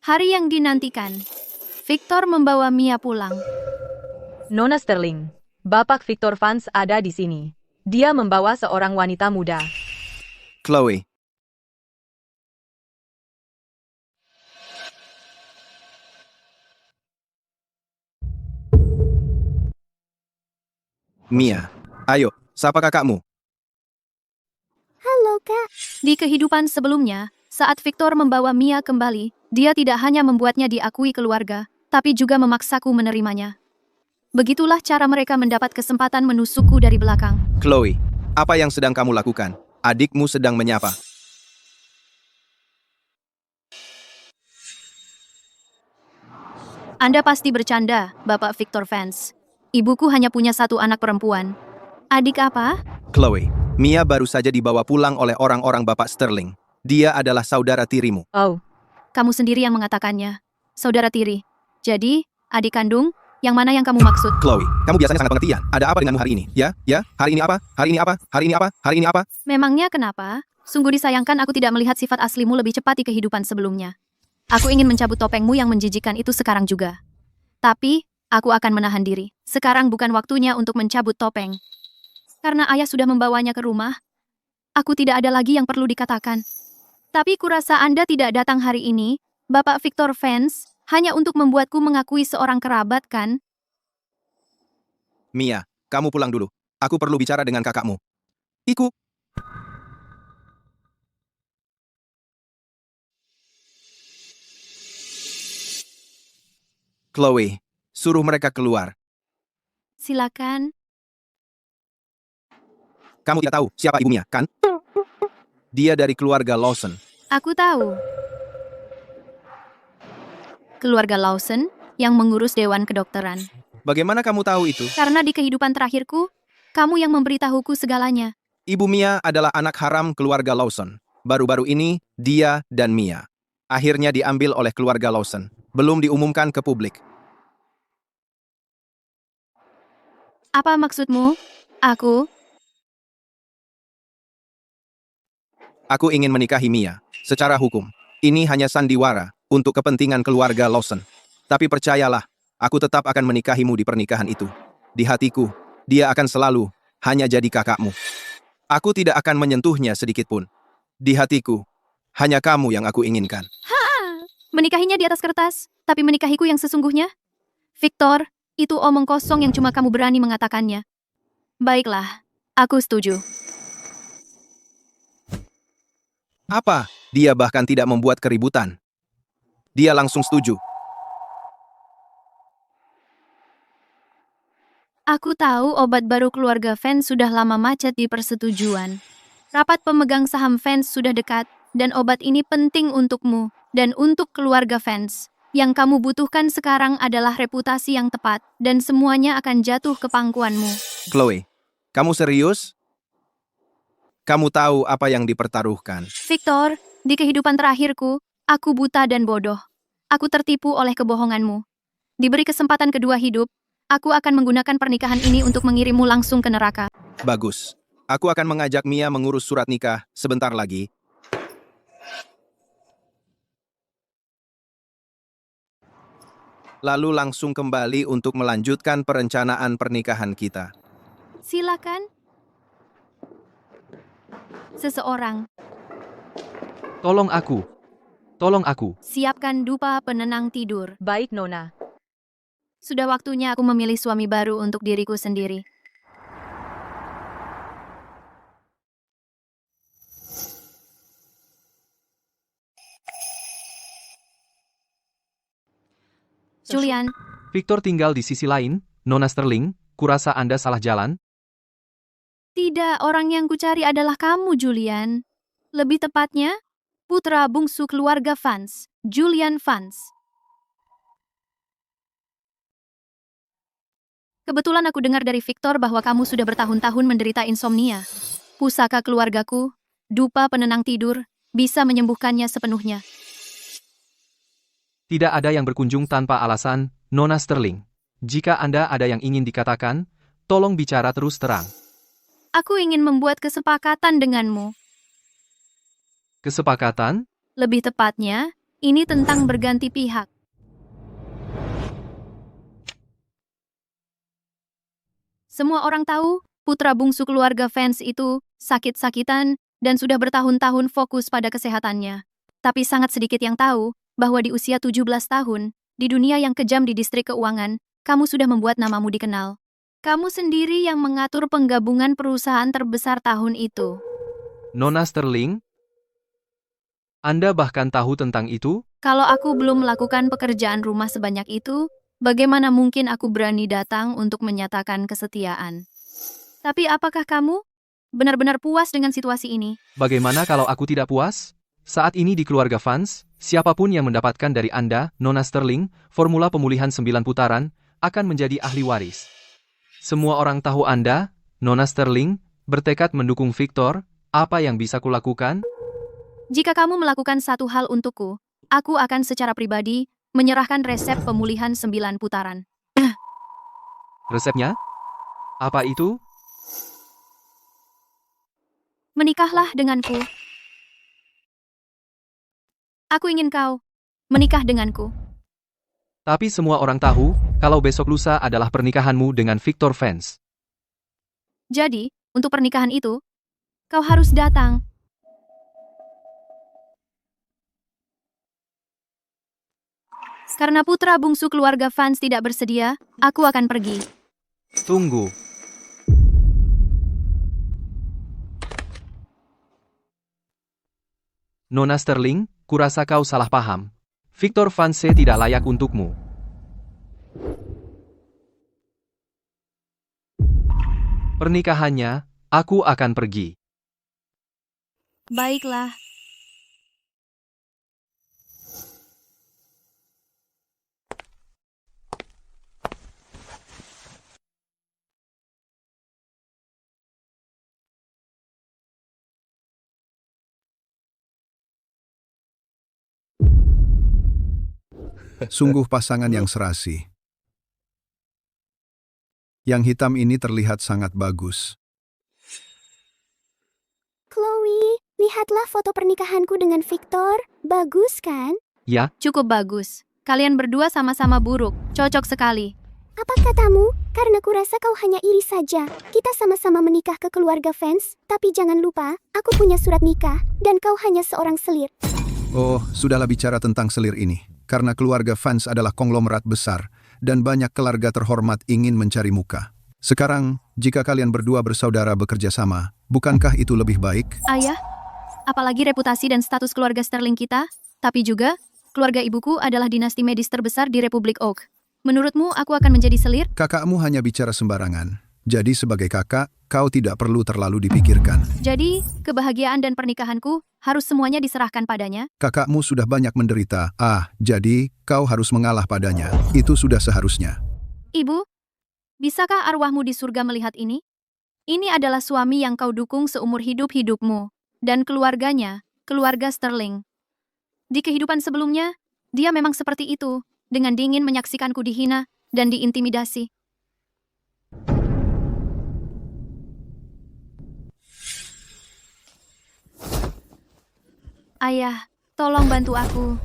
Hari yang dinantikan. Victor membawa Mia pulang. Nona Sterling, Bapak Victor Vance ada di sini. Dia membawa seorang wanita muda. Chloe. Mia, ayo, sapa kakakmu. Halo, Kak. Di kehidupan sebelumnya, saat Victor membawa Mia kembali, dia tidak hanya membuatnya diakui keluarga, tapi juga memaksaku menerimanya. Begitulah cara mereka mendapat kesempatan menusukku dari belakang. Chloe, apa yang sedang kamu lakukan? Adikmu sedang menyapa. Anda pasti bercanda, Bapak Victor Vance. Ibuku hanya punya satu anak perempuan. Adik apa? Chloe, Mia baru saja dibawa pulang oleh orang-orang Bapak Sterling. Dia adalah saudara tirimu. Oh, Kamu sendiri yang mengatakannya. Saudara tiri. Jadi, adik kandung, yang mana yang kamu maksud? Chloe, kamu biasanya sangat pengertian. Ada apa denganmu hari ini? Ya, hari ini apa? Hari ini apa? Hari ini apa? Hari ini apa? Memangnya kenapa? Sungguh disayangkan aku tidak melihat sifat aslimu lebih cepat di kehidupan sebelumnya. Aku ingin mencabut topengmu yang menjijikan itu sekarang juga. Tapi, aku akan menahan diri. Sekarang bukan waktunya untuk mencabut topeng. Karena ayah sudah membawanya ke rumah, aku tidak ada lagi yang perlu dikatakan. Tapi kurasa Anda tidak datang hari ini, Bapak Victor Vance, hanya untuk membuatku mengakui seorang kerabat, kan? Mia, kamu pulang dulu. Aku perlu bicara dengan kakakmu. Iku. Chloe, suruh mereka keluar. Silakan. Kamu tidak tahu siapa ibu Mia, kan? Dia dari keluarga Lawson. Aku tahu. Keluarga Lawson yang mengurus dewan kedokteran. Bagaimana kamu tahu itu? Karena di kehidupan terakhirku, kamu yang memberitahuku segalanya. Ibu Mia adalah anak haram keluarga Lawson. Baru-baru ini, dia dan Mia akhirnya diambil oleh keluarga Lawson. Belum diumumkan ke publik. Apa maksudmu? Aku ingin menikahi Mia. Secara hukum, ini hanya sandiwara untuk kepentingan keluarga Lawson. Tapi percayalah, aku tetap akan menikahimu di pernikahan itu. Di hatiku, dia akan selalu hanya jadi kakakmu. Aku tidak akan menyentuhnya sedikit pun. Di hatiku, hanya kamu yang aku inginkan. Menikahinya di atas kertas, tapi menikahiku yang sesungguhnya? Victor, itu omong kosong yang cuma kamu berani mengatakannya. Baiklah, aku setuju. Apa? Dia bahkan tidak membuat keributan. Dia langsung setuju. Aku tahu obat baru keluarga Vance sudah lama macet di persetujuan. Rapat pemegang saham Vance sudah dekat, dan obat ini penting untukmu dan untuk keluarga Vance. Yang kamu butuhkan sekarang adalah reputasi yang tepat, dan semuanya akan jatuh ke pangkuanmu. Chloe, kamu serius? Kamu tahu apa yang dipertaruhkan. Victor, di kehidupan terakhirku, aku buta dan bodoh. Aku tertipu oleh kebohonganmu. Diberi kesempatan kedua hidup, aku akan menggunakan pernikahan ini untuk mengirimmu langsung ke neraka. Bagus. Aku akan mengajak Mia mengurus surat nikah sebentar lagi. Lalu langsung kembali untuk melanjutkan perencanaan pernikahan kita. Silakan. Seseorang, Tolong aku. Tolong aku. siapkan dupa penenang tidur. baik Nona. Sudah waktunya aku memilih suami baru untuk diriku sendiri. Julian, Victor tinggal di sisi lain, Nona Sterling, kurasa Anda salah jalan? tidak, orang yang kucari adalah kamu, Julian. Lebih tepatnya, putra bungsu keluarga Vance, Julian Vance. Kebetulan aku dengar dari Victor bahwa kamu sudah bertahun-tahun menderita insomnia. Pusaka keluargaku, dupa penenang tidur, bisa menyembuhkannya sepenuhnya. Tidak ada yang berkunjung tanpa alasan, Nona Sterling. Jika Anda ada yang ingin dikatakan, tolong bicara terus terang. Aku ingin membuat kesepakatan denganmu. Kesepakatan? Lebih tepatnya, Ini tentang berganti pihak. Semua orang tahu, putra bungsu keluarga fans itu sakit-sakitan dan sudah bertahun-tahun fokus pada kesehatannya. Tapi sangat sedikit yang tahu bahwa di usia 17 tahun, di dunia yang kejam di distrik keuangan, kamu sudah membuat namamu dikenal. Kamu sendiri yang mengatur penggabungan perusahaan terbesar tahun itu. Nona Sterling? Anda bahkan tahu tentang itu? Kalau aku belum melakukan pekerjaan rumah sebanyak itu, bagaimana mungkin aku berani datang untuk menyatakan kesetiaan? Tapi apakah kamu benar-benar puas dengan situasi ini? Bagaimana kalau aku tidak puas? Saat ini di keluarga fans, siapapun yang mendapatkan dari Anda, Nona Sterling, formula pemulihan 9 putaran, akan menjadi ahli waris. Semua orang tahu Anda, Nona Sterling, bertekad mendukung Victor. Apa yang bisa kulakukan? Jika kamu melakukan satu hal untukku, aku akan secara pribadi menyerahkan resep pemulihan 9 putaran. Resepnya? Apa itu? Menikahlah denganku. Aku ingin kau menikah denganku. Tapi semua orang tahu, kalau besok lusa adalah pernikahanmu dengan Victor Fans. Jadi, untuk pernikahan itu, kau harus datang. Karena putra bungsu keluarga fans tidak bersedia, aku akan pergi. Tunggu. Nona Sterling, kurasa kau salah paham. Victor Fans tidak layak untukmu. Pernikahannya, aku akan pergi. Baiklah. Sungguh pasangan yang serasi. Yang hitam ini terlihat sangat bagus. Chloe, lihatlah foto pernikahanku dengan Victor. Bagus kan? Ya, Cukup bagus. Kalian berdua sama-sama buruk. Cocok sekali. Apa katamu? Karena kurasa kau hanya iri saja. Kita sama-sama menikah ke keluarga fans, tapi jangan lupa, aku punya surat nikah, dan kau hanya seorang selir. Oh, sudahlah bicara tentang selir ini. Karena keluarga fans adalah konglomerat besar, dan banyak keluarga terhormat ingin mencari muka. Sekarang, jika kalian berdua bersaudara bekerja sama, bukankah itu lebih baik? Ayah, apalagi reputasi dan status keluarga Sterling kita, tapi juga, keluarga ibuku adalah dinasti medis terbesar di Republik Oak. Menurutmu aku akan menjadi selir? Kakakmu hanya bicara sembarangan. Jadi sebagai kakak, kau tidak perlu terlalu dipikirkan. Jadi, kebahagiaan dan pernikahanku harus semuanya diserahkan padanya? Kakakmu sudah banyak menderita. Jadi kau harus mengalah padanya. Itu sudah seharusnya. Ibu, bisakah arwahmu di surga melihat ini? Ini adalah suami yang kau dukung seumur hidup-hidupmu. Dan keluarganya, keluarga Sterling. Di kehidupan sebelumnya, dia memang seperti itu, dengan dingin menyaksikanku dihina dan diintimidasi. Ayah, tolong bantu aku.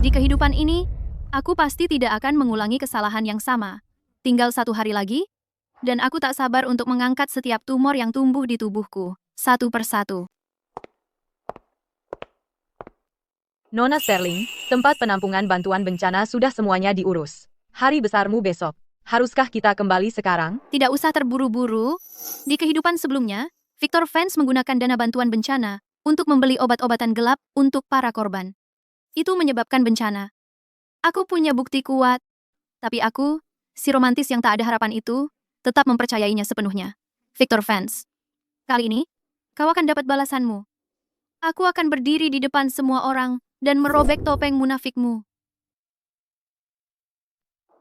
Di kehidupan ini, aku pasti tidak akan mengulangi kesalahan yang sama. Tinggal 1 hari lagi, dan aku tak sabar untuk mengangkat setiap tumor yang tumbuh di tubuhku, satu persatu. Nona Sterling, tempat penampungan bantuan bencana sudah semuanya diurus. Hari besarmu besok. Haruskah kita kembali sekarang? Tidak usah terburu-buru. Di kehidupan sebelumnya, Victor Fans menggunakan dana bantuan bencana untuk membeli obat-obatan gelap untuk para korban. Itu menyebabkan bencana. Aku punya bukti kuat. Tapi aku, si romantis yang tak ada harapan itu, tetap mempercayainya sepenuhnya. Victor Fans. Kali ini, kau akan dapat balasanmu. Aku akan berdiri di depan semua orang dan merobek topeng munafikmu.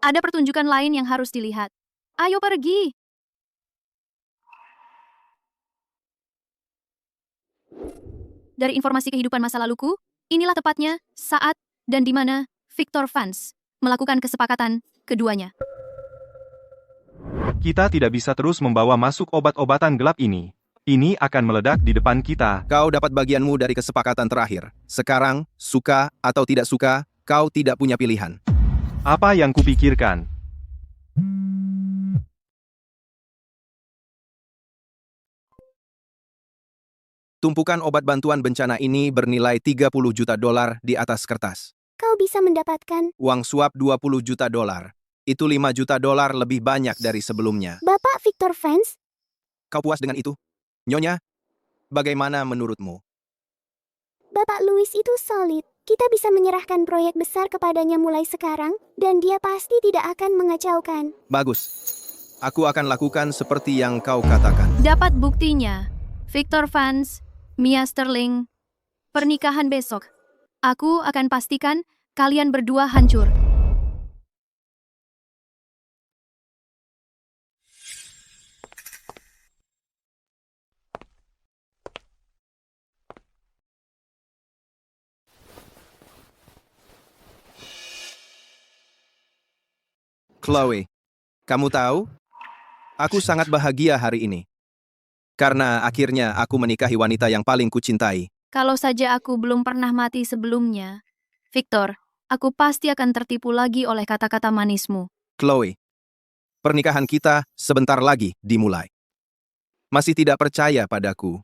Ada pertunjukan lain yang harus dilihat. Ayo pergi! Dari informasi kehidupan masa laluku, inilah tepatnya saat dan di mana Victor Fans melakukan kesepakatan keduanya. Kita tidak bisa terus membawa masuk obat-obatan gelap ini. Ini akan meledak di depan kita. Kau dapat bagianmu dari kesepakatan terakhir. Sekarang, suka atau tidak suka, kau tidak punya pilihan. Apa yang kupikirkan? Tumpukan obat bantuan bencana ini bernilai 30 juta dolar di atas kertas. Kau bisa mendapatkan. Uang suap 20 juta dolar. Itu 5 juta dolar lebih banyak dari sebelumnya. Bapak Victor Fans, Kau puas dengan itu? Nyonya, bagaimana menurutmu? Bapak Louis itu solid. Kita bisa menyerahkan proyek besar kepadanya mulai sekarang, dan dia pasti tidak akan mengacaukan. Bagus. Aku akan lakukan seperti yang kau katakan. Dapat buktinya. Victor Fans, Mia Sterling, pernikahan besok. Aku akan pastikan kalian berdua hancur. Chloe, kamu tahu? Aku sangat bahagia hari ini. Karena akhirnya aku menikahi wanita yang paling kucintai. Kalau saja aku belum pernah mati sebelumnya. Victor, aku pasti akan tertipu lagi oleh kata-kata manismu. Chloe, pernikahan kita sebentar lagi dimulai. Masih tidak percaya padaku?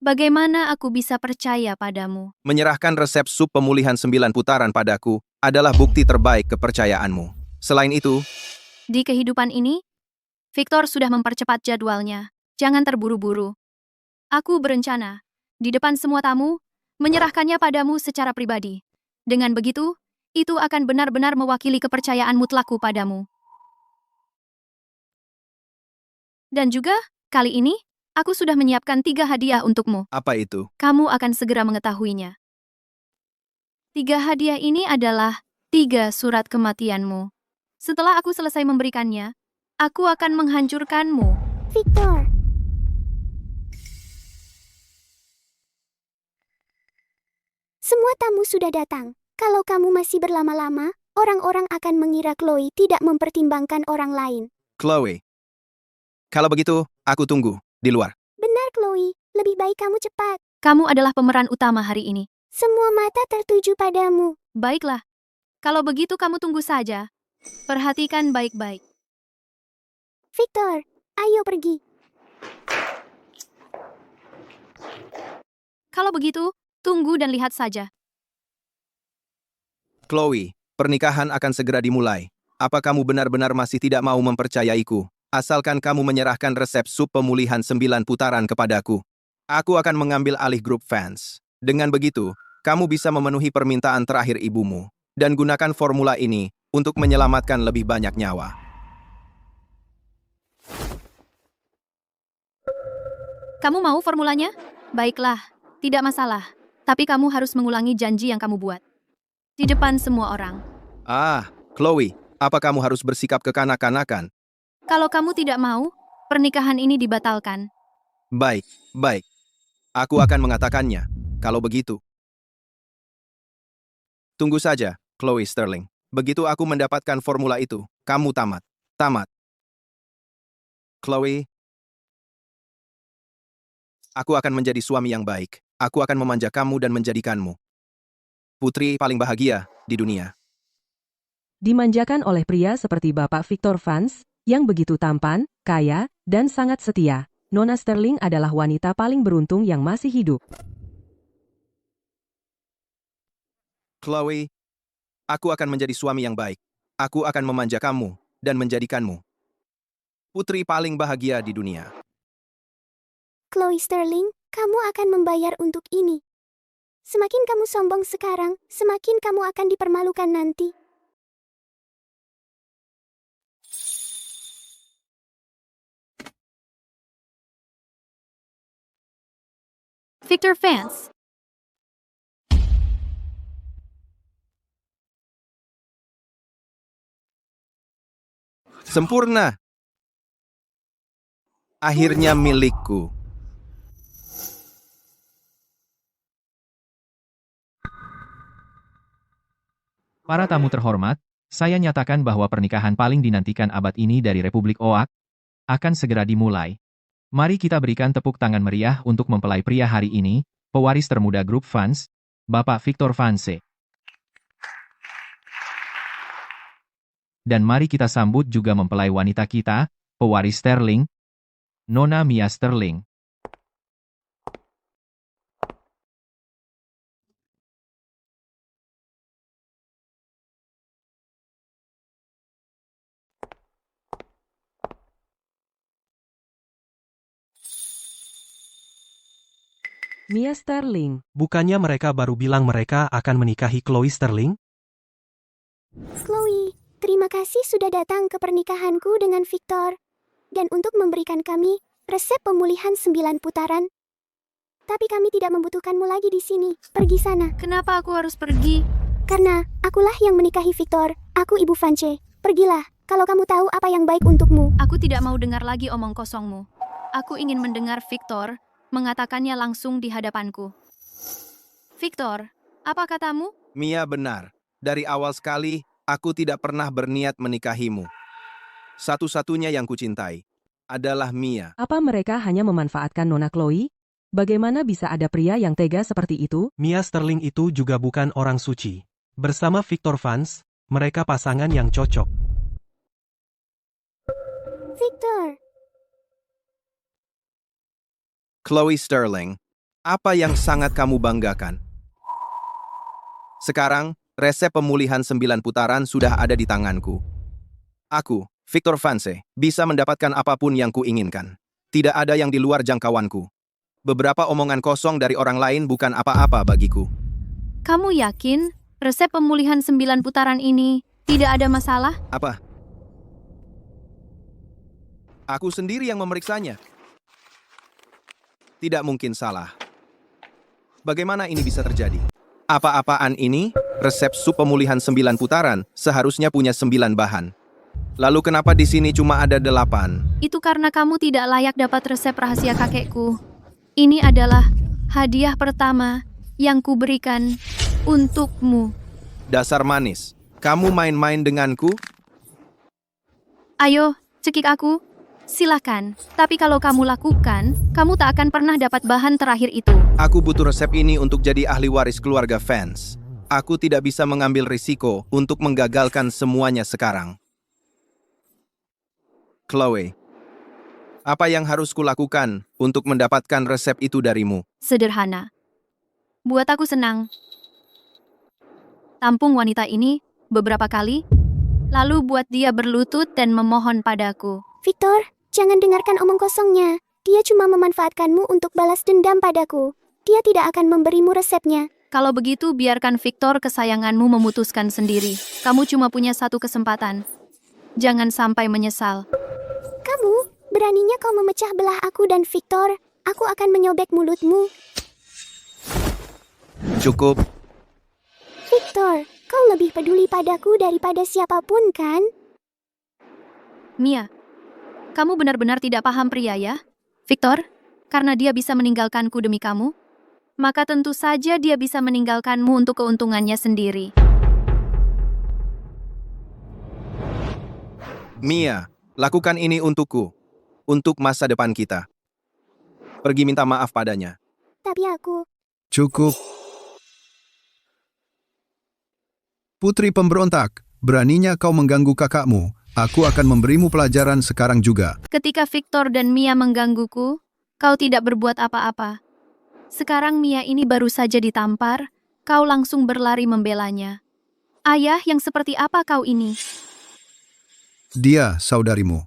Bagaimana aku bisa percaya padamu? Menyerahkan resep sup pemulihan 9 putaran padaku adalah bukti terbaik kepercayaanmu. Selain itu, Di kehidupan ini, Victor sudah mempercepat jadwalnya. Jangan terburu-buru. Aku berencana, di depan semua tamu, menyerahkannya padamu secara pribadi. Dengan begitu, itu akan benar-benar mewakili kepercayaan mutlakku padamu. Dan juga, kali ini, aku sudah menyiapkan 3 hadiah untukmu. apa itu? Kamu akan segera mengetahuinya. 3 hadiah ini adalah 3 surat kematianmu. Setelah aku selesai memberikannya, aku akan menghancurkanmu. Victor, semua tamu sudah datang. Kalau kamu masih berlama-lama, orang-orang akan mengira Chloe tidak mempertimbangkan orang lain. Chloe. Kalau begitu, aku tunggu di luar. Benar, Chloe. Lebih baik kamu cepat. Kamu adalah pemeran utama hari ini. Semua mata tertuju padamu. Baiklah. Kalau begitu kamu tunggu saja. Perhatikan baik-baik. Victor, ayo pergi. Kalau begitu, tunggu dan lihat saja. Chloe, pernikahan akan segera dimulai. Apa kamu benar-benar masih tidak mau mempercayaiku? Asalkan kamu menyerahkan resep sup pemulihan 9 putaran kepadaku. Aku akan mengambil alih grup fans. Dengan begitu, kamu bisa memenuhi permintaan terakhir ibumu. Dan gunakan formula ini untuk menyelamatkan lebih banyak nyawa. Kamu mau formulanya? Baiklah, tidak masalah. Tapi kamu harus mengulangi janji yang kamu buat. Di depan semua orang. Chloe, apa kamu harus bersikap kekanak-kanakan? Kalau kamu tidak mau, pernikahan ini dibatalkan. Baik, baik. Aku akan mengatakannya, kalau begitu. Tunggu saja, Chloe Sterling. Begitu aku mendapatkan formula itu, kamu tamat. Tamat. Chloe, aku akan menjadi suami yang baik. Aku akan memanja kamu dan menjadikanmu putri paling bahagia di dunia. Dimanjakan oleh pria seperti Bapak Victor Fans, yang begitu tampan, kaya, dan sangat setia, Nona Sterling adalah wanita paling beruntung yang masih hidup. Chloe, aku akan menjadi suami yang baik. Aku akan memanja kamu dan menjadikanmu putri paling bahagia di dunia. Chloe Sterling, kamu akan membayar untuk ini. Semakin kamu sombong sekarang, semakin kamu akan dipermalukan nanti. Victor Fans. Sempurna. Akhirnya milikku. Para tamu terhormat, saya nyatakan bahwa pernikahan paling dinantikan abad ini dari Republik Oak akan segera dimulai. Mari kita berikan tepuk tangan meriah untuk mempelai pria hari ini, pewaris termuda grup fans, Bapak Victor Vance. Dan mari kita sambut juga mempelai wanita kita, pewaris Sterling, Nona Mia Sterling. Mia Sterling, Bukannya mereka baru bilang mereka akan menikahi Chloe Sterling? Chloe, terima kasih sudah datang ke pernikahanku dengan Victor. Dan untuk memberikan kami resep pemulihan 9 putaran. Tapi kami tidak membutuhkanmu lagi di sini. Pergi sana. Kenapa aku harus pergi? Karena akulah yang menikahi Victor. Aku Ibu Vance. Pergilah, kalau kamu tahu apa yang baik untukmu. Aku tidak mau dengar lagi omong kosongmu. Aku ingin mendengar Victor mengatakannya langsung di hadapanku. Victor, apa katamu? Mia benar. Dari awal sekali, aku tidak pernah berniat menikahimu. Satu-satunya yang kucintai adalah Mia. apa mereka hanya memanfaatkan Nona Chloe? Bagaimana bisa ada pria yang tega seperti itu? Mia Sterling itu juga bukan orang suci. Bersama Victor Vance, mereka pasangan yang cocok. Victor, Chloe Sterling, apa yang sangat kamu banggakan? Sekarang, resep pemulihan 9 putaran sudah ada di tanganku. Aku, Victor Vance, bisa mendapatkan apapun yang kuinginkan. Tidak ada yang di luar jangkauanku. Beberapa omongan kosong dari orang lain bukan apa-apa bagiku. Kamu yakin resep pemulihan 9 putaran ini tidak ada masalah? Apa? Aku sendiri yang memeriksanya. Tidak mungkin salah. Bagaimana ini bisa terjadi? Apa-apaan ini? Resep sup pemulihan 9 putaran seharusnya punya 9 bahan. Lalu kenapa di sini cuma ada 8? Itu karena kamu tidak layak dapat resep rahasia kakekku. Ini adalah hadiah pertama yang kuberikan untukmu. Dasar manis. Kamu main-main denganku? Ayo, cekik aku. Silakan. Tapi kalau kamu lakukan, kamu tak akan pernah dapat bahan terakhir itu. Aku butuh resep ini untuk jadi ahli waris keluarga Vance. Aku tidak bisa mengambil risiko untuk menggagalkan semuanya sekarang. Chloe, apa yang harus kulakukan untuk mendapatkan resep itu darimu? Sederhana. Buat aku senang. Tampung wanita ini beberapa kali, lalu buat dia berlutut dan memohon padaku. Victor, jangan dengarkan omong kosongnya. Dia cuma memanfaatkanmu untuk balas dendam padaku. Dia tidak akan memberimu resepnya. Kalau begitu, biarkan Victor kesayanganmu memutuskan sendiri. Kamu cuma punya satu kesempatan. Jangan sampai menyesal. Kamu, beraninya kau memecah belah aku dan Victor. Aku akan menyobek mulutmu. Cukup. Victor, kau lebih peduli padaku daripada siapapun, kan? Mia, kamu benar-benar tidak paham pria ya? Victor, karena dia bisa meninggalkanku demi kamu, maka tentu saja dia bisa meninggalkanmu untuk keuntungannya sendiri. Mia, lakukan ini untukku. Untuk masa depan kita. Pergi minta maaf padanya. Tapi aku... Cukup. Putri pemberontak, beraninya kau mengganggu kakakmu. Aku akan memberimu pelajaran sekarang juga. Ketika Victor dan Mia menggangguku, kau tidak berbuat apa-apa. Sekarang Mia ini baru saja ditampar, kau langsung berlari membelanya. Ayah, yang seperti apa kau ini? Dia saudarimu.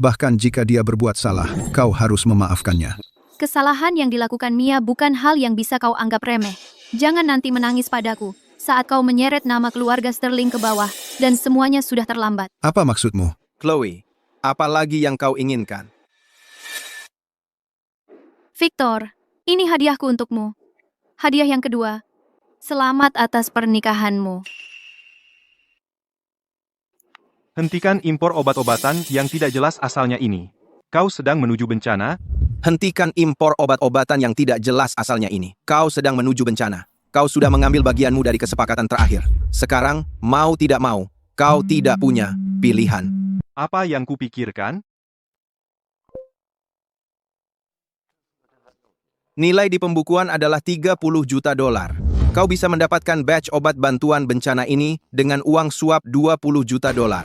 Bahkan jika dia berbuat salah, kau harus memaafkannya. Kesalahan yang dilakukan Mia bukan hal yang bisa kau anggap remeh. Jangan nanti menangis padaku saat kau menyeret nama keluarga Sterling ke bawah dan semuanya sudah terlambat. Apa maksudmu? Chloe, apa lagi yang kau inginkan? Victor, ini hadiahku untukmu. Hadiah yang kedua. Selamat atas pernikahanmu. Hentikan impor obat-obatan yang tidak jelas asalnya ini. Kau sedang menuju bencana? Hentikan impor obat-obatan yang tidak jelas asalnya ini. Kau sedang menuju bencana. Kau sudah mengambil bagianmu dari kesepakatan terakhir. Sekarang, mau tidak mau, kau tidak punya pilihan. Apa yang kupikirkan? Nilai di pembukuan adalah 30 juta dolar. Kau bisa mendapatkan batch obat bantuan bencana ini dengan uang suap 20 juta dolar.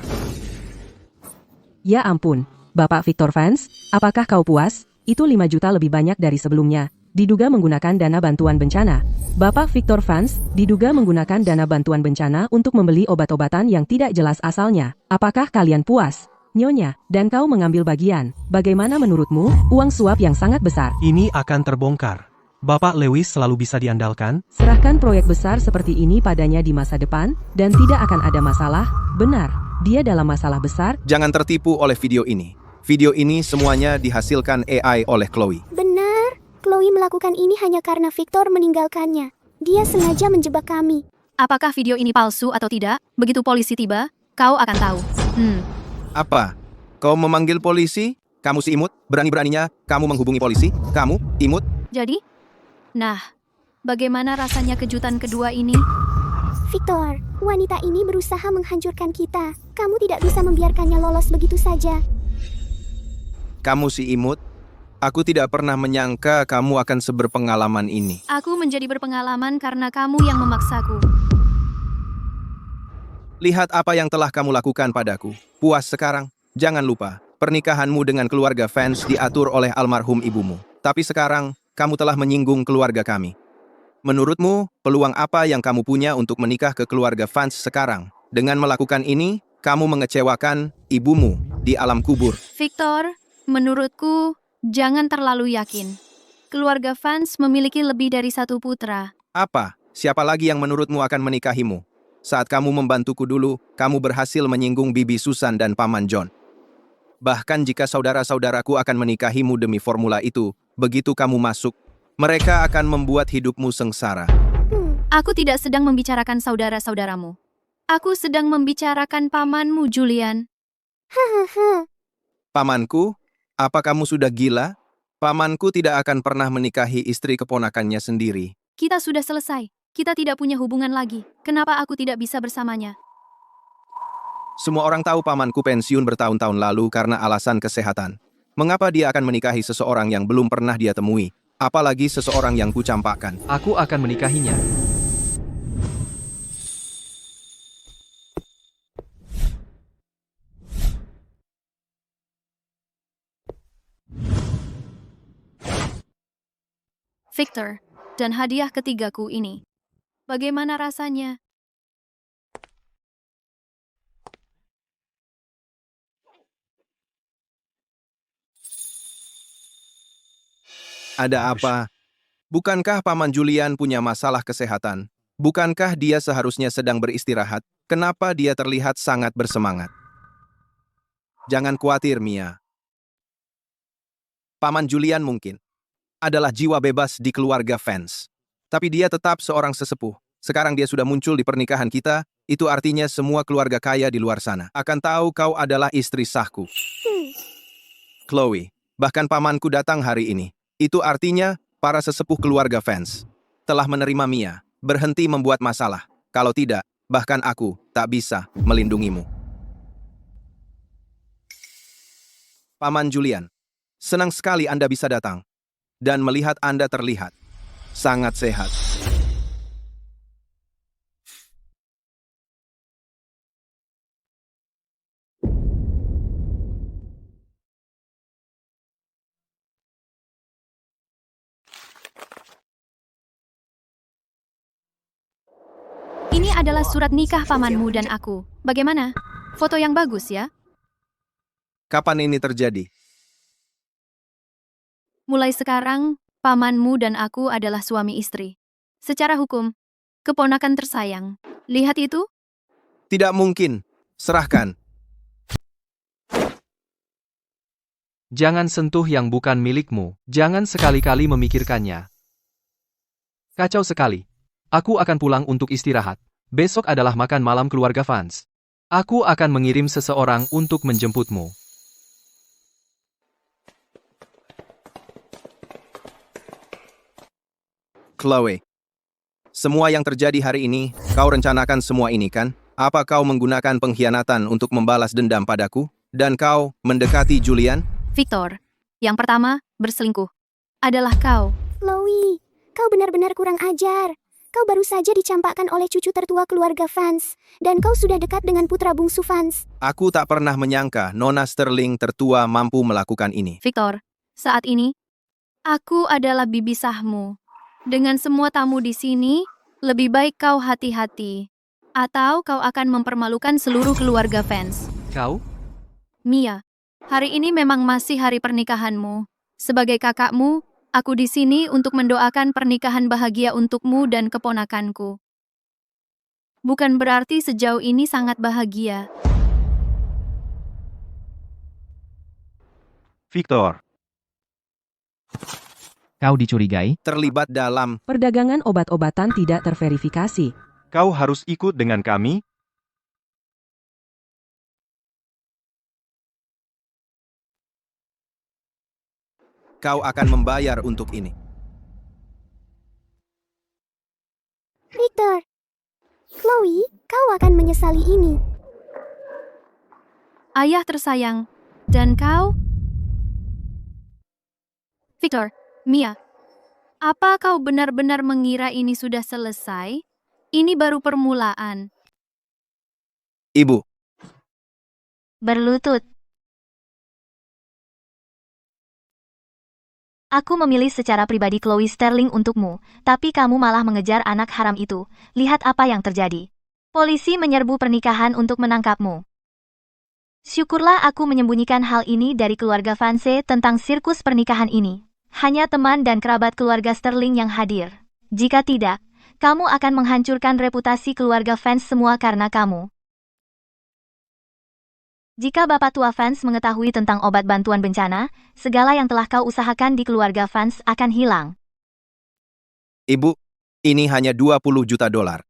Ya ampun, Bapak Victor Vance, apakah kau puas? Itu 5 juta lebih banyak dari sebelumnya. Diduga menggunakan dana bantuan bencana. Bapak Victor Vance diduga menggunakan dana bantuan bencana untuk membeli obat-obatan yang tidak jelas asalnya. Apakah kalian puas? Nyonya, dan kau mengambil bagian. Bagaimana menurutmu, uang suap yang sangat besar? Ini akan terbongkar. Bapak Lewis selalu bisa diandalkan. Serahkan proyek besar seperti ini padanya di masa depan, dan tidak akan ada masalah. Benar, dia dalam masalah besar. Jangan tertipu oleh video ini. Video ini semuanya dihasilkan AI oleh Chloe. Benar, Chloe melakukan ini hanya karena Victor meninggalkannya. Dia sengaja menjebak kami. Apakah video ini palsu atau tidak? Begitu polisi tiba, kau akan tahu. Apa? Kau memanggil polisi? Kamu si imut? Berani-beraninya kamu menghubungi polisi? Kamu, imut? Jadi? Nah, bagaimana rasanya kejutan kedua ini? Victor, wanita ini berusaha menghancurkan kita. Kamu tidak bisa membiarkannya lolos begitu saja. Kamu si imut? Aku tidak pernah menyangka kamu akan seberpengalaman ini. Aku menjadi berpengalaman karena kamu yang memaksaku. Lihat apa yang telah kamu lakukan padaku. Puas sekarang? Jangan lupa, pernikahanmu dengan keluarga Vance diatur oleh almarhum ibumu. Tapi sekarang, kamu telah menyinggung keluarga kami. Menurutmu, peluang apa yang kamu punya untuk menikah ke keluarga Vance sekarang? Dengan melakukan ini, kamu mengecewakan ibumu di alam kubur. Victor, menurutku, jangan terlalu yakin. Keluarga Vance memiliki lebih dari satu putra. Apa? Siapa lagi yang menurutmu akan menikahimu? Saat kamu membantuku dulu, kamu berhasil menyinggung Bibi Susan dan Paman John. Bahkan jika saudara-saudaraku akan menikahimu demi formula itu, begitu kamu masuk, mereka akan membuat hidupmu sengsara. Aku tidak sedang membicarakan saudara-saudaramu. Aku sedang membicarakan pamanmu, Julian. Hahaha. Pamanku, apa kamu sudah gila? Pamanku tidak akan pernah menikahi istri keponakannya sendiri. Kita sudah selesai. Kita tidak punya hubungan lagi. Kenapa aku tidak bisa bersamanya? Semua orang tahu pamanku pensiun bertahun-tahun lalu karena alasan kesehatan. Mengapa dia akan menikahi seseorang yang belum pernah dia temui? Apalagi seseorang yang kucampakkan. Aku akan menikahinya. Victor, dan hadiah ketigaku ini. Bagaimana rasanya? Ada apa? Bukankah Paman Julian punya masalah kesehatan? Bukankah dia seharusnya sedang beristirahat? Kenapa dia terlihat sangat bersemangat? Jangan khawatir, Mia. Paman Julian mungkin adalah jiwa bebas di keluarga Vance. Tapi dia tetap seorang sesepuh. Sekarang dia sudah muncul di pernikahan kita, itu artinya semua keluarga kaya di luar sana akan tahu kau adalah istri sahku. Chloe, bahkan pamanku datang hari ini. Itu artinya para sesepuh keluarga Vance telah menerima Mia. Berhenti membuat masalah. Kalau tidak, bahkan aku tak bisa melindungimu. Paman Julian, senang sekali Anda bisa datang. Dan melihat Anda terlihat sangat sehat. Ini adalah surat nikah pamanmu dan aku. Bagaimana? Foto yang bagus ya? Kapan ini terjadi? Mulai sekarang, pamanmu dan aku adalah suami istri. Secara hukum, keponakan tersayang. Lihat itu? Tidak mungkin. Serahkan. Jangan sentuh yang bukan milikmu. Jangan sekali-kali memikirkannya. Kacau sekali. Aku akan pulang untuk istirahat. Besok adalah makan malam keluarga Vance. Aku akan mengirim seseorang untuk menjemputmu. Chloe, semua yang terjadi hari ini, kau rencanakan semua ini kan? Apa kau menggunakan pengkhianatan untuk membalas dendam padaku? Dan kau mendekati Julian? Victor, yang pertama, berselingkuh. Adalah kau. Chloe, kau benar-benar kurang ajar. Kau baru saja dicampakkan oleh cucu tertua keluarga Vance, dan kau sudah dekat dengan putra bungsu Vance. Aku tak pernah menyangka Nona Sterling tertua mampu melakukan ini. Victor, saat ini, aku adalah bibi sahmu. Dengan semua tamu di sini, lebih baik kau hati-hati. Atau kau akan mempermalukan seluruh keluarga Vance. Kau? Mia, hari ini memang masih hari pernikahanmu. Sebagai kakakmu, aku di sini untuk mendoakan pernikahan bahagia untukmu dan keponakanku. Bukan berarti sejauh ini sangat bahagia. Victor, Kau dicurigai? Terlibat dalam Perdagangan obat-obatan tidak terverifikasi. kau harus ikut dengan kami. kau akan membayar untuk ini. Victor, Chloe, kau akan menyesali ini. Ayah tersayang, dan kau? Victor, Mia, apa kau benar-benar mengira ini sudah selesai? Ini baru permulaan. Ibu, Berlutut. Aku memilih secara pribadi Chloe Sterling untukmu, tapi kamu malah mengejar anak haram itu. Lihat apa yang terjadi. Polisi menyerbu pernikahan untuk menangkapmu. Syukurlah aku menyembunyikan hal ini dari keluarga Vance tentang sirkus pernikahan ini. Hanya teman dan kerabat keluarga Sterling yang hadir. Jika tidak, kamu akan menghancurkan reputasi keluarga Vance semua karena kamu. Jika Bapak tua Vance mengetahui tentang obat bantuan bencana, segala yang telah kau usahakan di keluarga Vance akan hilang. ibu, ini hanya 20 juta dolar.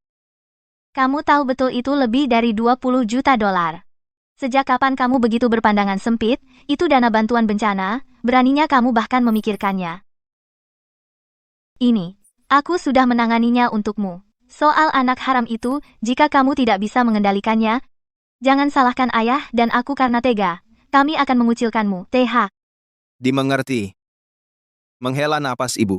Kamu tahu betul itu lebih dari 20 juta dolar. Sejak kapan kamu begitu berpandangan sempit? Itu dana bantuan bencana, beraninya kamu bahkan memikirkannya. Ini, aku sudah menanganinya untukmu. Soal anak haram itu, jika kamu tidak bisa mengendalikannya, jangan salahkan ayah dan aku karena tega. Kami akan mengucilkanmu, TH. Dimengerti. Menghela napas ibu.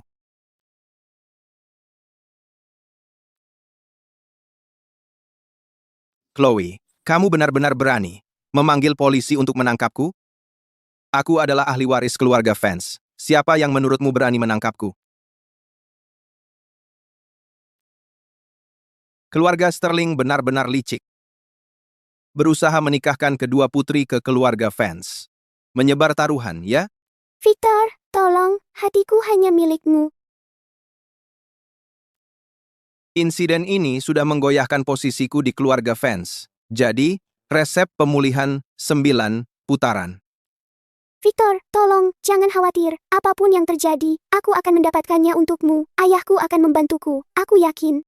Chloe, kamu benar-benar berani memanggil polisi untuk menangkapku? Aku adalah ahli waris keluarga Vance. Siapa yang menurutmu berani menangkapku? Keluarga Sterling benar-benar licik. Berusaha menikahkan kedua putri ke keluarga Vance. Menyebar taruhan, ya? Victor, tolong, hatiku hanya milikmu. Insiden ini sudah menggoyahkan posisiku di keluarga Vance. Jadi, resep pemulihan 9 putaran. Victor, tolong, jangan khawatir. Apapun yang terjadi, aku akan mendapatkannya untukmu. Ayahku akan membantuku, aku yakin.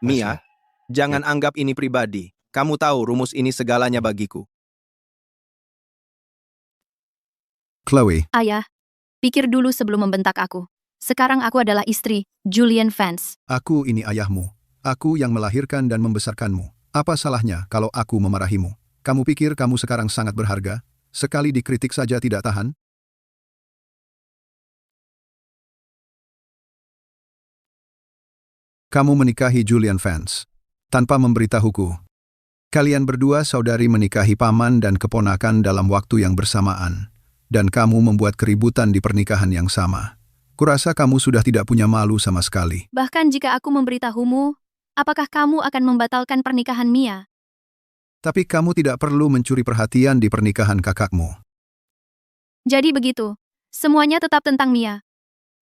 Mia, jangan anggap ini pribadi. Kamu tahu rumus ini segalanya bagiku. Chloe, Ayah, pikir dulu sebelum membentak aku. Sekarang aku adalah istri, Julian Vance. aku ini ayahmu. Aku yang melahirkan dan membesarkanmu. Apa salahnya kalau aku memarahimu? Kamu pikir kamu sekarang sangat berharga? Sekali dikritik saja tidak tahan? Kamu menikahi Julian Vance tanpa memberitahuku. Kalian berdua saudari menikahi paman dan keponakan dalam waktu yang bersamaan, dan kamu membuat keributan di pernikahan yang sama. Kurasa kamu sudah tidak punya malu sama sekali. Bahkan jika aku memberitahumu, apakah kamu akan membatalkan pernikahan Mia? Tapi kamu tidak perlu mencuri perhatian di pernikahan kakakmu. Jadi begitu, semuanya tetap tentang Mia.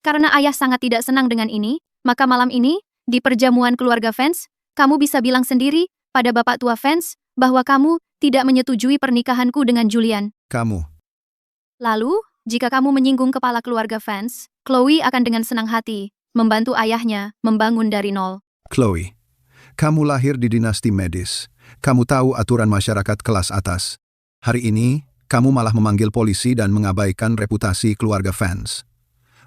Karena ayah sangat tidak senang dengan ini, maka malam ini, di perjamuan keluarga Vance, kamu bisa bilang sendiri pada bapak tua Vance bahwa kamu tidak menyetujui pernikahanku dengan Julian. Kamu, Lalu, jika kamu menyinggung kepala keluarga Vance, Chloe akan dengan senang hati membantu ayahnya membangun dari nol. Chloe, kamu lahir di dinasti medis. Kamu tahu aturan masyarakat kelas atas. Hari ini, kamu malah memanggil polisi dan mengabaikan reputasi keluarga Vance.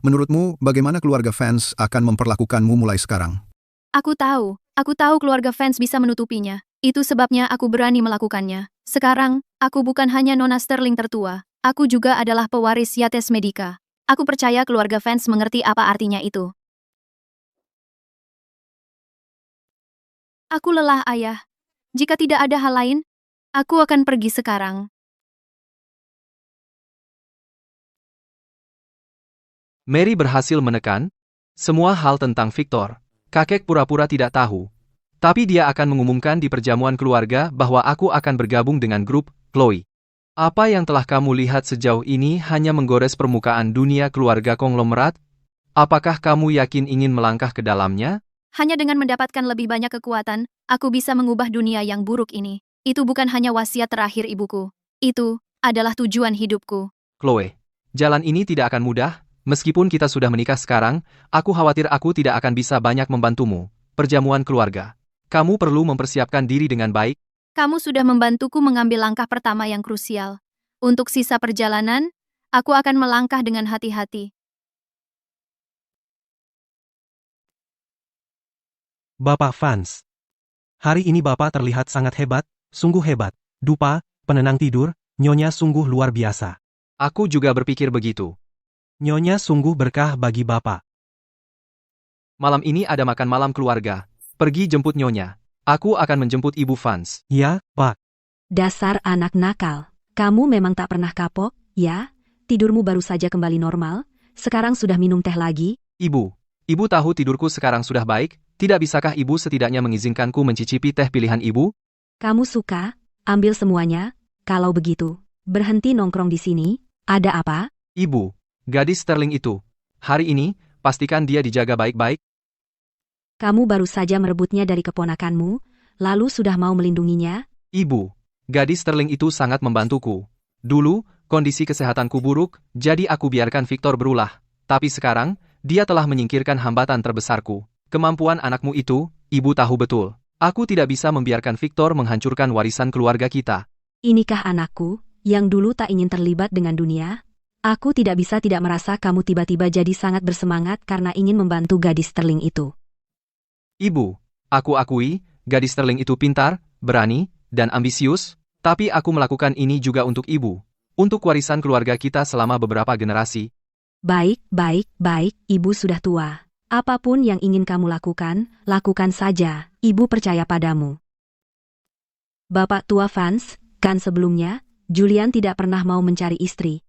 Menurutmu, bagaimana keluarga fans akan memperlakukanmu mulai sekarang? Aku tahu keluarga fans bisa menutupinya. Itu sebabnya aku berani melakukannya. Sekarang, aku bukan hanya Nona Sterling tertua, aku juga adalah pewaris Yates Medica. Aku percaya keluarga fans mengerti apa artinya itu. Aku lelah, Ayah. Jika tidak ada hal lain, aku akan pergi sekarang. Mary berhasil menekan semua hal tentang Victor. Kakek pura-pura tidak tahu. Tapi dia akan mengumumkan di perjamuan keluarga bahwa aku akan bergabung dengan grup Chloe. Apa yang telah kamu lihat sejauh ini hanya menggores permukaan dunia keluarga konglomerat? Apakah kamu yakin ingin melangkah ke dalamnya? Hanya dengan mendapatkan lebih banyak kekuatan, aku bisa mengubah dunia yang buruk ini. Itu bukan hanya wasiat terakhir ibuku. Itu adalah tujuan hidupku. Chloe, jalan ini tidak akan mudah. Meskipun kita sudah menikah sekarang, aku khawatir aku tidak akan bisa banyak membantumu. Perjamuan keluarga. Kamu perlu mempersiapkan diri dengan baik. Kamu sudah membantuku mengambil langkah pertama yang krusial. Untuk sisa perjalanan, aku akan melangkah dengan hati-hati. Bapak Fans. Hari ini Bapak terlihat sangat hebat, sungguh hebat. Dupa, penenang tidur, Nyonya sungguh luar biasa. Aku juga berpikir begitu. Nyonya sungguh berkah bagi Bapak. Malam ini ada makan malam keluarga. Pergi jemput Nyonya. Aku akan menjemput Ibu Fans. Ya, Pak. Dasar anak nakal. Kamu memang tak pernah kapok, ya? Tidurmu baru saja kembali normal, sekarang sudah minum teh lagi? Ibu tahu tidurku sekarang sudah baik, tidak bisakah Ibu setidaknya mengizinkanku mencicipi teh pilihan Ibu? Kamu suka? Ambil semuanya. Kalau begitu, berhenti nongkrong di sini. Ada apa? Ibu, gadis Sterling itu. Hari ini, pastikan dia dijaga baik-baik. Kamu baru saja merebutnya dari keponakanmu, lalu sudah mau melindunginya? Ibu, gadis Sterling itu sangat membantuku. Dulu, kondisi kesehatanku buruk, jadi aku biarkan Victor berulah. Tapi sekarang, dia telah menyingkirkan hambatan terbesarku. Kemampuan anakmu itu, Ibu tahu betul. Aku tidak bisa membiarkan Victor menghancurkan warisan keluarga kita. Inikah anakku, yang dulu tak ingin terlibat dengan dunia? Aku tidak bisa tidak merasa kamu tiba-tiba jadi sangat bersemangat karena ingin membantu gadis Sterling itu. Ibu, aku akui, gadis Sterling itu pintar, berani, dan ambisius, tapi aku melakukan ini juga untuk Ibu. Untuk warisan keluarga kita selama beberapa generasi. Baik, Ibu sudah tua. Apapun yang ingin kamu lakukan, lakukan saja, Ibu percaya padamu. Bapak tua Fans, kan sebelumnya, Julian tidak pernah mau mencari istri.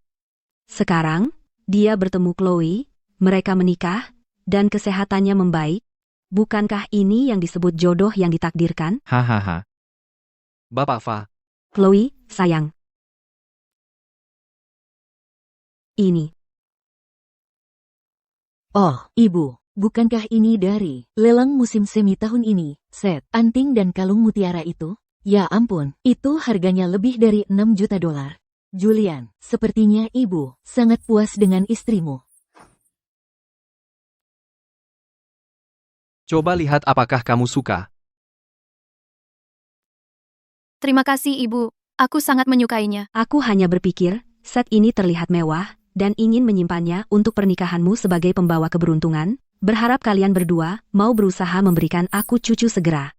Sekarang, dia bertemu Chloe, mereka menikah, dan kesehatannya membaik. Bukankah ini yang disebut jodoh yang ditakdirkan? Hahaha. Bapak Fa. Chloe, sayang. Ini. Oh, Ibu, bukankah ini dari lelang musim semi tahun ini, set anting dan kalung mutiara itu? Ya ampun, itu harganya lebih dari 6 juta dolar. Julian, sepertinya Ibu sangat puas dengan istrimu. Coba lihat apakah kamu suka. Terima kasih, Ibu. Aku sangat menyukainya. Aku hanya berpikir, set ini terlihat mewah, dan ingin menyimpannya untuk pernikahanmu sebagai pembawa keberuntungan. Berharap kalian berdua mau berusaha memberikan aku cucu segera.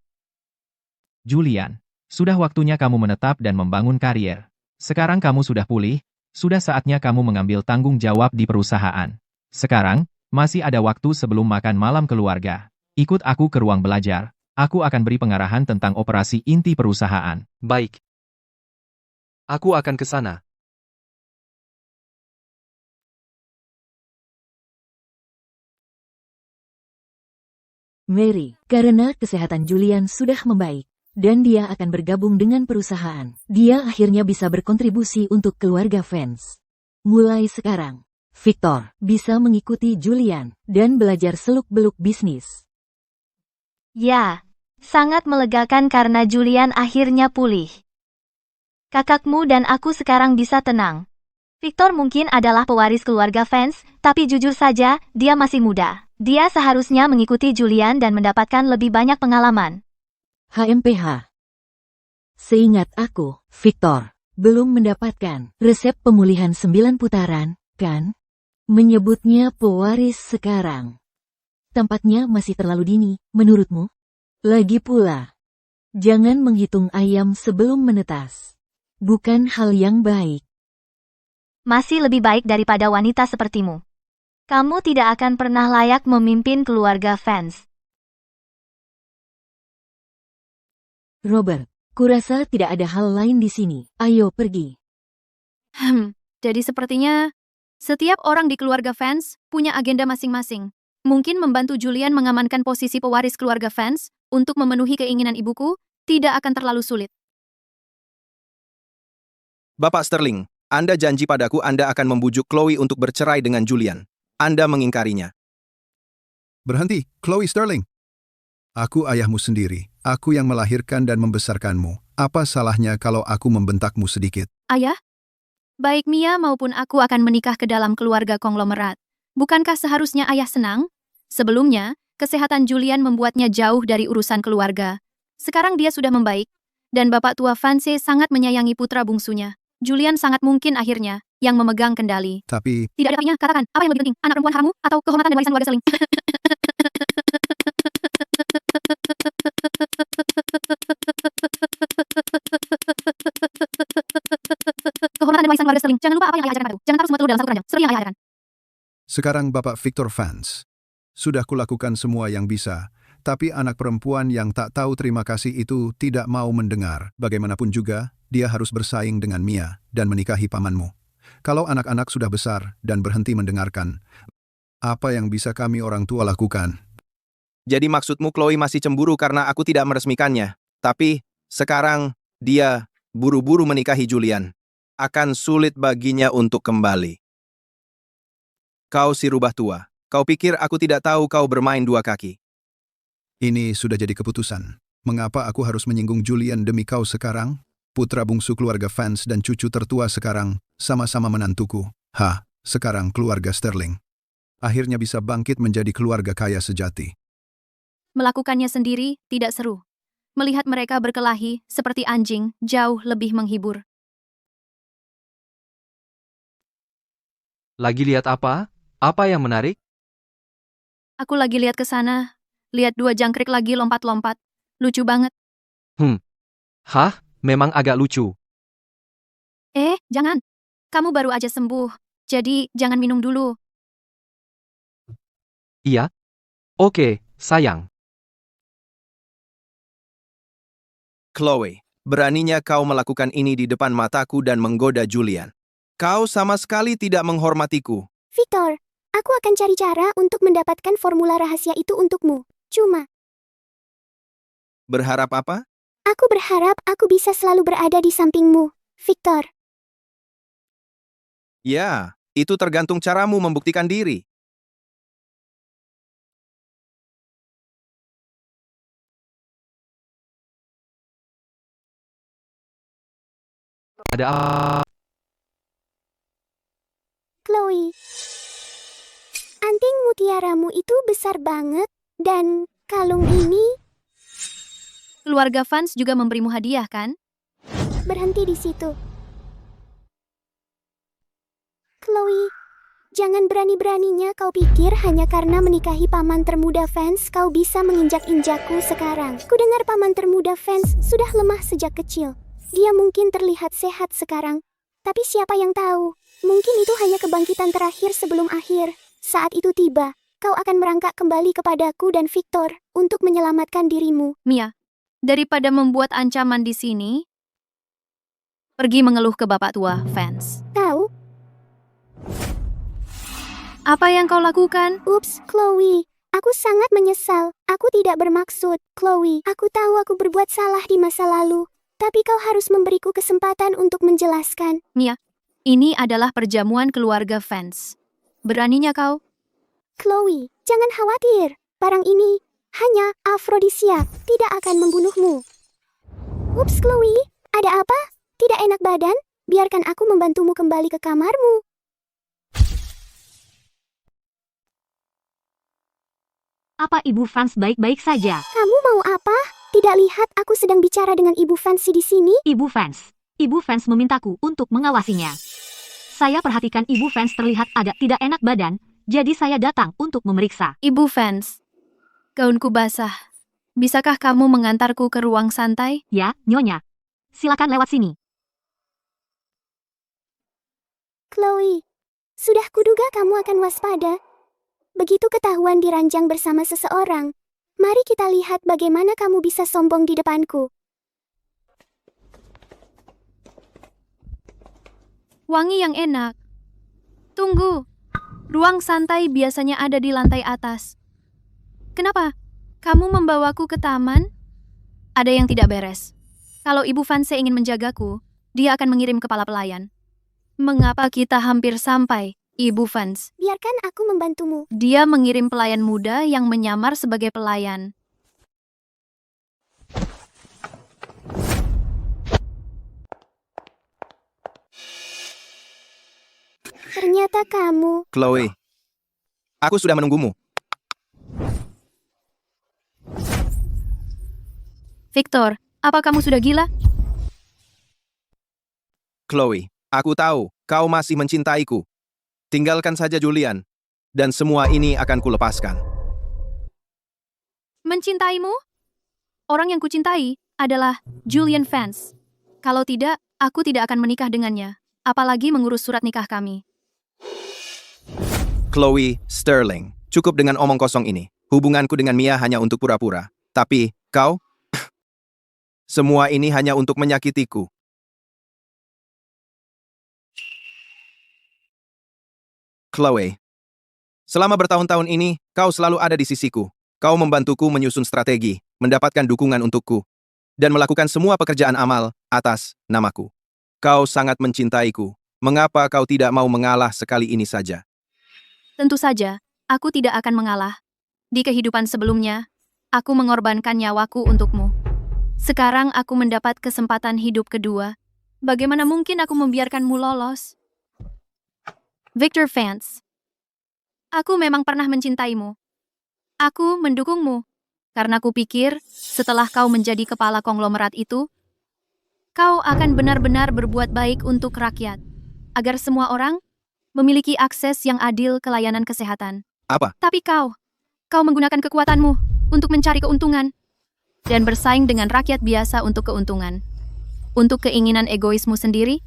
Julian, sudah waktunya kamu menetap dan membangun karier. Sekarang kamu sudah pulih, sudah saatnya kamu mengambil tanggung jawab di perusahaan. Sekarang, masih ada waktu sebelum makan malam keluarga. Ikut aku ke ruang belajar. Aku akan beri pengarahan tentang operasi inti perusahaan. Baik. Aku akan ke sana. Mary, karena kesehatan Julian sudah membaik, dan dia akan bergabung dengan perusahaan, dia akhirnya bisa berkontribusi untuk keluarga Fans. Mulai sekarang, Victor bisa mengikuti Julian dan belajar seluk-beluk bisnis. Ya, sangat melegakan karena Julian akhirnya pulih. Kakakmu dan aku sekarang bisa tenang. Victor mungkin adalah pewaris keluarga Fans, tapi jujur saja, dia masih muda. Dia seharusnya mengikuti Julian dan mendapatkan lebih banyak pengalaman. HMPH. Seingat aku, Victor belum mendapatkan resep pemulihan 9 putaran, kan? Menyebutnya pewaris sekarang. Tampaknya masih terlalu dini, menurutmu? Lagi pula, jangan menghitung ayam sebelum menetas. Bukan hal yang baik. Masih lebih baik daripada wanita sepertimu. Kamu tidak akan pernah layak memimpin keluarga Vance. Robert, kurasa tidak ada hal lain di sini. Ayo pergi. Jadi sepertinya setiap orang di keluarga Vance punya agenda masing-masing. Mungkin membantu Julian mengamankan posisi pewaris keluarga Vance untuk memenuhi keinginan ibuku tidak akan terlalu sulit. Bapak Sterling, Anda janji padaku Anda akan membujuk Chloe untuk bercerai dengan Julian. Anda mengingkarinya. Berhenti, Chloe Sterling. Aku ayahmu sendiri. Aku yang melahirkan dan membesarkanmu. Apa salahnya kalau aku membentakmu sedikit? Ayah? Baik Mia maupun aku akan menikah ke dalam keluarga konglomerat. Bukankah seharusnya ayah senang? Sebelumnya, kesehatan Julian membuatnya jauh dari urusan keluarga. Sekarang dia sudah membaik, dan bapak tua Vance sangat menyayangi putra bungsunya. Julian sangat mungkin akhirnya yang memegang kendali. Tapi, Tidak ada artinya, katakan, apa yang lebih penting, anak perempuan harammu atau kehormatan dan warisan keluarga Sterling? Kehormatan dan warisan keluarga Sterling. Jangan lupa apa yang ayah ajarkan padaku. Jangan taruh semua telur dalam satu keranjang, seperti yang ayah ajarkan. sekarang Bapak Victor Vance. Sudah kulakukan semua yang bisa, tapi anak perempuan yang tak tahu terima kasih itu tidak mau mendengar. Bagaimanapun juga, dia harus bersaing dengan Mia dan menikahi pamanmu. Kalau anak-anak sudah besar dan berhenti mendengarkan, apa yang bisa kami orang tua lakukan? Jadi maksudmu Chloe masih cemburu karena aku tidak meresmikannya. Tapi, sekarang, dia buru-buru menikahi Julian. Akan sulit baginya untuk kembali. Kau si rubah tua. Kau pikir aku tidak tahu kau bermain dua kaki? Ini sudah jadi keputusan. Mengapa aku harus menyinggung Julian demi kau sekarang? Putra bungsu keluarga Vance dan cucu tertua sekarang, sama-sama menantuku. Sekarang keluarga Sterling. Akhirnya bisa bangkit menjadi keluarga kaya sejati. Melakukannya sendiri tidak seru. Melihat mereka berkelahi seperti anjing jauh lebih menghibur. Lagi lihat apa? Apa yang menarik? Aku lagi lihat ke sana, lihat dua jangkrik lagi lompat-lompat. Lucu banget. Memang agak lucu. Jangan. Kamu baru aja sembuh, jadi jangan minum dulu. Iya? Oke, sayang. Chloe, beraninya kau melakukan ini di depan mataku dan menggoda Julian. Kau sama sekali tidak menghormatiku. Victor, aku akan cari cara untuk mendapatkan formula rahasia itu untukmu. Cuma, Berharap apa? aku berharap aku bisa selalu berada di sampingmu, Victor. Ya, itu tergantung caramu membuktikan diri. Ada apa? Chloe, anting mutiaramu itu besar banget, dan kalung ini Keluarga Vance juga memberimu hadiah, kan? berhenti di situ. Chloe, jangan berani-beraninya kau pikir hanya karena menikahi paman termuda Vance kau bisa menginjak-injakku sekarang. Kudengar paman termuda Vance sudah lemah sejak kecil. Dia mungkin terlihat sehat sekarang, tapi siapa yang tahu? Mungkin itu hanya kebangkitan terakhir sebelum akhir. Saat itu tiba, kau akan merangkak kembali kepadaku dan Victor untuk menyelamatkan dirimu. Mia, daripada membuat ancaman di sini, pergi mengeluh ke bapak tua Vance. Tahu? Apa yang kau lakukan? Ups, Chloe. Aku sangat menyesal. Aku tidak bermaksud. Chloe, aku tahu aku berbuat salah di masa lalu. Tapi kau harus memberiku kesempatan untuk menjelaskan. Mia, ini adalah perjamuan keluarga Vance. Beraninya kau? Chloe, jangan khawatir. Barang ini hanya afrodisiak, tidak akan membunuhmu. Ups, Chloe, ada apa? Tidak enak badan? Biarkan aku membantumu kembali ke kamarmu. Apa Ibu Vance baik-baik saja? Kamu mau apa? Tidak lihat aku sedang bicara dengan Ibu Fancy di sini? Ibu Vance memintaku untuk mengawasinya. Saya perhatikan ibu fans terlihat agak tidak enak badan, jadi saya datang untuk memeriksa. Ibu fans, gaunku basah. Bisakah kamu mengantarku ke ruang santai? Ya, Nyonya. Silakan lewat sini. Chloe, sudah kuduga kamu akan waspada. Begitu ketahuan diranjang bersama seseorang, mari kita lihat bagaimana kamu bisa sombong di depanku. Wangi yang enak. Tunggu. Ruang santai biasanya ada di lantai atas. Kenapa? Kamu membawaku ke taman? Ada yang tidak beres. Kalau Ibu Fanse ingin menjagaku, dia akan mengirim kepala pelayan. Mengapa kita hampir sampai, Ibu Fans? Biarkan aku membantumu. Dia mengirim pelayan muda yang menyamar sebagai pelayan. Ternyata kamu. Chloe, aku sudah menunggumu. Victor, apa kamu sudah gila? Chloe, aku tahu kau masih mencintaiku. Tinggalkan saja Julian, dan semua ini akan kulepaskan. Mencintaimu? Orang yang kucintai adalah Julian Vance. Kalau tidak, aku tidak akan menikah dengannya, apalagi mengurus surat nikah kami. Chloe Sterling, cukup dengan omong kosong ini. Hubunganku dengan Mia hanya untuk pura-pura. Tapi, kau? Semua ini hanya untuk menyakitiku. Chloe, selama bertahun-tahun ini, kau selalu ada di sisiku. Kau membantuku menyusun strategi, mendapatkan dukungan untukku, dan melakukan semua pekerjaan amal atas namaku. Kau sangat mencintaiku. Mengapa kau tidak mau mengalah sekali ini saja? Tentu saja, aku tidak akan mengalah. Di kehidupan sebelumnya, aku mengorbankan nyawaku untukmu. Sekarang aku mendapat kesempatan hidup kedua. Bagaimana mungkin aku membiarkanmu lolos? Victor Vance, aku memang pernah mencintaimu. Aku mendukungmu, karena kupikir setelah kau menjadi kepala konglomerat itu, kau akan benar-benar berbuat baik untuk rakyat, agar semua orang memiliki akses yang adil ke layanan kesehatan. Apa? Tapi kau menggunakan kekuatanmu untuk mencari keuntungan dan bersaing dengan rakyat biasa untuk keuntungan. Untuk keinginan egoismu sendiri,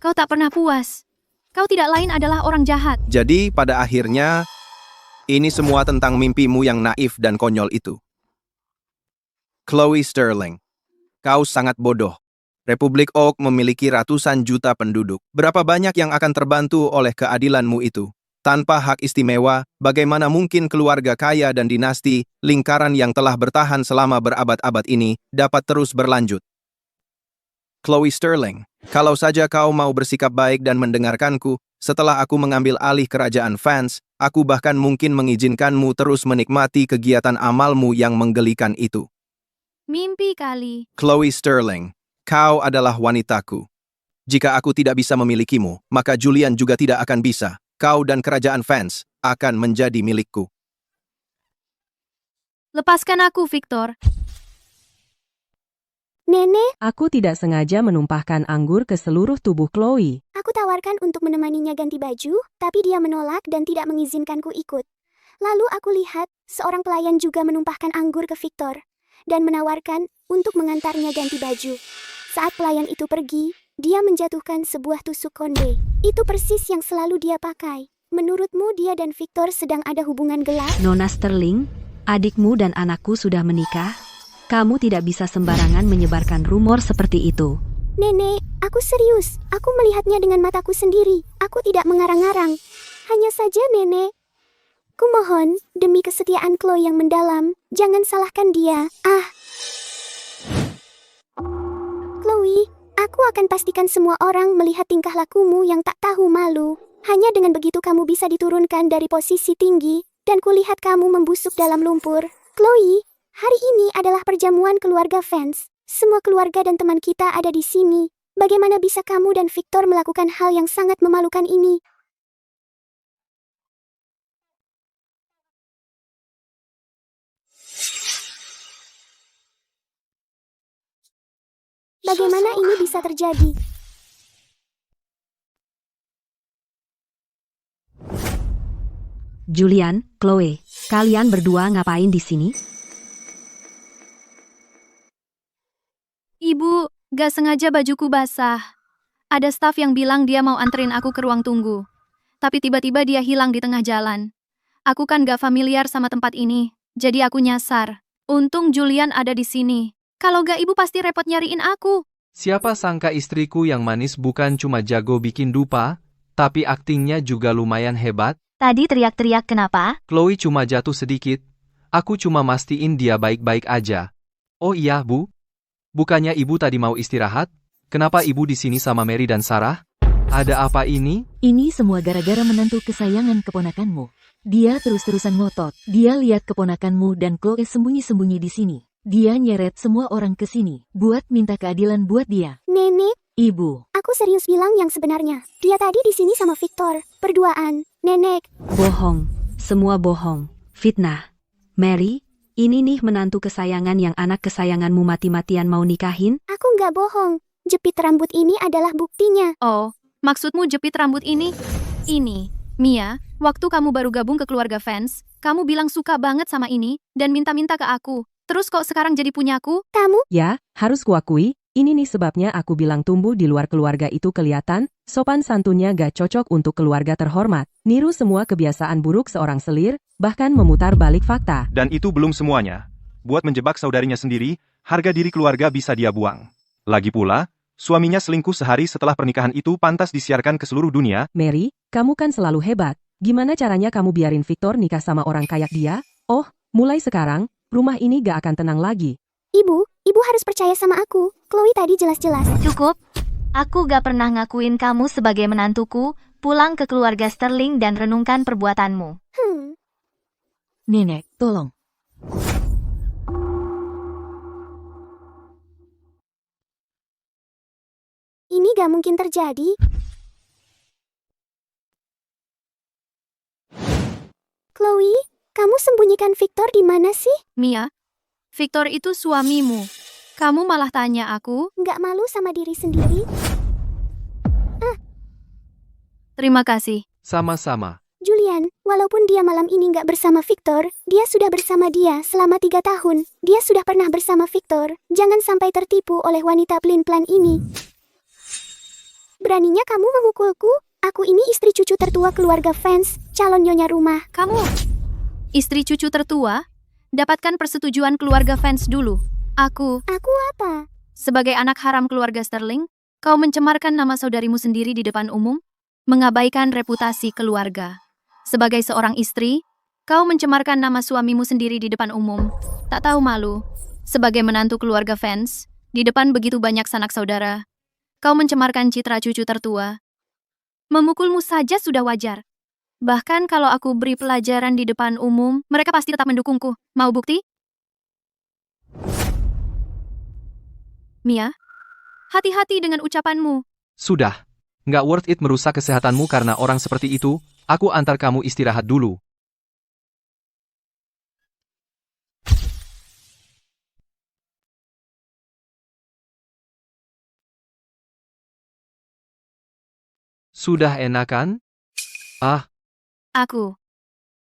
kau tak pernah puas. Kau tidak lain adalah orang jahat. Jadi, pada akhirnya, ini semua tentang mimpimu yang naif dan konyol itu. Chloe Sterling, kau sangat bodoh. Republik Oak memiliki ratusan juta penduduk. Berapa banyak yang akan terbantu oleh keadilanmu itu? Tanpa hak istimewa, bagaimana mungkin keluarga kaya dan dinasti, lingkaran yang telah bertahan selama berabad-abad ini, dapat terus berlanjut? Chloe Sterling, kalau saja kau mau bersikap baik dan mendengarkanku, setelah aku mengambil alih kerajaan Vance, aku bahkan mungkin mengizinkanmu terus menikmati kegiatan amalmu yang menggelikan itu. Mimpi kali. Chloe Sterling, kau adalah wanitaku. Jika aku tidak bisa memilikimu, maka Julian juga tidak akan bisa. Kau dan kerajaan Vance akan menjadi milikku. Lepaskan aku, Victor. Nenek, Aku tidak sengaja menumpahkan anggur ke seluruh tubuh Chloe. aku tawarkan untuk menemaninya ganti baju, tapi dia menolak dan tidak mengizinkanku ikut. Lalu aku lihat, seorang pelayan juga menumpahkan anggur ke Victor, dan menawarkan untuk mengantarnya ganti baju. Saat pelayan itu pergi, dia menjatuhkan sebuah tusuk konde. Itu persis yang selalu dia pakai. Menurutmu dia dan Victor sedang ada hubungan gelap? Nona Sterling, adikmu dan anakku sudah menikah. Kamu tidak bisa sembarangan menyebarkan rumor seperti itu. Nenek, aku serius. Aku melihatnya dengan mataku sendiri. Aku tidak mengarang-arang. Hanya saja nenek. Kumohon, demi kesetiaan Chloe yang mendalam, jangan salahkan dia. Chloe, aku akan pastikan semua orang melihat tingkah lakumu yang tak tahu malu. Hanya dengan begitu kamu bisa diturunkan dari posisi tinggi, dan kulihat kamu membusuk dalam lumpur. Chloe, hari ini adalah perjamuan keluarga Vance. Semua keluarga dan teman kita ada di sini. Bagaimana bisa kamu dan Victor melakukan hal yang sangat memalukan ini? Bagaimana ini bisa terjadi? Julian, Chloe, kalian berdua ngapain di sini? Ibu, gak sengaja bajuku basah. Ada staf yang bilang dia mau anterin aku ke ruang tunggu. Tapi tiba-tiba dia hilang di tengah jalan. Aku kan gak familiar sama tempat ini, jadi aku nyasar. Untung Julian ada di sini. Kalau gak ibu pasti repot nyariin aku. Siapa sangka istriku yang manis bukan cuma jago bikin dupa, tapi aktingnya juga lumayan hebat. Tadi teriak-teriak kenapa? Chloe cuma jatuh sedikit. Aku cuma mastiin dia baik-baik aja. Oh iya, Bu. Bukannya ibu tadi mau istirahat? Kenapa ibu di sini sama Mary dan Sarah? Ada apa ini? Ini semua gara-gara menantu kesayangan keponakanmu. Dia terus-terusan ngotot. Dia lihat keponakanmu dan Chloe sembunyi-sembunyi di sini. Dia nyeret semua orang ke sini buat minta keadilan buat dia. Nenek, Ibu, aku serius bilang yang sebenarnya. Dia tadi di sini sama Victor, berduaan. Nenek, Bohong, semua bohong, fitnah. Mary, ini nih menantu kesayangan yang anak kesayanganmu mati-matian mau nikahin? aku nggak bohong. Jepit rambut ini adalah buktinya. Oh, maksudmu jepit rambut ini? Ini, Mia, waktu kamu baru gabung ke keluarga fans, kamu bilang suka banget sama ini, dan minta-minta ke aku. Terus kok sekarang jadi punyaku? Kamu? Ya, harus kuakui, ini nih sebabnya aku bilang tumbuh di luar keluarga itu kelihatan, sopan santunnya gak cocok untuk keluarga terhormat, niru semua kebiasaan buruk seorang selir, bahkan memutar balik fakta. Dan itu belum semuanya. Buat menjebak saudarinya sendiri, harga diri keluarga bisa dia buang. Lagi pula, suaminya selingkuh sehari setelah pernikahan itu pantas disiarkan ke seluruh dunia. Mary, kamu kan selalu hebat. Gimana caranya kamu biarin Victor nikah sama orang kayak dia? Oh, mulai sekarang, rumah ini gak akan tenang lagi. Ibu harus percaya sama aku. Chloe tadi jelas-jelas. Cukup. Aku gak pernah ngakuin kamu sebagai menantuku. Pulang ke keluarga Sterling dan renungkan perbuatanmu. Nenek, tolong. Ini gak mungkin terjadi. Chloe, kamu sembunyikan Victor di mana sih? Mia, Victor itu suamimu. Kamu malah tanya aku? Nggak malu sama diri sendiri? Terima kasih. Sama-sama. Julian, walaupun dia malam ini nggak bersama Victor, dia sudah bersama dia selama 3 tahun. Dia sudah pernah bersama Victor. Jangan sampai tertipu oleh wanita pelin-pelan ini. Beraninya kamu memukulku? Aku ini istri cucu tertua keluarga fans, calon nyonya rumah. Kamu, istri cucu tertua? Dapatkan persetujuan keluarga fans dulu. Aku apa? Sebagai anak haram keluarga Sterling, kau mencemarkan nama saudarimu sendiri di depan umum, mengabaikan reputasi keluarga. Sebagai seorang istri, kau mencemarkan nama suamimu sendiri di depan umum. Tak tahu malu. Sebagai menantu keluarga fans, di depan begitu banyak sanak saudara, kau mencemarkan citra cucu tertua. Memukulmu saja sudah wajar. Bahkan kalau aku beri pelajaran di depan umum, mereka pasti tetap mendukungku. Mau bukti? Mia, hati-hati dengan ucapanmu. Sudah. Nggak worth it merusak kesehatanmu karena orang seperti itu. Aku antar kamu istirahat dulu. Sudah enakan? Aku.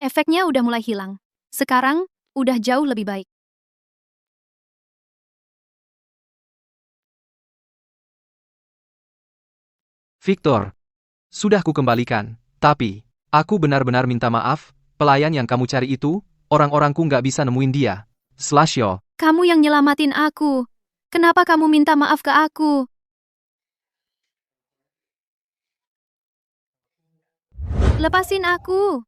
Efeknya udah mulai hilang. Sekarang, udah jauh lebih baik. Victor. Sudah kukembalikan. Tapi, aku benar-benar minta maaf, pelayan yang kamu cari itu, orang-orangku nggak bisa nemuin dia. Slasho. Kamu yang nyelamatin aku. Kenapa kamu minta maaf ke aku? Lepasin aku.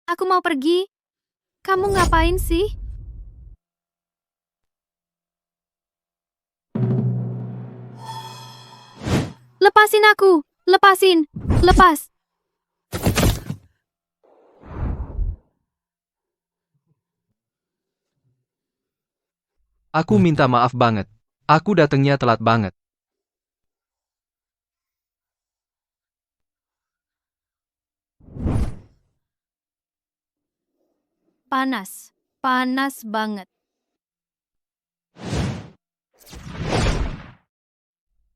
Aku mau pergi. Kamu ngapain sih? Lepasin aku. Lepasin. Lepas. Aku minta maaf banget. Aku datangnya telat banget. Panas. Panas banget.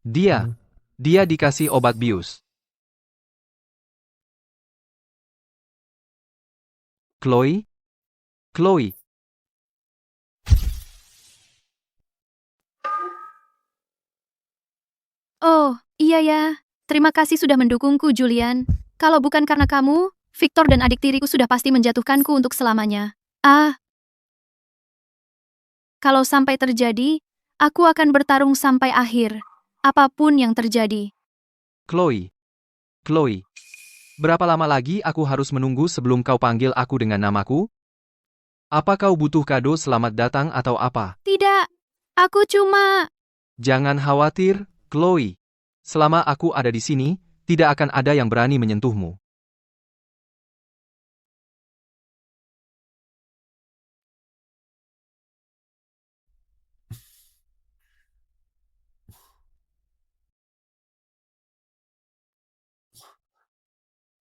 Dia dikasih obat bius. Chloe? Chloe, Oh, iya ya. Terima kasih sudah mendukungku, Julian. Kalau bukan karena kamu, Victor dan adik tiriku sudah pasti menjatuhkanku untuk selamanya. Kalau sampai terjadi, aku akan bertarung sampai akhir. Apapun yang terjadi. Chloe. Chloe. Berapa lama lagi aku harus menunggu sebelum kau panggil aku dengan namaku? Apa kau butuh kado selamat datang atau apa? Tidak, aku cuma... Jangan khawatir, Chloe. Selama aku ada di sini, tidak akan ada yang berani menyentuhmu.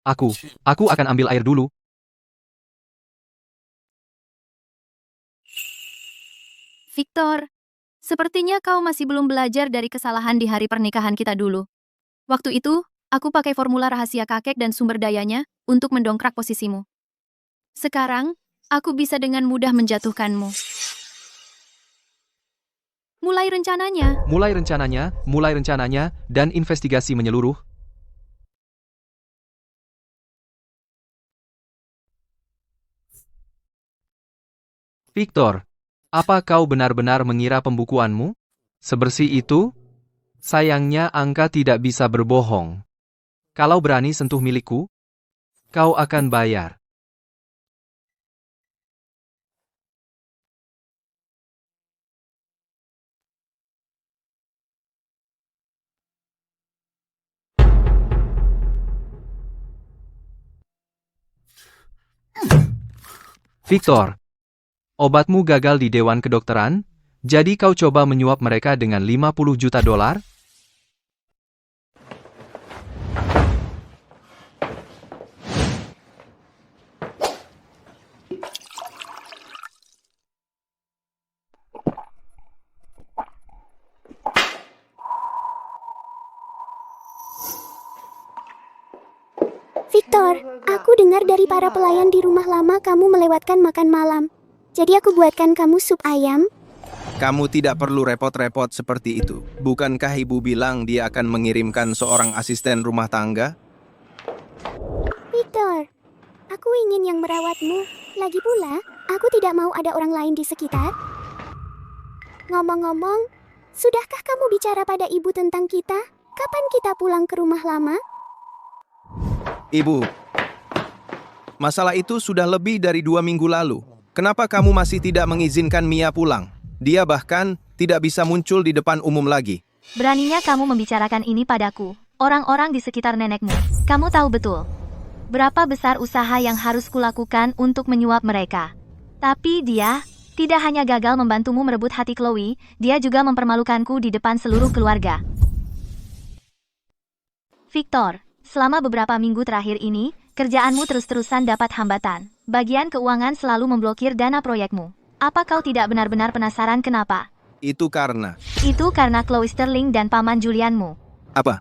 Aku akan ambil air dulu. Victor, sepertinya kau masih belum belajar dari kesalahan di hari pernikahan kita dulu. Waktu itu, aku pakai formula rahasia kakek dan sumber dayanya untuk mendongkrak posisimu. Sekarang, aku bisa dengan mudah menjatuhkanmu. Mulai rencananya, dan investigasi menyeluruh. Victor, apa kau benar-benar mengira pembukuanmu sebersih itu? Sayangnya angka tidak bisa berbohong. Kalau berani sentuh milikku, kau akan bayar. Victor, obatmu gagal di Dewan Kedokteran, jadi kau coba menyuap mereka dengan 50 juta dolar? Victor, aku dengar dari para pelayan di rumah lama kamu melewatkan makan malam. Jadi aku buatkan kamu sup ayam. Kamu tidak perlu repot-repot seperti itu. Bukankah ibu bilang dia akan mengirimkan seorang asisten rumah tangga? Victor, aku ingin yang merawatmu. Lagi pula, aku tidak mau ada orang lain di sekitar. Ngomong-ngomong, sudahkah kamu bicara pada ibu tentang kita? Kapan kita pulang ke rumah lama? Ibu, masalah itu sudah lebih dari 2 minggu lalu. Kenapa kamu masih tidak mengizinkan Mia pulang? Dia bahkan tidak bisa muncul di depan umum lagi. Beraninya kamu membicarakan ini padaku, orang-orang di sekitar nenekmu. Kamu tahu betul berapa besar usaha yang harus kulakukan untuk menyuap mereka. Tapi dia tidak hanya gagal membantumu merebut hati Chloe, dia juga mempermalukanku di depan seluruh keluarga. Victor, selama beberapa minggu terakhir ini, kerjaanmu terus-terusan dapat hambatan. Bagian keuangan selalu memblokir dana proyekmu. Apa kau tidak benar-benar penasaran kenapa? Itu karena Chloe Sterling dan paman Julianmu. apa?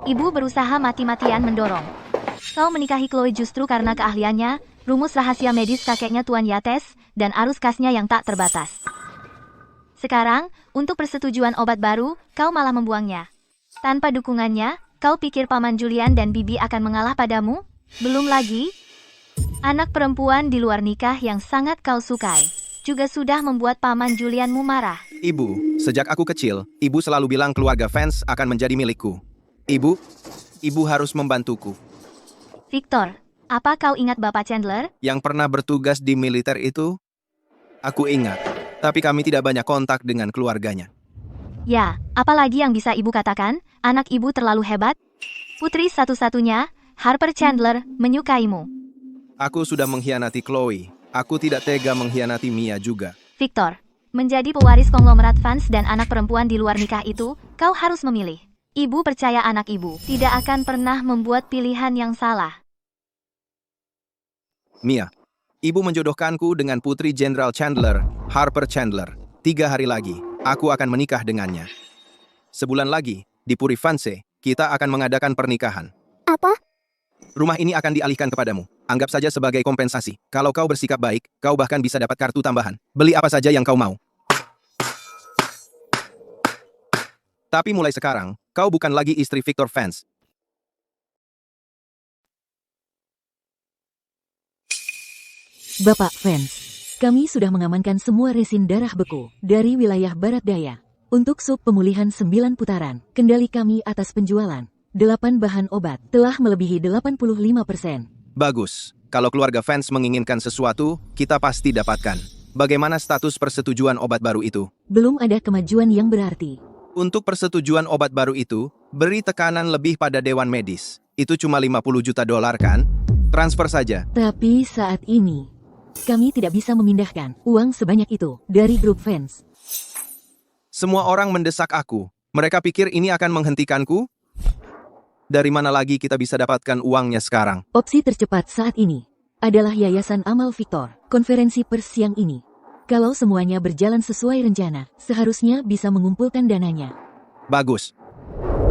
Ibu berusaha mati-matian mendorong kau menikahi Chloe justru karena keahliannya, rumus rahasia medis kakeknya Tuan Yates, dan arus kasnya yang tak terbatas. Sekarang, untuk persetujuan obat baru, kau malah membuangnya. Tanpa dukungannya, kau pikir paman Julian dan Bibi akan mengalah padamu? Belum lagi, anak perempuan di luar nikah yang sangat kau sukai juga sudah membuat paman Julianmu marah. Ibu, sejak aku kecil, ibu selalu bilang keluarga fans akan menjadi milikku. Ibu harus membantuku. Victor, apa kau ingat Bapak Chandler? Yang pernah bertugas di militer itu? Aku ingat, tapi kami tidak banyak kontak dengan keluarganya. Ya, apalagi yang bisa ibu katakan, anak ibu terlalu hebat? Putri satu-satunya, Harper Chandler, menyukaimu. Aku sudah mengkhianati Chloe. Aku tidak tega mengkhianati Mia juga. Victor, menjadi pewaris konglomerat fans dan anak perempuan di luar nikah itu, kau harus memilih. Ibu percaya anak ibu tidak akan pernah membuat pilihan yang salah. Mia, ibu menjodohkanku dengan Putri Jenderal Chandler, Harper Chandler. 3 hari lagi, aku akan menikah dengannya. Sebulan lagi, di Puri Fanse, kita akan mengadakan pernikahan. Apa? Rumah ini akan dialihkan kepadamu. Anggap saja sebagai kompensasi. Kalau kau bersikap baik, kau bahkan bisa dapat kartu tambahan. Beli apa saja yang kau mau. Tapi mulai sekarang, kau bukan lagi istri Victor Vance. Bapak Vance, kami sudah mengamankan semua resin darah beku dari wilayah Barat Daya. Untuk sub pemulihan 9 putaran, kendali kami atas penjualan 8 bahan obat telah melebihi 85%. Bagus. Kalau keluarga Vance menginginkan sesuatu, kita pasti dapatkan. Bagaimana status persetujuan obat baru itu? Belum ada kemajuan yang berarti. Untuk persetujuan obat baru itu, beri tekanan lebih pada Dewan Medis. Itu cuma 50 juta dolar kan? Transfer saja. Tapi saat ini, kami tidak bisa memindahkan uang sebanyak itu dari grup Vance. Semua orang mendesak aku. Mereka pikir ini akan menghentikanku? Dari mana lagi kita bisa dapatkan uangnya sekarang? Opsi tercepat saat ini adalah Yayasan Amal Victor, konferensi pers siang ini. Kalau semuanya berjalan sesuai rencana, seharusnya bisa mengumpulkan dananya. Bagus.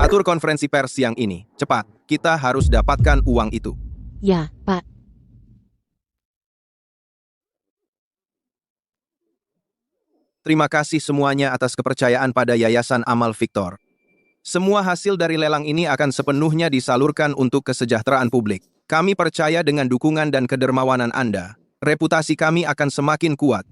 Atur konferensi pers siang ini. Cepat, kita harus dapatkan uang itu. Ya, Pak. Terima kasih semuanya atas kepercayaan pada Yayasan Amal Victor. Semua hasil dari lelang ini akan sepenuhnya disalurkan untuk kesejahteraan publik. Kami percaya dengan dukungan dan kedermawanan Anda, reputasi kami akan semakin kuat.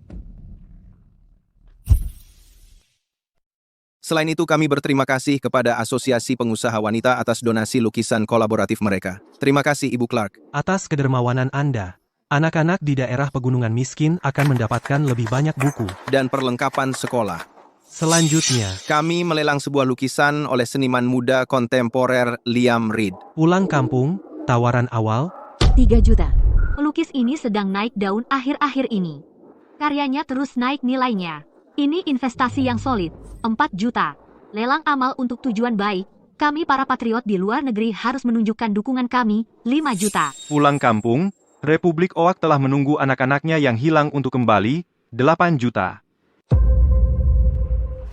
Selain itu, kami berterima kasih kepada Asosiasi Pengusaha Wanita atas donasi lukisan kolaboratif mereka. Terima kasih, Ibu Clark. Atas kedermawanan Anda, anak-anak di daerah pegunungan miskin akan mendapatkan lebih banyak buku. Dan perlengkapan sekolah. Selanjutnya, Kami melelang sebuah lukisan oleh seniman muda kontemporer Liam Reed. pulang kampung, tawaran awal, 3 juta. Pelukis ini sedang naik daun akhir-akhir ini. Karyanya terus naik nilainya. Ini investasi yang solid, 4 juta. Lelang amal untuk tujuan baik. Kami para patriot di luar negeri harus menunjukkan dukungan kami, 5 juta. Pulang kampung, Republik Oak telah menunggu anak-anaknya yang hilang untuk kembali, 8 juta.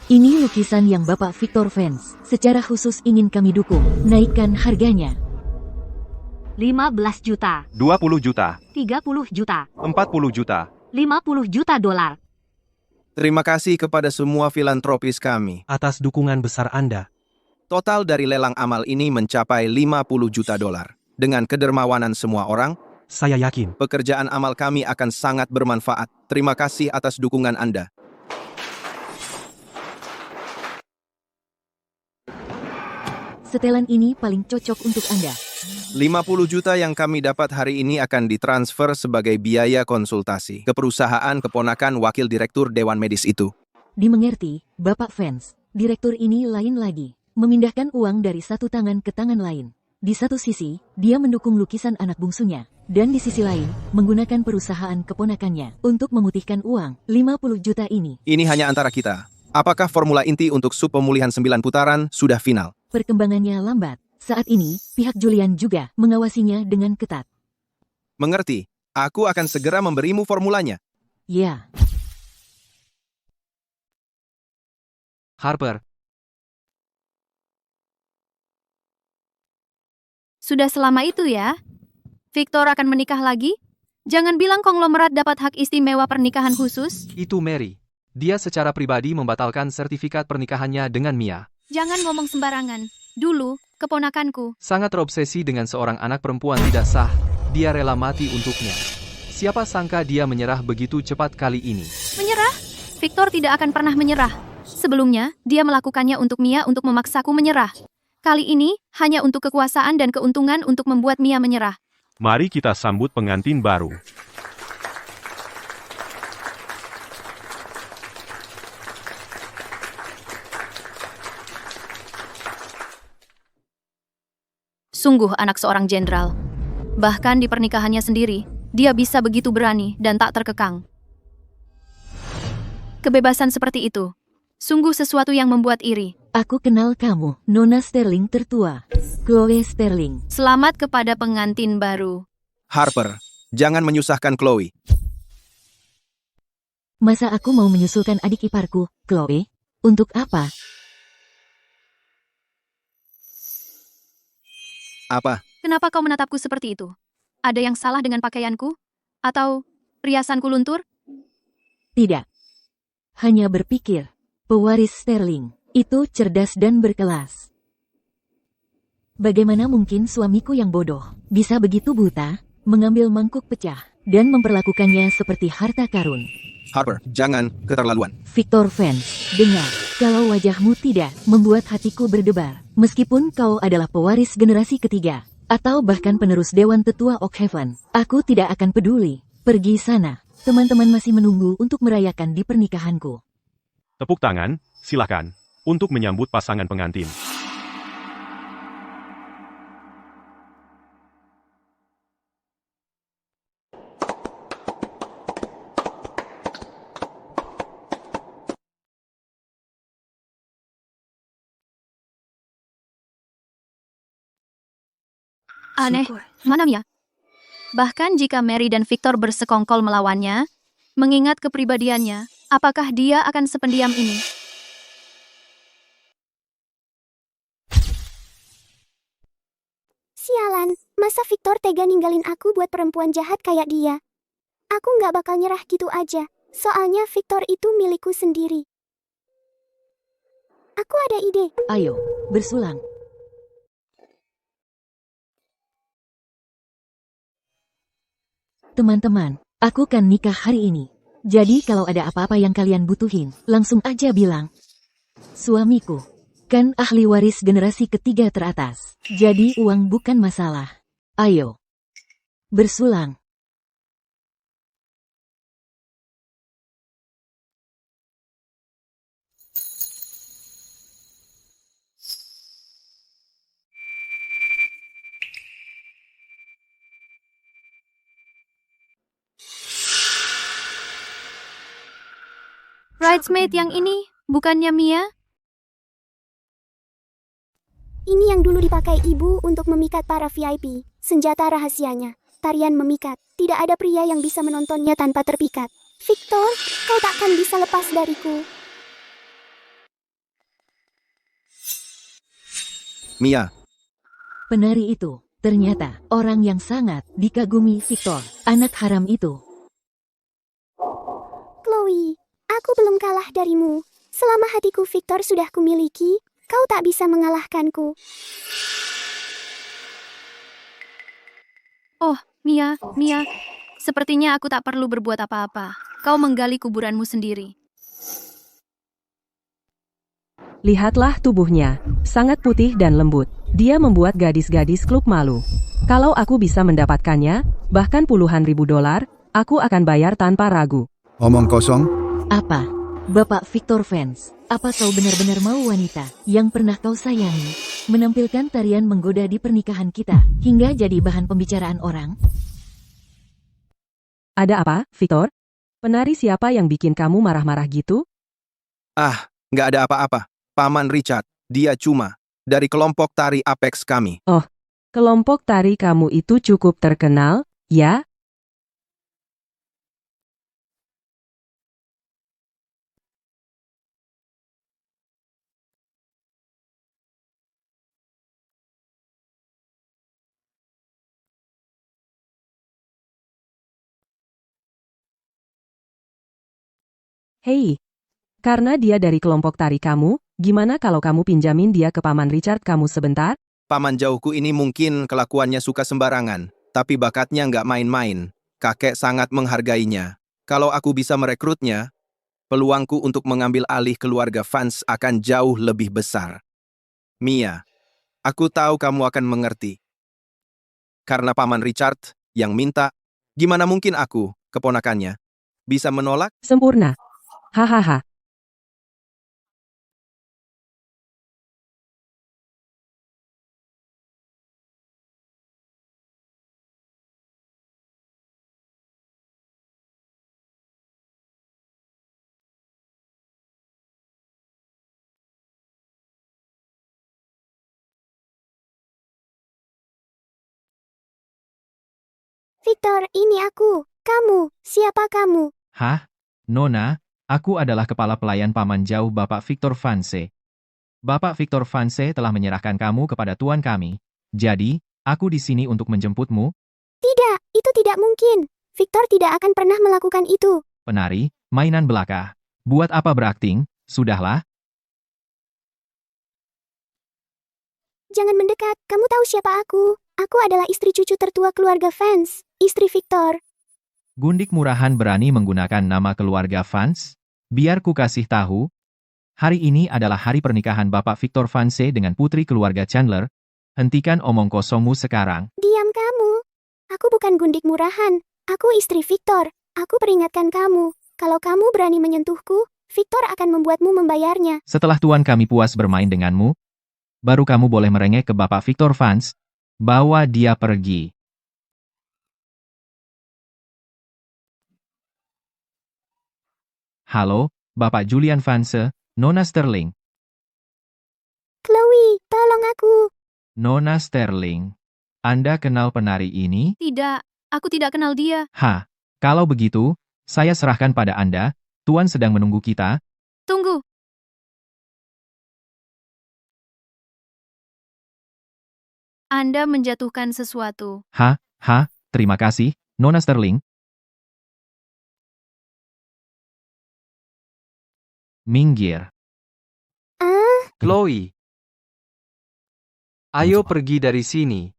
Ini lukisan yang Bapak Victor Vance secara khusus ingin kami dukung. Naikkan harganya. 15 juta. 20 juta. 30 juta. 40 juta. 50 juta dolar. Terima kasih kepada semua filantropis kami. atas dukungan besar Anda. Total dari lelang amal ini mencapai 50 juta dolar. Dengan kedermawanan semua orang, Saya yakin, pekerjaan amal kami akan sangat bermanfaat. Terima kasih atas dukungan Anda. Setelan ini paling cocok untuk Anda. 50 juta yang kami dapat hari ini akan ditransfer sebagai biaya konsultasi ke perusahaan keponakan wakil direktur Dewan Medis itu. Dimengerti, Bapak Vance. Direktur ini lain lagi. Memindahkan uang dari satu tangan ke tangan lain. Di satu sisi, dia mendukung lukisan anak bungsunya. Dan di sisi lain, menggunakan perusahaan keponakannya untuk memutihkan uang 50 juta ini. Ini hanya antara kita. Apakah formula inti untuk sub pemulihan 9 putaran sudah final? Perkembangannya lambat. Saat ini, pihak Julian juga mengawasinya dengan ketat. Mengerti. Aku akan segera memberimu formulanya. Ya. Harper, Sudah selama itu ya? Victor akan menikah lagi? Jangan bilang konglomerat dapat hak istimewa pernikahan khusus. itu Mary. Dia secara pribadi membatalkan sertifikat pernikahannya dengan Mia. Jangan ngomong sembarangan. Dulu, keponakanku. Sangat terobsesi dengan seorang anak perempuan tidak sah. Dia rela mati untuknya. Siapa sangka dia menyerah begitu cepat kali ini. Menyerah? Victor tidak akan pernah menyerah. Sebelumnya, dia melakukannya untuk Mia untuk memaksaku menyerah. Kali ini, hanya untuk kekuasaan dan keuntungan untuk membuat Mia menyerah. Mari kita sambut pengantin baru. Sungguh anak seorang jenderal. Bahkan di pernikahannya sendiri, dia bisa begitu berani dan tak terkekang. Kebebasan seperti itu, sungguh sesuatu yang membuat iri. Aku kenal kamu, Nona Sterling tertua. Chloe Sterling. Selamat kepada pengantin baru. Harper, jangan menyusahkan Chloe. Masa aku mau menyusulkan adik iparku, Chloe? Untuk apa? Apa? Kenapa kau menatapku seperti itu? Ada yang salah dengan pakaianku? Atau riasanku luntur? Tidak. Hanya berpikir, pewaris Sterling, itu cerdas dan berkelas. Bagaimana mungkin suamiku yang bodoh, bisa begitu buta, mengambil mangkuk pecah, dan memperlakukannya seperti harta karun? Harper, jangan keterlaluan. Victor Vance, dengar, kalau wajahmu tidak membuat hatiku berdebar, meskipun kau adalah pewaris generasi ketiga, atau bahkan penerus Dewan Tetua Oakhaven, aku tidak akan peduli. Pergi sana, teman-teman masih menunggu untuk merayakan di pernikahanku. Tepuk tangan, silakan, untuk menyambut pasangan pengantin. Aneh, mana Mia? Bahkan jika Mary dan Victor bersekongkol melawannya, mengingat kepribadiannya, apakah dia akan sependiam ini? Sialan, masa Victor tega ninggalin aku buat perempuan jahat kayak dia? Aku nggak bakal nyerah gitu aja, soalnya Victor itu milikku sendiri. Aku ada ide. Ayo, bersulang. Teman-teman, aku kan nikah hari ini. Jadi kalau ada apa-apa yang kalian butuhin, langsung aja bilang. Suamiku, kan ahli waris generasi ketiga teratas. Jadi uang bukan masalah. Ayo, bersulang. Bridesmaid yang ini, bukannya Mia? Ini yang dulu dipakai ibu untuk memikat para VIP. Senjata rahasianya, tarian memikat. Tidak ada pria yang bisa menontonnya tanpa terpikat. Victor, kau takkan bisa lepas dariku. Mia, Penari itu, ternyata, orang yang sangat dikagumi Victor, anak haram itu. Chloe, aku belum kalah darimu. Selama hatiku Victor sudah kumiliki, kau tak bisa mengalahkanku. Oh, Mia, sepertinya aku tak perlu berbuat apa-apa. Kau menggali kuburanmu sendiri. Lihatlah tubuhnya, sangat putih dan lembut. Dia membuat gadis-gadis klub malu. Kalau aku bisa mendapatkannya, bahkan puluhan ribu dolar, aku akan bayar tanpa ragu. Omong kosong, Apa? Bapak Victor Vance, apa kau benar-benar mau wanita yang pernah kau sayangi menampilkan tarian menggoda di pernikahan kita hingga jadi bahan pembicaraan orang? Ada apa, Victor? Penari siapa yang bikin kamu marah-marah gitu? nggak ada apa-apa. Paman Richard, dia cuma dari kelompok tari Apex kami. Oh, kelompok tari kamu itu cukup terkenal, ya? Hei, karena dia dari kelompok tari kamu, gimana kalau kamu pinjamin dia ke Paman Richard kamu sebentar? Paman jauhku ini mungkin kelakuannya suka sembarangan, tapi bakatnya nggak main-main. Kakek sangat menghargainya. Kalau aku bisa merekrutnya, peluangku untuk mengambil alih keluarga Vance akan jauh lebih besar. Mia, aku tahu kamu akan mengerti. Karena Paman Richard yang minta, gimana mungkin aku, keponakannya, bisa menolak? Sempurna. Hahaha. Victor, ini aku. Kamu, siapa kamu? Hah? Nona, aku adalah kepala pelayan paman jauh Bapak Victor Vance. Bapak Victor Vance telah menyerahkan kamu kepada tuan kami. Jadi, Aku di sini untuk menjemputmu. Tidak, itu tidak mungkin. Victor tidak akan pernah melakukan itu. Penari, mainan belaka. Buat apa berakting? Sudahlah. Jangan mendekat, kamu tahu siapa aku. Aku adalah istri cucu tertua keluarga Vance, istri Victor. Gundik murahan berani menggunakan nama keluarga Vance? Biar ku kasih tahu. Hari ini adalah hari pernikahan Bapak Victor Vance dengan putri keluarga Chandler. Hentikan omong kosongmu sekarang. Diam kamu. Aku bukan gundik murahan. Aku istri Victor. Aku peringatkan kamu. Kalau kamu berani menyentuhku, Victor akan membuatmu membayarnya. Setelah tuan kami puas bermain denganmu, baru kamu boleh merengek ke Bapak Victor Vance. Bawa dia pergi. Halo, Bapak Julian Vance, Nona Sterling. Chloe, tolong aku. Nona Sterling. Anda kenal penari ini? Tidak, aku tidak kenal dia. Kalau begitu, saya serahkan pada Anda. Tuan sedang menunggu kita. Tunggu. Anda menjatuhkan sesuatu. Terima kasih, Nona Sterling. Minggir. Chloe. Ayo pergi dari sini.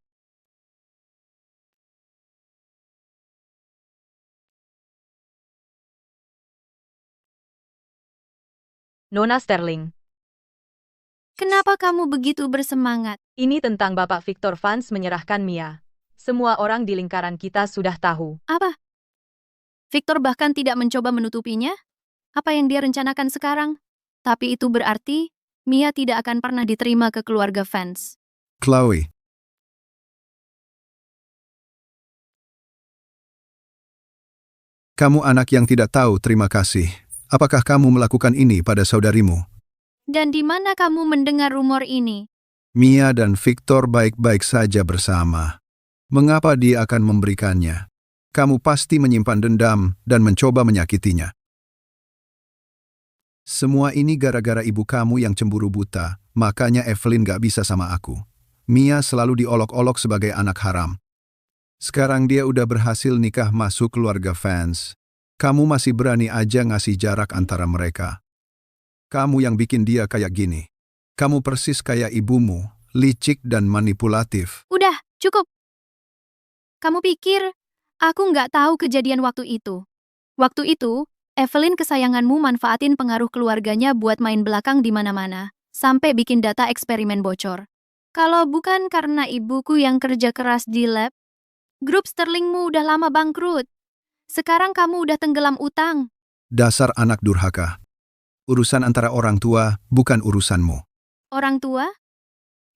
Nona Sterling, Kenapa kamu begitu bersemangat? ini tentang Bapak Victor Vance menyerahkan Mia. Semua orang di lingkaran kita sudah tahu. Apa? Victor bahkan tidak mencoba menutupinya? Apa yang dia rencanakan sekarang? Tapi itu berarti, Mia tidak akan pernah diterima ke keluarga Vance. Chloe. Kamu anak yang tidak tahu terima kasih. Apakah kamu melakukan ini pada saudarimu? Dan di mana kamu mendengar rumor ini? Mia dan Victor baik-baik saja bersama. Mengapa dia akan memberikannya? Kamu pasti menyimpan dendam dan mencoba menyakitinya. Semua ini gara-gara ibu kamu yang cemburu buta, makanya Evelyn gak bisa sama aku. Mia selalu diolok-olok sebagai anak haram. Sekarang dia udah berhasil nikah masuk keluarga Vance. Kamu masih berani aja ngasih jarak antara mereka. Kamu yang bikin dia kayak gini. Kamu persis kayak ibumu, licik dan manipulatif. Udah, cukup. Kamu pikir, aku nggak tahu kejadian waktu itu. Waktu itu, Evelyn kesayanganmu manfaatin pengaruh keluarganya buat main belakang di mana-mana, sampai bikin data eksperimen bocor. Kalau bukan karena ibuku yang kerja keras di lab, grup Sterlingmu udah lama bangkrut. Sekarang kamu udah tenggelam utang. Dasar anak durhaka. Urusan antara orang tua bukan urusanmu. Orang tua?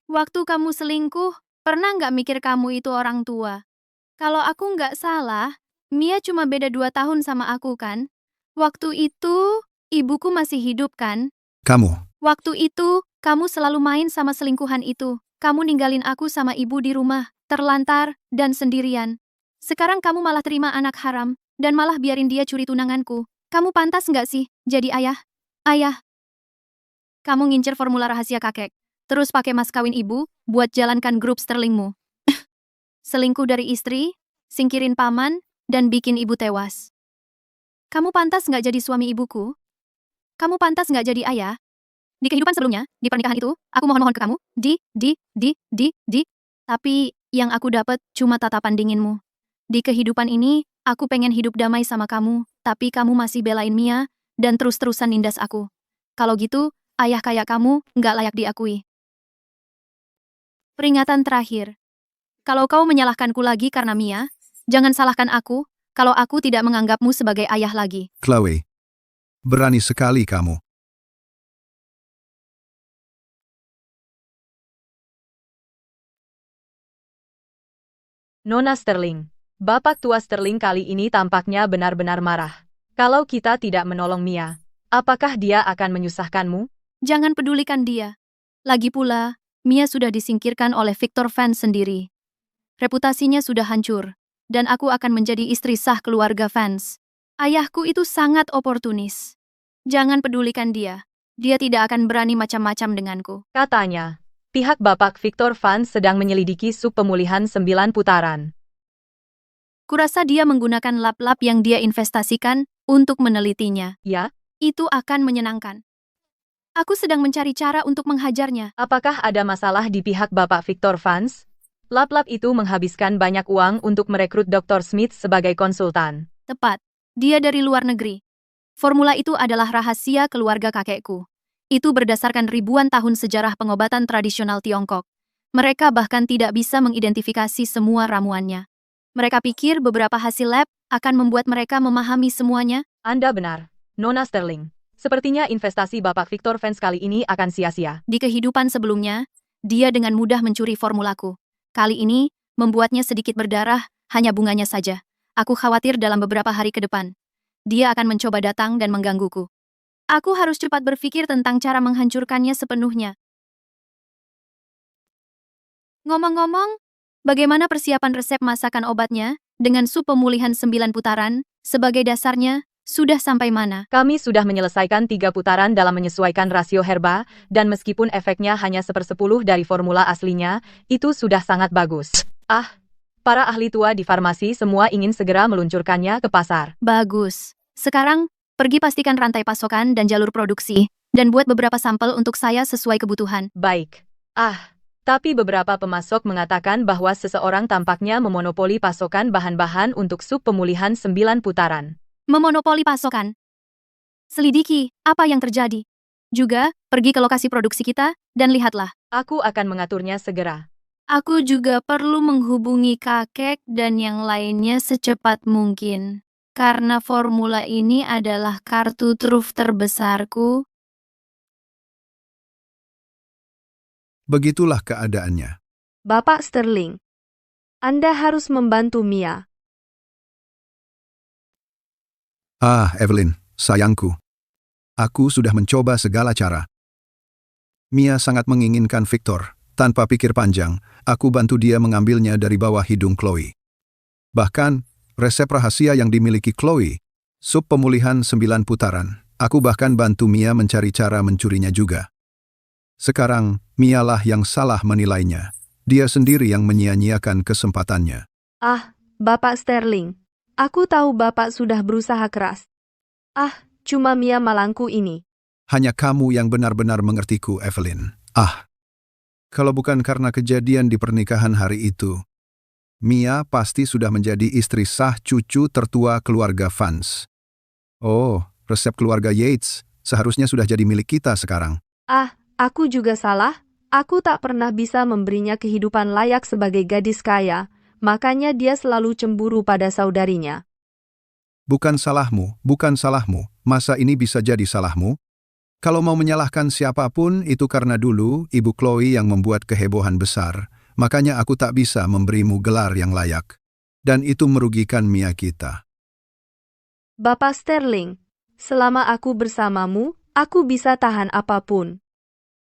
Waktu kamu selingkuh, pernah nggak mikir kamu itu orang tua? Kalau aku nggak salah, Mia cuma beda 2 tahun sama aku kan? Waktu itu, ibuku masih hidup kan? Kamu. Waktu itu, kamu selalu main sama selingkuhan itu. Kamu ninggalin aku sama ibu di rumah, terlantar, dan sendirian. Sekarang kamu malah terima anak haram, dan malah biarin dia curi tunanganku. Kamu pantas nggak sih jadi ayah? Ayah. Kamu ngincer formula rahasia kakek, terus pakai mas kawin ibu buat jalankan grup Sterlingmu. Selingkuh dari istri, singkirin paman, dan bikin ibu tewas. Kamu pantas nggak jadi suami ibuku? Kamu pantas nggak jadi ayah? Di kehidupan sebelumnya, di pernikahan itu, aku mohon-mohon ke kamu, tapi yang aku dapat cuma tatapan dinginmu. Di kehidupan ini, aku pengen hidup damai sama kamu, tapi kamu masih belain Mia, dan terus-terusan nindas aku. Kalau gitu, ayah kayak kamu nggak layak diakui. Peringatan terakhir. Kalau kau menyalahkanku lagi karena Mia, jangan salahkan aku, kalau aku tidak menganggapmu sebagai ayah lagi. Chloe. Berani sekali kamu. Nona Sterling, Bapak tua Sterling kali ini tampaknya benar-benar marah. Kalau kita tidak menolong Mia, apakah dia akan menyusahkanmu? Jangan pedulikan dia. Lagi pula, Mia sudah disingkirkan oleh Victor Vance sendiri. Reputasinya sudah hancur, dan aku akan menjadi istri sah keluarga Vance. Ayahku itu sangat oportunis. Jangan pedulikan dia. Dia tidak akan berani macam-macam denganku. Katanya, Pihak Bapak Victor Vance sedang menyelidiki sub pemulihan 9 putaran. Kurasa dia menggunakan lab-lab yang dia investasikan untuk menelitinya. Ya? Itu akan menyenangkan. Aku sedang mencari cara untuk menghajarnya. Apakah ada masalah di pihak Bapak Victor Vance? Lab-lab itu menghabiskan banyak uang untuk merekrut Dr. Smith sebagai konsultan. Tepat. Dia dari luar negeri. Formula itu adalah rahasia keluarga kakekku. Itu berdasarkan ribuan tahun sejarah pengobatan tradisional Tiongkok. Mereka bahkan tidak bisa mengidentifikasi semua ramuannya. Mereka pikir beberapa hasil lab akan membuat mereka memahami semuanya. Anda benar, Nona Sterling. Sepertinya investasi Bapak Victor Vance kali ini akan sia-sia. Di kehidupan sebelumnya, dia dengan mudah mencuri formulaku. Kali ini, membuatnya sedikit berdarah, hanya bunganya saja. Aku khawatir dalam beberapa hari ke depan. Dia akan mencoba datang dan menggangguku. Aku harus cepat berpikir tentang cara menghancurkannya sepenuhnya. Ngomong-ngomong, bagaimana persiapan resep masakan obatnya dengan sup pemulihan 9 putaran sebagai dasarnya sudah sampai mana? Kami sudah menyelesaikan 3 putaran dalam menyesuaikan rasio herba, dan meskipun efeknya hanya 1/10 dari formula aslinya, itu sudah sangat bagus. Para ahli tua di farmasi semua ingin segera meluncurkannya ke pasar. Bagus. Sekarang, pergi pastikan rantai pasokan dan jalur produksi, dan buat beberapa sampel untuk saya sesuai kebutuhan. Baik. Tapi beberapa pemasok mengatakan bahwa seseorang tampaknya memonopoli pasokan bahan-bahan untuk sup pemulihan 9 putaran. Memonopoli pasokan. Selidiki apa yang terjadi. Juga, pergi ke lokasi produksi kita, dan lihatlah. Aku akan mengaturnya segera. Aku juga perlu menghubungi kakek dan yang lainnya secepat mungkin. Karena formula ini adalah kartu truf terbesarku. Begitulah keadaannya. Bapak Sterling, Anda harus membantu Mia. Evelyn, sayangku. Aku sudah mencoba segala cara. Mia sangat menginginkan Victor. Tanpa pikir panjang, aku bantu dia mengambilnya dari bawah hidung Chloe. Bahkan, resep rahasia yang dimiliki Chloe, sup pemulihan 9 putaran, aku bahkan bantu Mia mencari cara mencurinya juga. Sekarang, Mialah yang salah menilainya. Dia sendiri yang menyia-nyiakan kesempatannya. Bapak Sterling, aku tahu Bapak sudah berusaha keras. Cuma Mia malangku ini. Hanya kamu yang benar-benar mengertiku, Evelyn. Kalau bukan karena kejadian di pernikahan hari itu, Mia pasti sudah menjadi istri sah cucu tertua keluarga Vance. Resep keluarga Yates seharusnya sudah jadi milik kita sekarang. Aku juga salah. Aku tak pernah bisa memberinya kehidupan layak sebagai gadis kaya, makanya dia selalu cemburu pada saudarinya. Bukan salahmu. Masa ini bisa jadi salahmu? Kalau mau menyalahkan siapapun, itu karena dulu Ibu Chloe yang membuat kehebohan besar, makanya aku tak bisa memberimu gelar yang layak. Dan itu merugikan Mia kita. Bapak Sterling, selama aku bersamamu, aku bisa tahan apapun.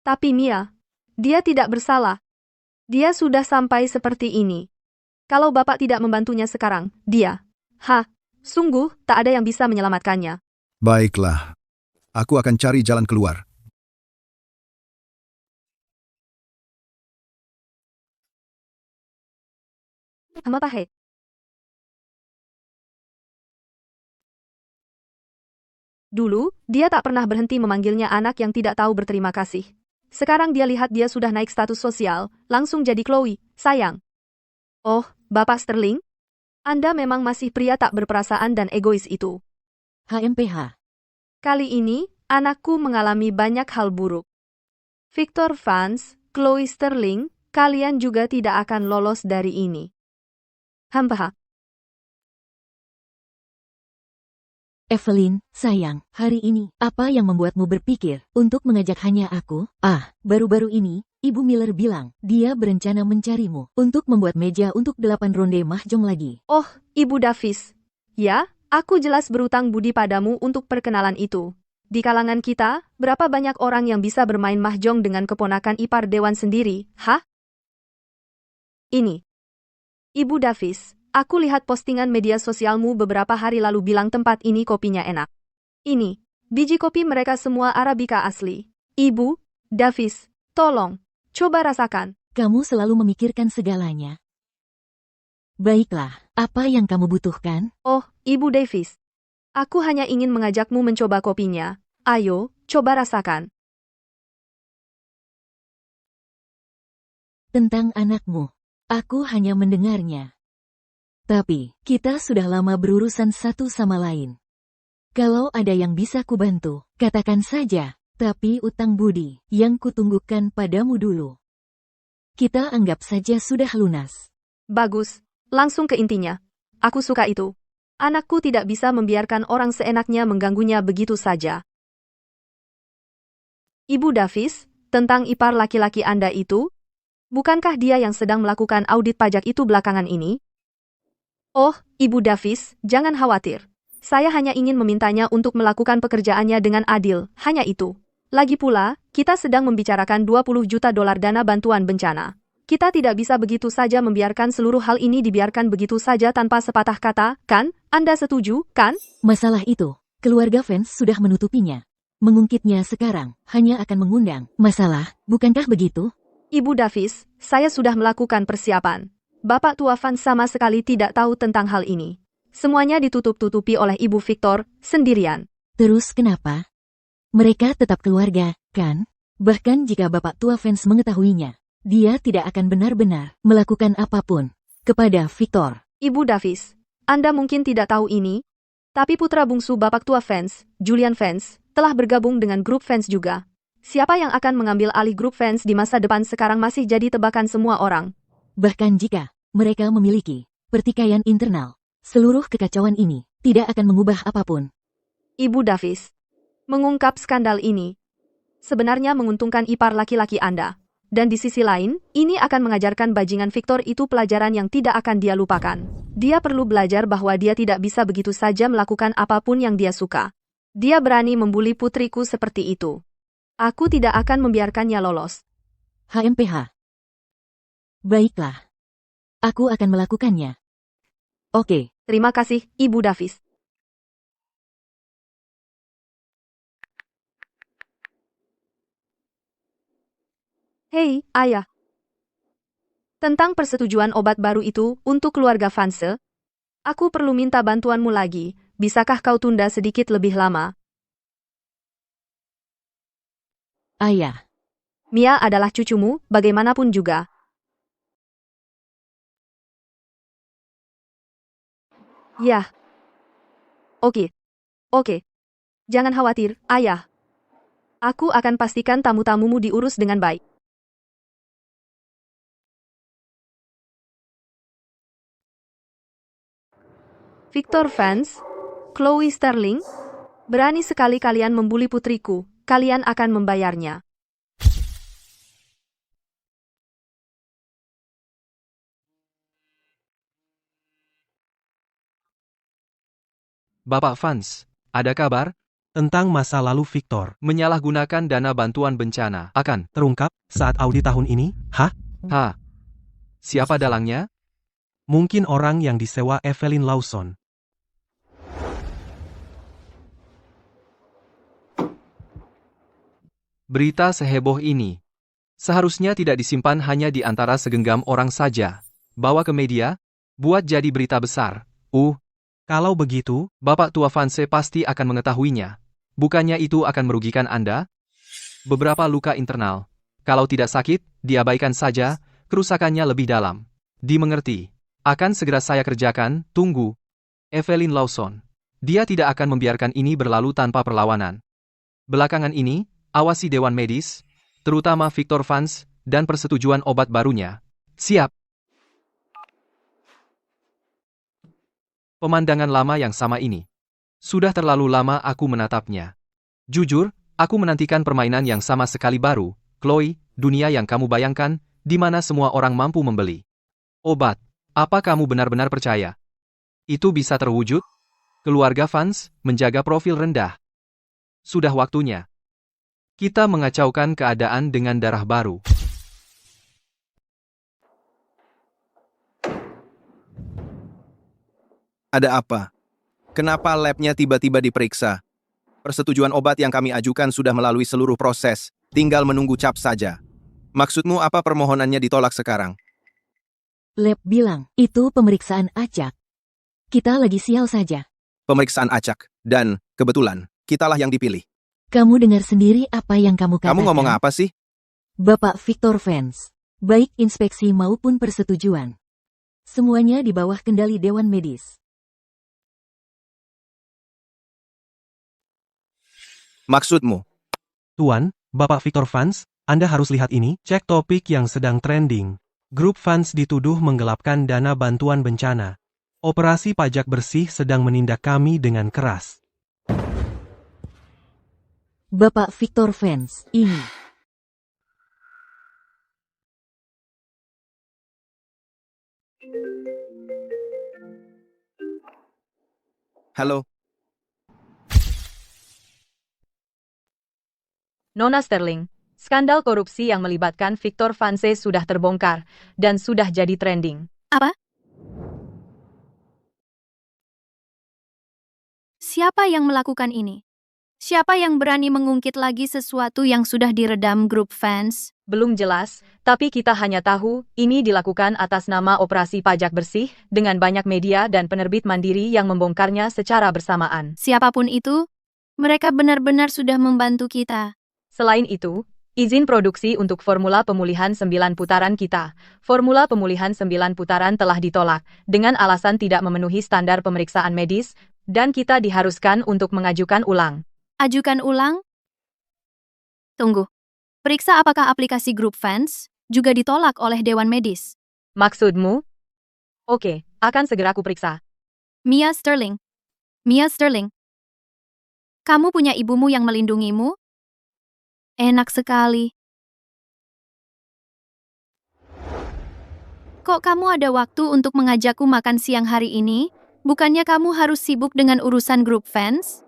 Tapi Mia, dia tidak bersalah. Dia sudah sampai seperti ini. Kalau Bapak tidak membantunya sekarang, sungguh tak ada yang bisa menyelamatkannya. Baiklah. Aku akan cari jalan keluar. Dulu, dia tak pernah berhenti memanggilnya anak yang tidak tahu berterima kasih. Sekarang dia lihat dia sudah naik status sosial, langsung jadi Chloe, sayang. Bapak Sterling? Anda memang masih pria tak berperasaan dan egois itu. HMPH. Kali ini, anakku mengalami banyak hal buruk. Victor Vance, Chloe Sterling, kalian juga tidak akan lolos dari ini. Evelyn, sayang, hari ini, apa yang membuatmu berpikir untuk mengajak hanya aku? Baru-baru ini, Ibu Miller bilang, dia berencana mencarimu untuk membuat meja untuk 8 ronde mahjong lagi. Ibu Davis. Ya, aku jelas berutang budi padamu untuk perkenalan itu. Di kalangan kita, berapa banyak orang yang bisa bermain mahjong dengan keponakan ipar dewan sendiri, Ini. Ibu Davis, aku lihat postingan media sosialmu beberapa hari lalu bilang tempat ini kopinya enak. Ini, biji kopi mereka semua Arabica asli. Ibu Davis, tolong, Coba rasakan. Kamu selalu memikirkan segalanya. Baiklah, apa yang kamu butuhkan? Oh, Ibu Davis. Aku hanya ingin mengajakmu mencoba kopinya. Ayo, coba rasakan. Tentang anakmu. Aku hanya mendengarnya. Tapi, kita sudah lama berurusan satu sama lain. Kalau ada yang bisa kubantu, katakan saja. Tapi utang budi yang kutunggukan padamu dulu. Kita anggap saja sudah lunas. Bagus. Langsung ke intinya. Aku suka itu. Anakku tidak bisa membiarkan orang seenaknya mengganggunya begitu saja. Ibu Davis, tentang ipar laki-laki Anda itu, bukankah dia yang sedang melakukan audit pajak itu belakangan ini? Oh, Ibu Davis, jangan khawatir. Saya hanya ingin memintanya untuk melakukan pekerjaannya dengan adil, hanya itu. Lagi pula, kita sedang membicarakan 20 juta dolar dana bantuan bencana. Kita tidak bisa begitu saja membiarkan seluruh hal ini dibiarkan begitu saja tanpa sepatah kata, kan? Anda setuju, kan? Masalah itu, keluarga fans sudah menutupinya. Mengungkitnya sekarang, hanya akan mengundang masalah, bukankah begitu? Ibu Davis, saya sudah melakukan persiapan. Bapak tua fans sama sekali tidak tahu tentang hal ini. Semuanya ditutup-tutupi oleh Ibu Victor, sendirian. Terus kenapa? Mereka tetap keluarga, kan? Bahkan jika bapak tua fans mengetahuinya, dia tidak akan benar-benar melakukan apapun kepada Victor. Ibu Davis, Anda mungkin tidak tahu ini, tapi putra bungsu bapak tua fans, Julian Fans, telah bergabung dengan grup fans juga. Siapa yang akan mengambil alih grup fans di masa depan sekarang masih jadi tebakan semua orang. Bahkan jika mereka memiliki pertikaian internal, seluruh kekacauan ini tidak akan mengubah apapun. Ibu Davis, mengungkap skandal ini sebenarnya menguntungkan ipar laki-laki Anda. Dan di sisi lain, ini akan mengajarkan bajingan Victor itu pelajaran yang tidak akan dia lupakan. Dia perlu belajar bahwa dia tidak bisa begitu saja melakukan apapun yang dia suka. Dia berani membuli putriku seperti itu. Aku tidak akan membiarkannya lolos. HMPH. Baiklah. Aku akan melakukannya. Oke. Terima kasih, Ibu Davis. Hei, Ayah. Tentang persetujuan obat baru itu untuk keluarga Vanse, aku perlu minta bantuanmu lagi. Bisakah kau tunda sedikit lebih lama? Ayah. Mia adalah cucumu, bagaimanapun juga. Yah. Oke. Jangan khawatir, Ayah. Aku akan pastikan tamu-tamumu diurus dengan baik. Victor Fans, Chloe Sterling, berani sekali kalian membuli putriku, kalian akan membayarnya. Bapak Fans, ada kabar? Tentang masa lalu Victor. Menyalahgunakan dana bantuan bencana akan Terungkap saat audit tahun ini? Siapa dalangnya? Mungkin orang yang disewa Evelyn Lawson. Berita seheboh ini seharusnya tidak disimpan hanya di antara segenggam orang saja. Bawa ke media, buat jadi berita besar. Kalau begitu, Bapak tua Vanse pasti akan mengetahuinya. Bukannya itu akan merugikan Anda? Beberapa luka internal. Kalau tidak sakit, diabaikan saja, kerusakannya lebih dalam. Dimengerti. Akan segera saya kerjakan, tunggu. Evelyn Lawson. Dia tidak akan membiarkan ini berlalu tanpa perlawanan. Belakangan ini, awasi Dewan Medis, terutama Victor Fans, dan persetujuan obat barunya. Siap. Pemandangan lama yang sama ini. Sudah terlalu lama aku menatapnya. Jujur, aku menantikan permainan yang sama sekali baru, Chloe, dunia yang kamu bayangkan, di mana semua orang mampu membeli obat. Apa kamu benar-benar percaya itu bisa terwujud? Keluarga Fans menjaga profil rendah. Sudah waktunya kita mengacaukan keadaan dengan darah baru. Ada apa? Kenapa labnya tiba-tiba diperiksa? Persetujuan obat yang kami ajukan sudah melalui seluruh proses, tinggal menunggu cap saja. Maksudmu apa permohonannya ditolak sekarang? Lab bilang, itu pemeriksaan acak. Kita lagi sial saja. Pemeriksaan acak. Dan, kebetulan, kitalah yang dipilih. Kamu dengar sendiri apa yang kamu katakan? Kamu ngomong apa sih? Bapak Victor Vance, baik inspeksi maupun persetujuan. Semuanya di bawah kendali Dewan Medis. Maksudmu? Tuan, Bapak Victor Vance, Anda harus lihat ini, cek topik yang sedang trending. Grup Vance dituduh menggelapkan dana bantuan bencana. Operasi pajak bersih sedang menindak kami dengan keras. Bapak Victor Vance, ini. Halo? Nona Sterling, skandal korupsi yang melibatkan Victor Vance sudah terbongkar dan sudah jadi trending. Apa? Siapa yang melakukan ini? Siapa yang berani mengungkit lagi sesuatu yang sudah diredam grup fans? Belum jelas, tapi kita hanya tahu ini dilakukan atas nama operasi pajak bersih dengan banyak media dan penerbit mandiri yang membongkarnya secara bersamaan. Siapapun itu, mereka benar-benar sudah membantu kita. Selain itu, izin produksi untuk formula pemulihan 9 putaran kita. Formula pemulihan 9 putaran telah ditolak dengan alasan tidak memenuhi standar pemeriksaan medis dan kita diharuskan untuk mengajukan ulang. Ajukan ulang? Tunggu. Periksa apakah aplikasi grup fans juga ditolak oleh Dewan Medis. Maksudmu? Oke, akan segera kuperiksa. Mia Sterling. Mia Sterling. Kamu punya ibumu yang melindungimu? Enak sekali. Kok kamu ada waktu untuk mengajakku makan siang hari ini? Bukannya kamu harus sibuk dengan urusan grup fans?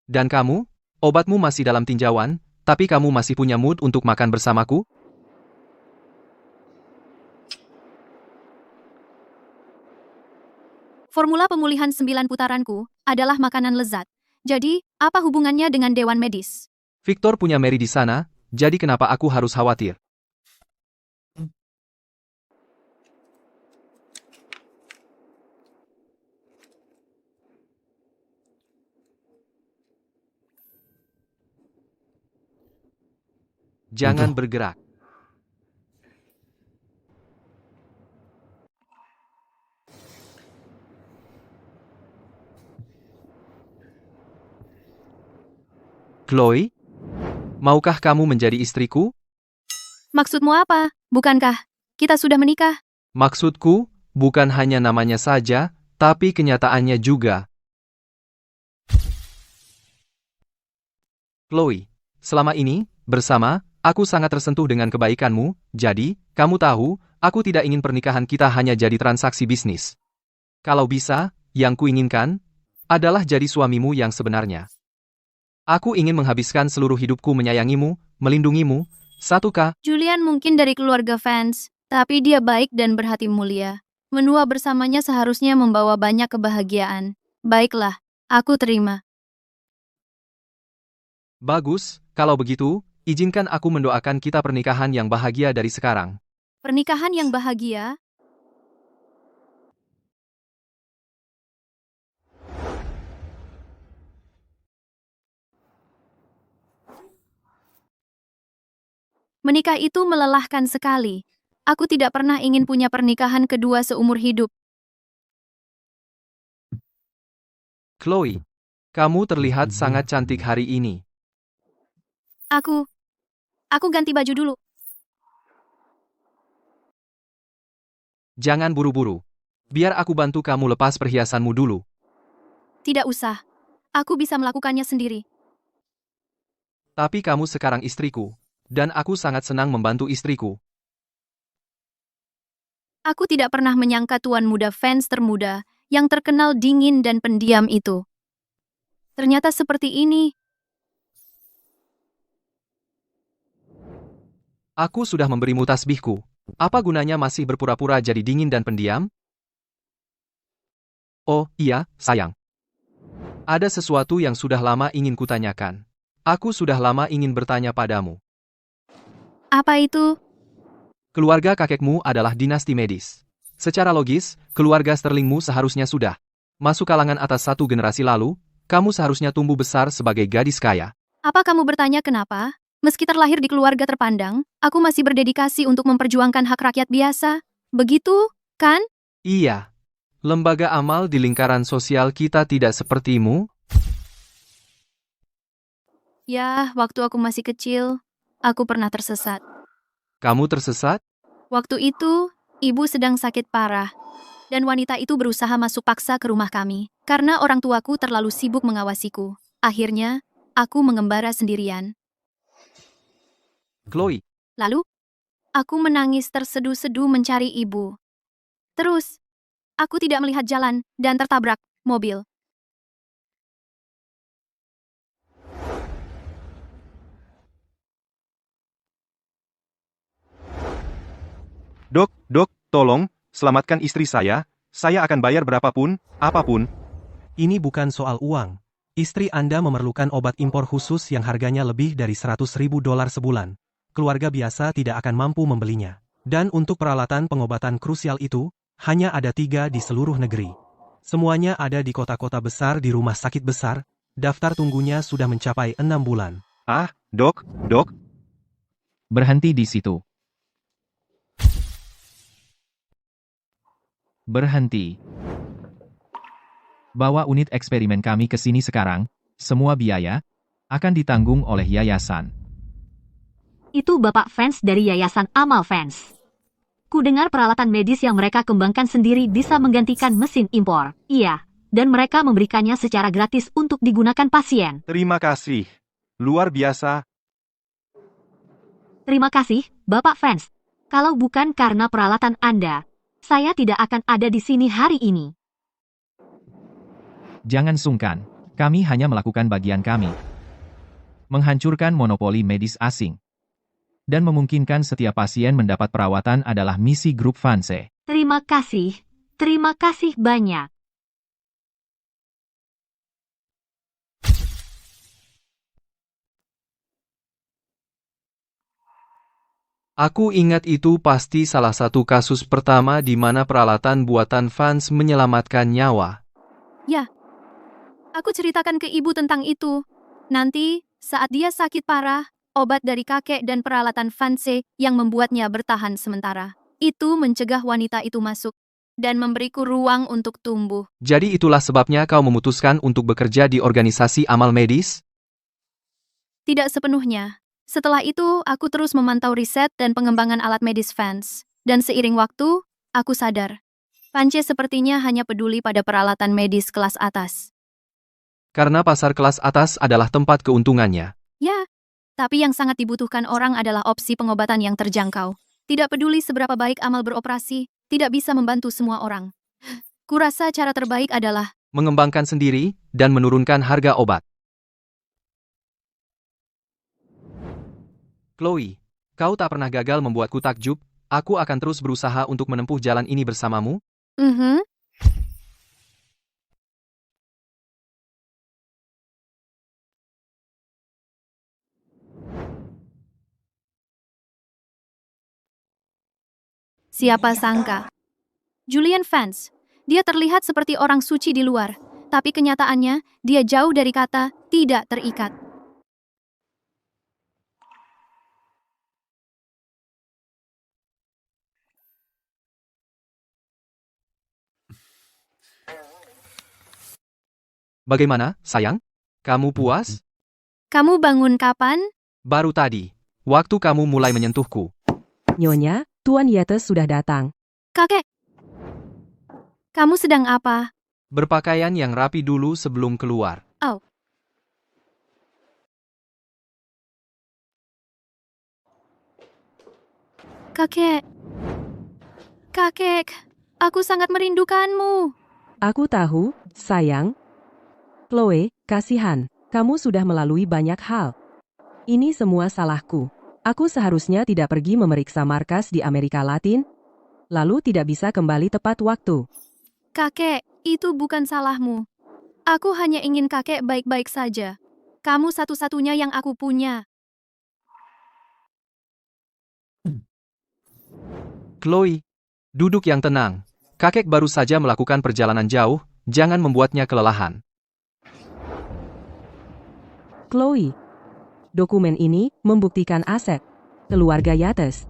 Dan kamu? Obatmu masih dalam tinjauan, tapi kamu masih punya mood untuk makan bersamaku? Formula pemulihan 9 putaranku adalah makanan lezat. Jadi, apa hubungannya dengan Dewan Medis? Victor punya Mary di sana, jadi kenapa aku harus khawatir? Jangan bergerak. Chloe? Maukah kamu menjadi istriku? Maksudmu apa? Bukankah kita sudah menikah? Maksudku, bukan hanya namanya saja, tapi kenyataannya juga. Chloe, selama ini, bersama, aku sangat tersentuh dengan kebaikanmu, jadi, kamu tahu, aku tidak ingin pernikahan kita hanya jadi transaksi bisnis. Kalau bisa, yang kuinginkan, adalah jadi suamimu yang sebenarnya. Aku ingin menghabiskan seluruh hidupku menyayangimu, melindungimu, satukah? Julian mungkin dari keluarga fans, tapi dia baik dan berhati mulia. Menua bersamanya seharusnya membawa banyak kebahagiaan. Baiklah, aku terima. Bagus, kalau begitu, izinkan aku mendoakan kita pernikahan yang bahagia dari sekarang. Pernikahan yang bahagia? Menikah itu melelahkan sekali. Aku tidak pernah ingin punya pernikahan kedua seumur hidup. Chloe, kamu terlihat sangat cantik hari ini. Aku ganti baju dulu. Jangan buru-buru. Biar aku bantu kamu lepas perhiasanmu dulu. Tidak usah. Aku bisa melakukannya sendiri. Tapi kamu sekarang istriku. Dan aku sangat senang membantu istriku. Aku tidak pernah menyangka tuan muda fans termuda yang terkenal dingin dan pendiam itu. Ternyata seperti ini. Aku sudah memberimu tasbihku. Apa gunanya masih berpura-pura jadi dingin dan pendiam? Oh, iya, sayang. Ada sesuatu yang sudah lama ingin kutanyakan. Aku sudah lama ingin bertanya padamu. Apa itu? Keluarga kakekmu adalah dinasti medis. Secara logis, keluarga Sterlingmu seharusnya sudah masuk kalangan atas satu generasi lalu, kamu seharusnya tumbuh besar sebagai gadis kaya. Apa kamu bertanya kenapa? Meski terlahir di keluarga terpandang, aku masih berdedikasi untuk memperjuangkan hak rakyat biasa. Begitu, kan? Iya. Lembaga amal di lingkaran sosial kita tidak sepertimu. Ya, waktu aku masih kecil, aku pernah tersesat. Kamu tersesat? Waktu itu, ibu sedang sakit parah, dan wanita itu berusaha masuk paksa ke rumah kami, karena orang tuaku terlalu sibuk mengawasiku. Akhirnya, aku mengembara sendirian. Chloe, Lalu, aku menangis terseduh-seduh mencari ibu. Terus, aku tidak melihat jalan dan tertabrak mobil. Dok, tolong, selamatkan istri saya akan bayar berapapun, apapun. Ini bukan soal uang. Istri Anda memerlukan obat impor khusus yang harganya lebih dari $100.000 sebulan. Keluarga biasa tidak akan mampu membelinya. Dan untuk peralatan pengobatan krusial itu, hanya ada 3 di seluruh negeri. Semuanya ada di kota-kota besar di rumah sakit besar, daftar tunggunya sudah mencapai 6 bulan. Ah, dok. Berhenti di situ. Berhenti. Bawa unit eksperimen kami ke sini sekarang. Semua biaya akan ditanggung oleh yayasan. Itu Bapak Fans dari Yayasan Amal Fans. Ku dengar peralatan medis yang mereka kembangkan sendiri bisa menggantikan mesin impor. Iya, dan mereka memberikannya secara gratis untuk digunakan pasien. Terima kasih. Luar biasa. Terima kasih, Bapak Fans. Kalau bukan karena peralatan Anda, saya tidak akan ada di sini hari ini. Jangan sungkan, kami hanya melakukan bagian kami. Menghancurkan monopoli medis asing. Dan memungkinkan setiap pasien mendapat perawatan adalah misi grup Fanse. Terima kasih banyak. Aku ingat itu pasti salah satu kasus pertama di mana peralatan buatan Fans menyelamatkan nyawa. Ya, aku ceritakan ke ibu tentang itu. Nanti, saat dia sakit parah, obat dari kakek dan peralatan Fanse yang membuatnya bertahan sementara. Itu mencegah wanita itu masuk dan memberiku ruang untuk tumbuh. Jadi itulah sebabnya kau memutuskan untuk bekerja di organisasi amal medis? Tidak sepenuhnya. Setelah itu, aku terus memantau riset dan pengembangan alat medis Fans. Dan seiring waktu, aku sadar. Pance sepertinya hanya peduli pada peralatan medis kelas atas. Karena pasar kelas atas adalah tempat keuntungannya. Ya, tapi yang sangat dibutuhkan orang adalah opsi pengobatan yang terjangkau. Tidak peduli seberapa baik amal beroperasi, tidak bisa membantu semua orang. Kurasa cara terbaik adalah mengembangkan sendiri dan menurunkan harga obat. Chloe, kau tak pernah gagal membuatku takjub, aku akan terus berusaha untuk menempuh jalan ini bersamamu. siapa sangka. Julian Fans, dia terlihat seperti orang suci di luar, tapi kenyataannya dia jauh dari kata tidak terikat. Bagaimana, sayang? Kamu puas? Kamu bangun kapan? Baru tadi. Waktu kamu mulai menyentuhku. Nyonya, Tuan Yates sudah datang. Kakek, kamu sedang apa? Berpakaian yang rapi dulu sebelum keluar. Oh. Kakek, aku sangat merindukanmu. Aku tahu, sayang. Chloe, kasihan, kamu sudah melalui banyak hal. Ini semua salahku. Aku seharusnya tidak pergi memeriksa markas di Amerika Latin, lalu tidak bisa kembali tepat waktu. Kakek, itu bukan salahmu. Aku hanya ingin kakek baik-baik saja. Kamu satu-satunya yang aku punya. Chloe, duduk yang tenang. Kakek baru saja melakukan perjalanan jauh, jangan membuatnya kelelahan. Chloe, dokumen ini membuktikan aset keluarga Yates.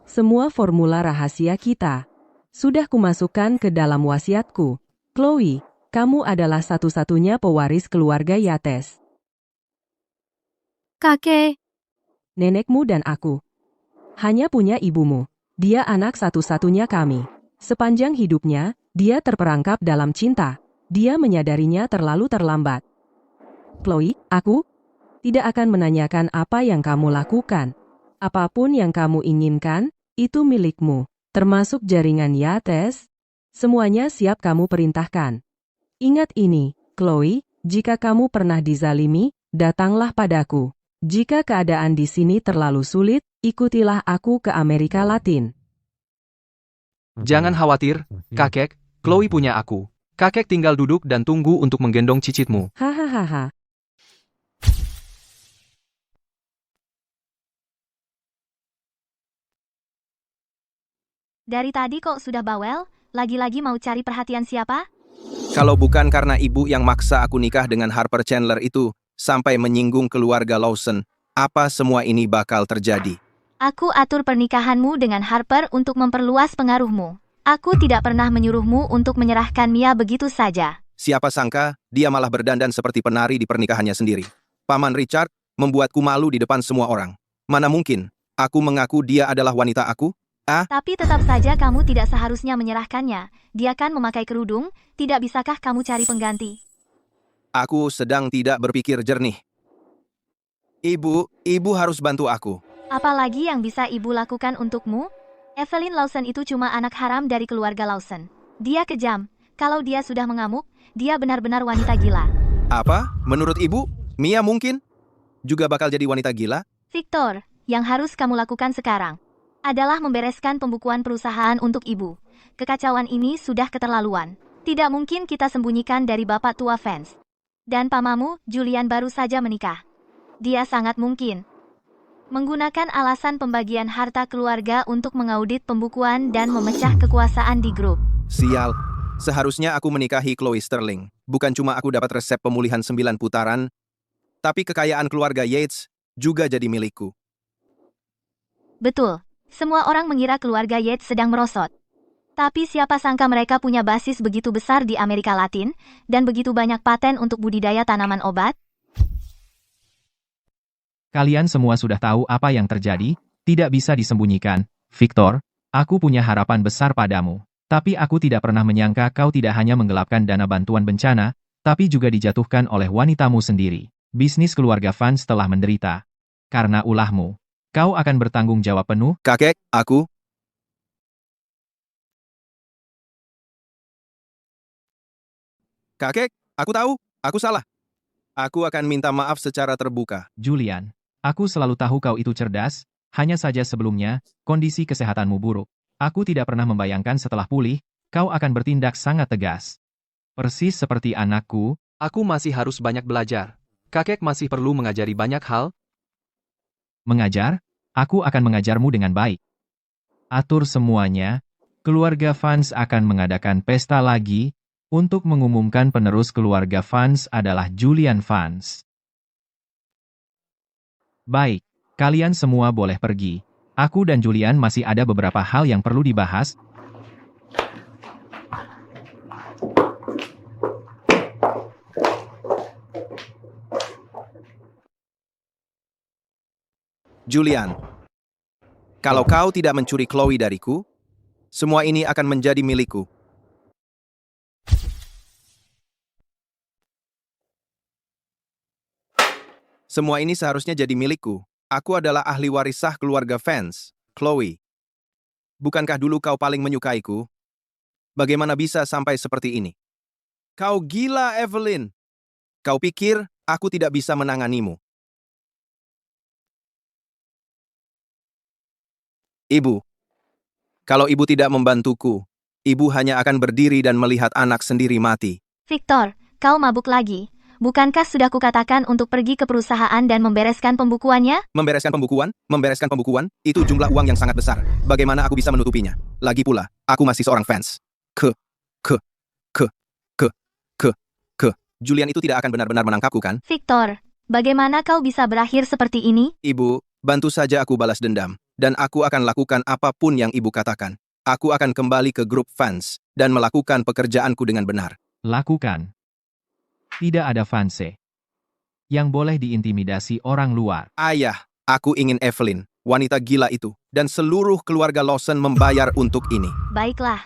Semua formula rahasia kita sudah kumasukkan ke dalam wasiatku. Chloe, kamu adalah satu-satunya pewaris keluarga Yates. Kakek, Nenekmu dan aku hanya punya ibumu. Dia anak satu-satunya kami. Sepanjang hidupnya, dia terperangkap dalam cinta. Dia menyadarinya terlalu terlambat. Chloe, aku tidak akan menanyakan apa yang kamu lakukan. Apapun yang kamu inginkan, itu milikmu. Termasuk jaringan Yates. Semuanya siap kamu perintahkan. Ingat ini, Chloe, jika kamu pernah dizalimi, datanglah padaku. Jika keadaan di sini terlalu sulit, ikutilah aku ke Amerika Latin. Jangan khawatir, kakek, Chloe punya aku. Kakek tinggal duduk dan tunggu untuk menggendong cicitmu. Hahaha. Dari tadi kok sudah bawel? Lagi-lagi mau cari perhatian siapa? Kalau bukan karena ibu yang maksa aku nikah dengan Harper Chandler itu, sampai menyinggung keluarga Lawson, apa semua ini bakal terjadi? Aku atur pernikahanmu dengan Harper untuk memperluas pengaruhmu. Aku tidak pernah menyuruhmu untuk menyerahkan Mia begitu saja. Siapa sangka, dia malah berdandan seperti penari di pernikahannya sendiri. Paman Richard membuatku malu di depan semua orang. Mana mungkin, aku mengaku dia adalah wanita aku? Tapi tetap saja kamu tidak seharusnya menyerahkannya. Dia kan memakai kerudung, tidak bisakah kamu cari pengganti? Aku sedang tidak berpikir jernih. Ibu harus bantu aku. Apalagi yang bisa ibu lakukan untukmu? Evelyn Lawson itu cuma anak haram dari keluarga Lawson. Dia kejam. Kalau dia sudah mengamuk, dia benar-benar wanita gila. Apa? Menurut ibu, Mia mungkin juga bakal jadi wanita gila? Victor, yang harus kamu lakukan sekarang adalah membereskan pembukuan perusahaan untuk ibu. Kekacauan ini sudah keterlaluan. Tidak mungkin kita sembunyikan dari bapak tua fans. Dan pamamu, Julian baru saja menikah. Dia sangat mungkin menggunakan alasan pembagian harta keluarga untuk mengaudit pembukuan dan memecah kekuasaan di grup. Sial, seharusnya aku menikahi Chloe Sterling. Bukan cuma aku dapat resep pemulihan 9 putaran, tapi kekayaan keluarga Yates juga jadi milikku. Betul. Semua orang mengira keluarga Yates sedang merosot. Tapi siapa sangka mereka punya basis begitu besar di Amerika Latin, dan begitu banyak paten untuk budidaya tanaman obat? Kalian semua sudah tahu apa yang terjadi, tidak bisa disembunyikan. Victor, aku punya harapan besar padamu. Tapi aku tidak pernah menyangka kau tidak hanya menggelapkan dana bantuan bencana, tapi juga dijatuhkan oleh wanitamu sendiri. Bisnis keluarga Vance telah menderita. Karena ulahmu. Kau akan bertanggung jawab penuh. Kakek, aku tahu, aku salah. Aku akan minta maaf secara terbuka. Julian, aku selalu tahu kau itu cerdas, hanya saja sebelumnya, kondisi kesehatanmu buruk. Aku tidak pernah membayangkan setelah pulih, kau akan bertindak sangat tegas. Persis seperti anakku. Aku masih harus banyak belajar. Kakek masih perlu mengajari banyak hal. Mengajar? Aku akan mengajarmu dengan baik. Atur semuanya, keluarga Vance akan mengadakan pesta lagi, untuk mengumumkan penerus keluarga Vance adalah Julian Vance. Baik, kalian semua boleh pergi. Aku dan Julian masih ada beberapa hal yang perlu dibahas. Julian, kalau kau tidak mencuri Chloe dariku, semua ini akan menjadi milikku. Semua ini seharusnya jadi milikku. Aku adalah ahli waris sah keluarga Vance, Chloe. Bukankah dulu kau paling menyukaiku? Bagaimana bisa sampai seperti ini? Kau gila, Evelyn. Kau pikir aku tidak bisa menanganimu? Ibu, kalau ibu tidak membantuku, ibu hanya akan berdiri dan melihat anak sendiri mati. Victor, kau mabuk lagi. Bukankah sudah kukatakan untuk pergi ke perusahaan dan membereskan pembukuannya? Membereskan pembukuan? Itu jumlah uang yang sangat besar. Bagaimana aku bisa menutupinya? Lagi pula, aku masih seorang fans. Ke. Julian itu tidak akan benar-benar menangkapku kan? Victor, bagaimana kau bisa berakhir seperti ini? Ibu, bantu saja aku balas dendam. Dan aku akan lakukan apapun yang ibu katakan. Aku akan kembali ke grup fans dan melakukan pekerjaanku dengan benar. Lakukan. Tidak ada fanse yang boleh diintimidasi orang luar. Ayah, aku ingin Evelyn, wanita gila itu, dan seluruh keluarga Lawson membayar untuk ini. Baiklah.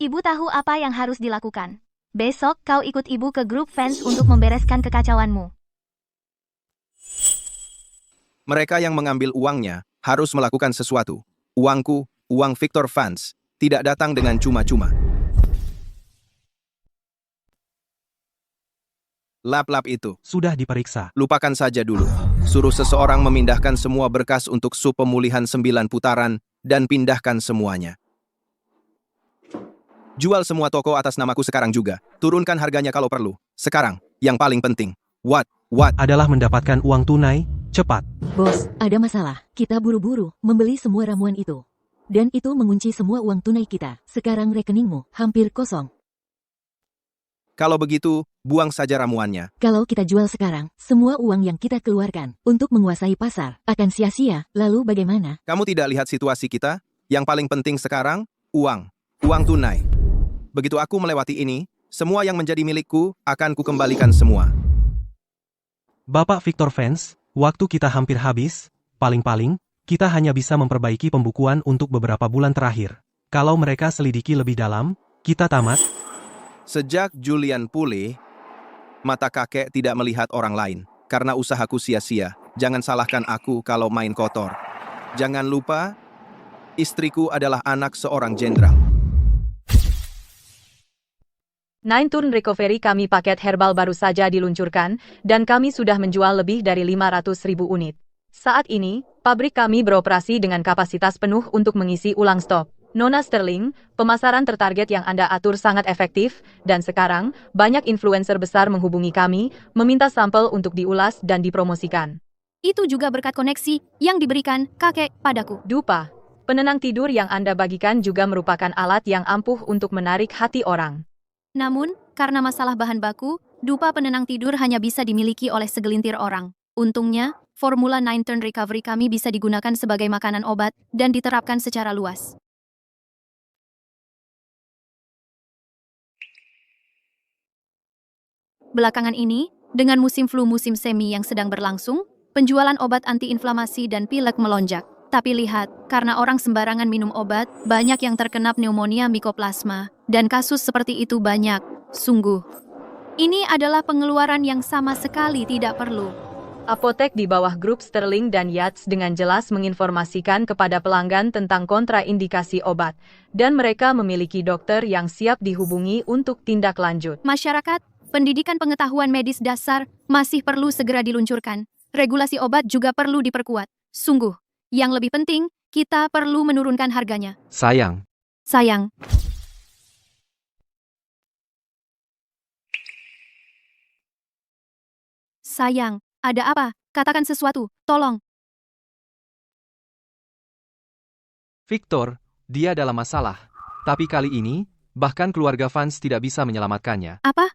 Ibu tahu apa yang harus dilakukan. Besok kau ikut ibu ke grup fans untuk membereskan kekacauanmu. Mereka yang mengambil uangnya harus melakukan sesuatu. Uangku, uang Victor Fans, tidak datang dengan cuma-cuma. Lap-lap itu. Sudah diperiksa. Lupakan saja dulu. Suruh seseorang memindahkan semua berkas untuk sub pemulihan 9 putaran dan pindahkan semuanya. Jual semua toko atas namaku sekarang juga. Turunkan harganya kalau perlu. Sekarang, yang paling penting. What? Adalah mendapatkan uang tunai, cepat. Bos, ada masalah. Kita buru-buru membeli semua ramuan itu. Dan itu mengunci semua uang tunai kita. Sekarang rekeningmu hampir kosong. Kalau begitu, buang saja ramuannya. Kalau kita jual sekarang, semua uang yang kita keluarkan untuk menguasai pasar akan sia-sia. Lalu bagaimana? Kamu tidak lihat situasi kita? Yang paling penting sekarang, uang. Uang tunai. Begitu aku melewati ini, semua yang menjadi milikku akan kukembalikan semua. Bapak Victor Fans, waktu kita hampir habis, paling-paling, kita hanya bisa memperbaiki pembukuan untuk beberapa bulan terakhir. Kalau mereka selidiki lebih dalam, kita tamat. Sejak Julian pulih, mata kakek tidak melihat orang lain. Karena usahaku sia-sia, jangan salahkan aku kalau main kotor. Jangan lupa, istriku adalah anak seorang jenderal. 9 Turn Recovery kami paket herbal baru saja diluncurkan, dan kami sudah menjual lebih dari 500.000 unit. Saat ini, pabrik kami beroperasi dengan kapasitas penuh untuk mengisi ulang stok. Nona Sterling, pemasaran tertarget yang Anda atur sangat efektif, dan sekarang, banyak influencer besar menghubungi kami, meminta sampel untuk diulas dan dipromosikan. Itu juga berkat koneksi yang diberikan kakek padaku. Dupa, penenang tidur yang Anda bagikan juga merupakan alat yang ampuh untuk menarik hati orang. Namun, karena masalah bahan baku, dupa penenang tidur hanya bisa dimiliki oleh segelintir orang. Untungnya, formula 9 Turn Recovery kami bisa digunakan sebagai makanan obat dan diterapkan secara luas. Belakangan ini, dengan musim flu musim semi yang sedang berlangsung, penjualan obat antiinflamasi dan pilek melonjak. Tapi lihat, karena orang sembarangan minum obat, banyak yang terkena pneumonia mikoplasma, dan kasus seperti itu banyak. Sungguh, ini adalah pengeluaran yang sama sekali tidak perlu. Apotek di bawah grup Sterling dan Yates dengan jelas menginformasikan kepada pelanggan tentang kontraindikasi obat, dan mereka memiliki dokter yang siap dihubungi untuk tindak lanjut. Masyarakat, pendidikan pengetahuan medis dasar masih perlu segera diluncurkan. Regulasi obat juga perlu diperkuat. Sungguh, yang lebih penting, kita perlu menurunkan harganya. Sayang. Sayang, ada apa? Katakan sesuatu, tolong. Victor, dia dalam masalah. Tapi kali ini, bahkan keluarga Fans tidak bisa menyelamatkannya. Apa?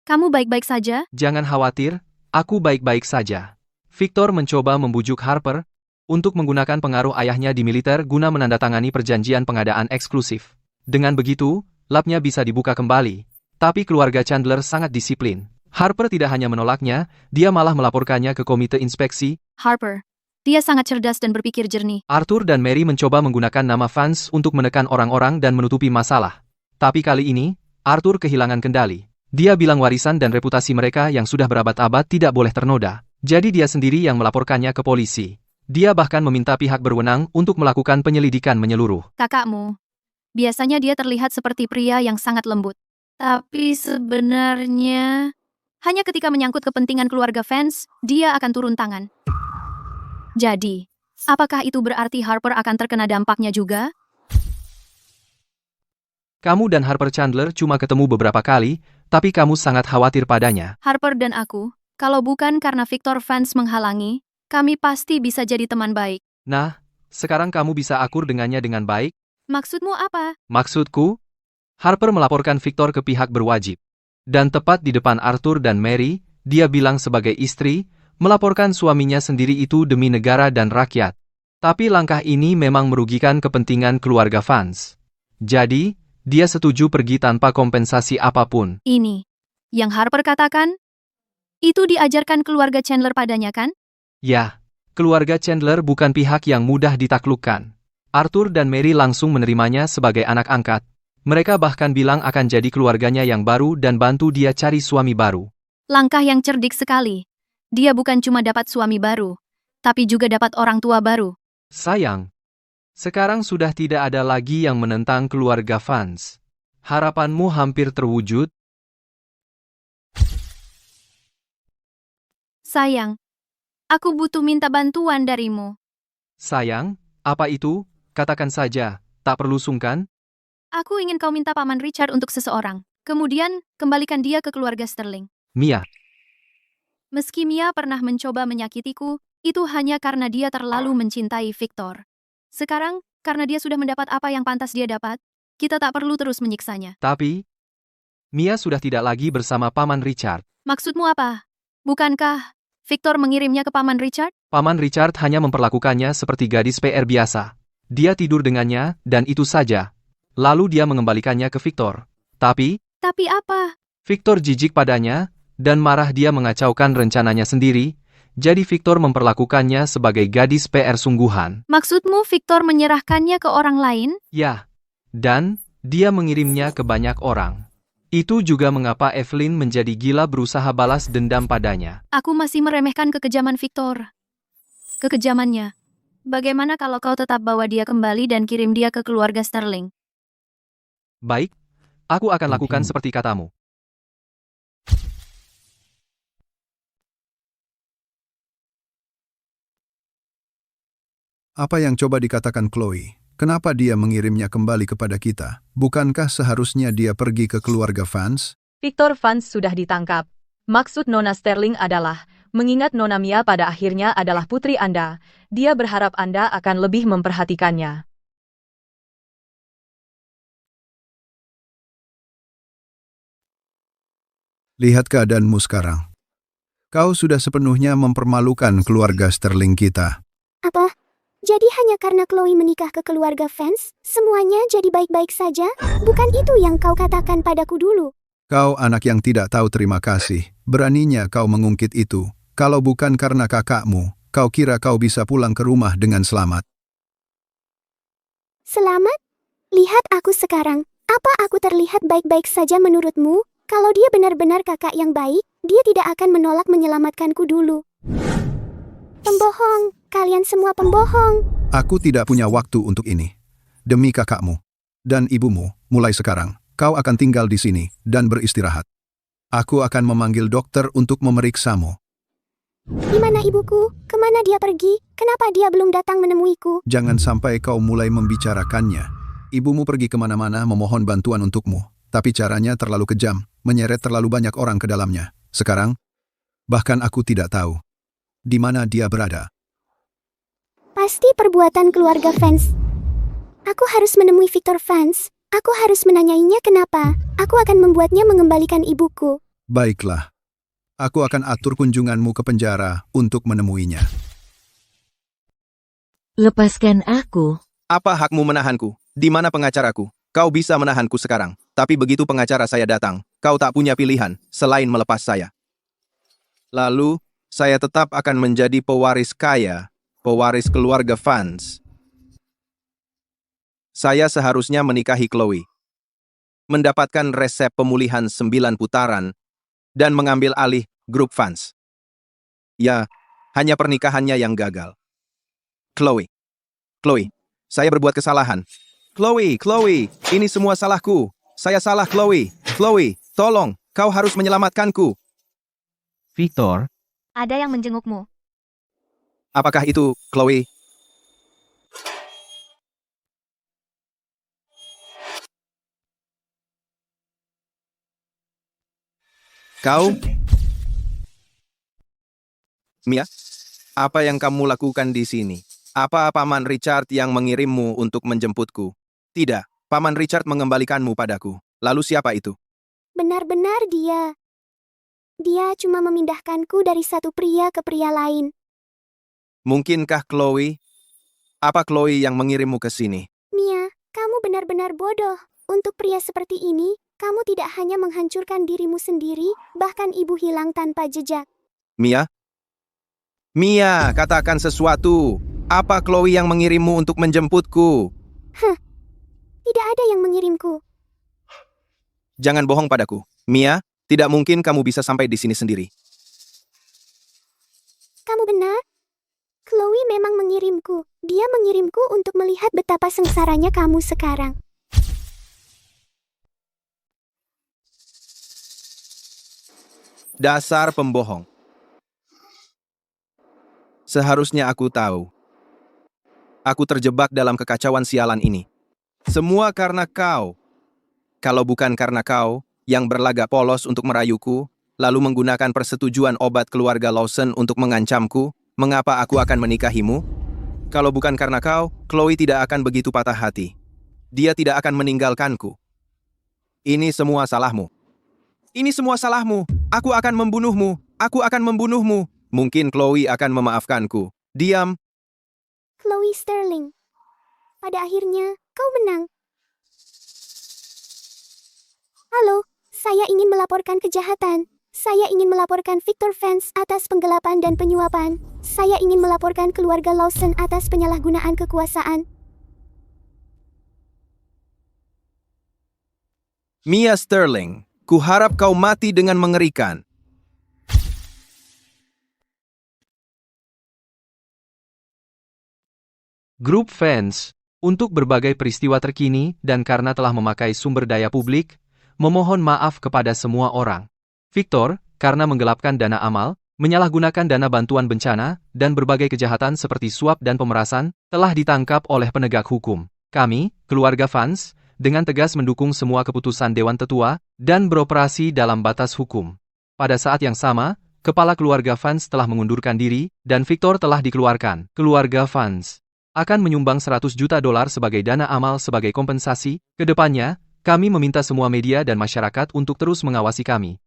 Kamu baik-baik saja? Jangan khawatir, aku baik-baik saja. Victor mencoba membujuk Harper untuk menggunakan pengaruh ayahnya di militer guna menandatangani perjanjian pengadaan eksklusif. Dengan begitu, labnya bisa dibuka kembali. Tapi keluarga Chandler sangat disiplin. Harper tidak hanya menolaknya, dia malah melaporkannya ke komite inspeksi. Harper, dia sangat cerdas dan berpikir jernih. Arthur dan Mary mencoba menggunakan nama Fans untuk menekan orang-orang dan menutupi masalah. Tapi kali ini, Arthur kehilangan kendali. Dia bilang warisan dan reputasi mereka yang sudah berabad-abad tidak boleh ternoda. Jadi dia sendiri yang melaporkannya ke polisi. Dia bahkan meminta pihak berwenang untuk melakukan penyelidikan menyeluruh. Kakakmu, biasanya dia terlihat seperti pria yang sangat lembut. Tapi sebenarnya, hanya ketika menyangkut kepentingan keluarga Fans, dia akan turun tangan. Jadi, apakah itu berarti Harper akan terkena dampaknya juga? Kamu dan Harper Chandler cuma ketemu beberapa kali, tapi kamu sangat khawatir padanya. Harper dan aku, kalau bukan karena Victor Fans menghalangi, kami pasti bisa jadi teman baik. Nah, sekarang kamu bisa akur dengannya dengan baik? Maksudmu apa? Maksudku, Harper melaporkan Victor ke pihak berwajib. Dan tepat di depan Arthur dan Mary, dia bilang sebagai istri, melaporkan suaminya sendiri itu demi negara dan rakyat. Tapi langkah ini memang merugikan kepentingan keluarga Vance. Jadi, dia setuju pergi tanpa kompensasi apapun. Ini. Yang Harper katakan? Itu diajarkan keluarga Chandler padanya kan? Ya, keluarga Chandler bukan pihak yang mudah ditaklukkan. Arthur dan Mary langsung menerimanya sebagai anak angkat. Mereka bahkan bilang akan jadi keluarganya yang baru dan bantu dia cari suami baru. Langkah yang cerdik sekali. Dia bukan cuma dapat suami baru, tapi juga dapat orang tua baru. Sayang, sekarang sudah tidak ada lagi yang menentang keluarga Vance. Harapanmu hampir terwujud. Sayang, aku butuh minta bantuan darimu. Sayang, apa itu? Katakan saja, tak perlu sungkan. Aku ingin kau minta Paman Richard untuk seseorang. Kemudian, kembalikan dia ke keluarga Sterling. Mia, Meski Mia pernah mencoba menyakitiku, itu hanya karena dia terlalu mencintai Victor. Sekarang, karena dia sudah mendapat apa yang pantas dia dapat, kita tak perlu terus menyiksanya. tapi Mia sudah tidak lagi bersama Paman Richard. Maksudmu apa? Bukankah Victor mengirimnya ke Paman Richard? Paman Richard hanya memperlakukannya seperti gadis PR biasa. Dia tidur dengannya, dan itu saja. Lalu dia mengembalikannya ke Victor. Tapi apa? Victor jijik padanya, dan marah dia mengacaukan rencananya sendiri, jadi Victor memperlakukannya sebagai gadis PR sungguhan. Maksudmu Victor menyerahkannya ke orang lain? Ya, dan dia mengirimnya ke banyak orang. Itu juga mengapa Evelyn menjadi gila berusaha balas dendam padanya. Aku masih meremehkan kekejaman Victor. Kekejamannya. Bagaimana kalau kau tetap bawa dia kembali dan kirim dia ke keluarga Sterling? Baik, aku akan lakukan seperti katamu. Apa yang coba dikatakan Chloe? Kenapa dia mengirimnya kembali kepada kita? Bukankah seharusnya dia pergi ke keluarga Vance? Victor Vance sudah ditangkap. Maksud Nona Sterling adalah, mengingat Nona Mia pada akhirnya adalah putri Anda, dia berharap Anda akan lebih memperhatikannya. Lihat keadaanmu sekarang. Kau sudah sepenuhnya mempermalukan keluarga Sterling kita. Apa? Jadi hanya karena Chloe menikah ke keluarga Vance, semuanya jadi baik-baik saja? Bukan itu yang kau katakan padaku dulu. Kau anak yang tidak tahu terima kasih. Beraninya kau mengungkit itu. Kalau bukan karena kakakmu, kau kira kau bisa pulang ke rumah dengan selamat. Selamat? Lihat aku sekarang. Apa aku terlihat baik-baik saja menurutmu? Kalau dia benar-benar kakak yang baik, dia tidak akan menolak menyelamatkanku dulu. Pembohong, kalian semua pembohong. Aku tidak punya waktu untuk ini. Demi kakakmu dan ibumu, mulai sekarang, kau akan tinggal di sini dan beristirahat. Aku akan memanggil dokter untuk memeriksamu. Di mana ibuku? Kemana dia pergi? Kenapa dia belum datang menemuiku? Jangan sampai kau mulai membicarakannya. Ibumu pergi kemana-mana memohon bantuan untukmu, tapi caranya terlalu kejam, menyeret terlalu banyak orang ke dalamnya. Sekarang, bahkan aku tidak tahu di mana dia berada. Pasti perbuatan keluarga Vance. Aku harus menemui Victor Vance. Aku harus menanyainya kenapa. Aku akan membuatnya mengembalikan ibuku. Baiklah. Aku akan atur kunjunganmu ke penjara untuk menemuinya. Lepaskan aku. Apa hakmu menahanku? Di mana pengacaraku? Kau bisa menahanku sekarang, tapi begitu pengacara saya datang, kau tak punya pilihan selain melepas saya. Lalu, saya tetap akan menjadi pewaris kaya, pewaris keluarga Vance. Saya seharusnya menikahi Chloe, mendapatkan resep pemulihan 9 putaran, dan mengambil alih grup Vance. Ya, hanya pernikahannya yang gagal. Chloe, saya berbuat kesalahan. Chloe, ini semua salahku. Saya salah, Chloe. Chloe, tolong, kau harus menyelamatkanku. Victor, Ada yang menjengukmu. Apakah itu, Chloe? Kau? Mia, apa yang kamu lakukan di sini? Apa Paman Richard yang mengirimmu untuk menjemputku? Tidak, Paman Richard mengembalikanmu padaku. Lalu siapa itu? Benar-benar dia. Dia cuma memindahkanku dari satu pria ke pria lain. Mungkinkah Chloe? Apa Chloe yang mengirimmu ke sini? Mia, kamu benar-benar bodoh. Untuk pria seperti ini, kamu tidak hanya menghancurkan dirimu sendiri, bahkan ibu hilang tanpa jejak. Mia? Mia, katakan sesuatu. Apa Chloe yang mengirimmu untuk menjemputku? Tidak ada yang mengirimku. Jangan bohong padaku. Mia, tidak mungkin kamu bisa sampai di sini sendiri. Kamu benar? Chloe memang mengirimku. Dia mengirimku untuk melihat betapa sengsaranya kamu sekarang. Dasar pembohong. Seharusnya aku tahu. Aku terjebak dalam kekacauan sialan ini. Semua karena kau. Kalau bukan karena kau, yang berlagak polos untuk merayuku, lalu menggunakan persetujuan obat keluarga Lawson untuk mengancamku, mengapa aku akan menikahimu? Kalau bukan karena kau, Chloe tidak akan begitu patah hati. Dia tidak akan meninggalkanku. Ini semua salahmu. Ini semua salahmu. Aku akan membunuhmu. Aku akan membunuhmu. Mungkin Chloe akan memaafkanku. Diam. Chloe Sterling. Pada akhirnya, kau menang. Halo, saya ingin melaporkan kejahatan. Saya ingin melaporkan Victor Vance atas penggelapan dan penyuapan. Saya ingin melaporkan keluarga Lawson atas penyalahgunaan kekuasaan. Mia Sterling, kuharap kau mati dengan mengerikan. Grup fans, untuk berbagai peristiwa terkini dan karena telah memakai sumber daya publik, memohon maaf kepada semua orang. Victor, karena menggelapkan dana amal, menyalahgunakan dana bantuan bencana, dan berbagai kejahatan seperti suap dan pemerasan, telah ditangkap oleh penegak hukum. Kami, keluarga fans, dengan tegas mendukung semua keputusan Dewan Tetua, dan beroperasi dalam batas hukum. Pada saat yang sama, kepala keluarga fans telah mengundurkan diri, dan Victor telah dikeluarkan. Keluarga fans akan menyumbang $100 juta sebagai dana amal sebagai kompensasi. Kedepannya, kami meminta semua media dan masyarakat untuk terus mengawasi kami.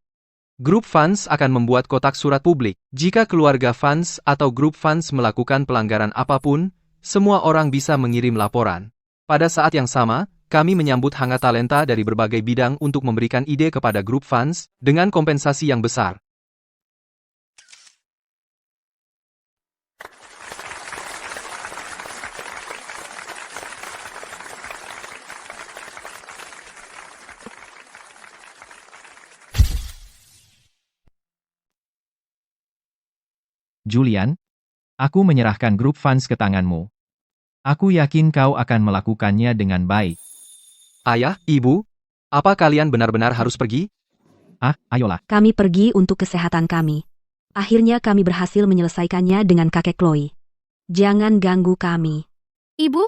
Grup fans akan membuat kotak surat publik. Jika keluarga fans atau grup fans melakukan pelanggaran apapun, semua orang bisa mengirim laporan. Pada saat yang sama, kami menyambut hangat talenta dari berbagai bidang untuk memberikan ide kepada grup fans dengan kompensasi yang besar. Julian, aku menyerahkan grup fans ke tanganmu. Aku yakin kau akan melakukannya dengan baik. Ayah, Ibu, apa kalian benar-benar harus pergi? Ayolah. Kami pergi untuk kesehatan kami. Akhirnya kami berhasil menyelesaikannya dengan kakek Chloe. Jangan ganggu kami. Ibu,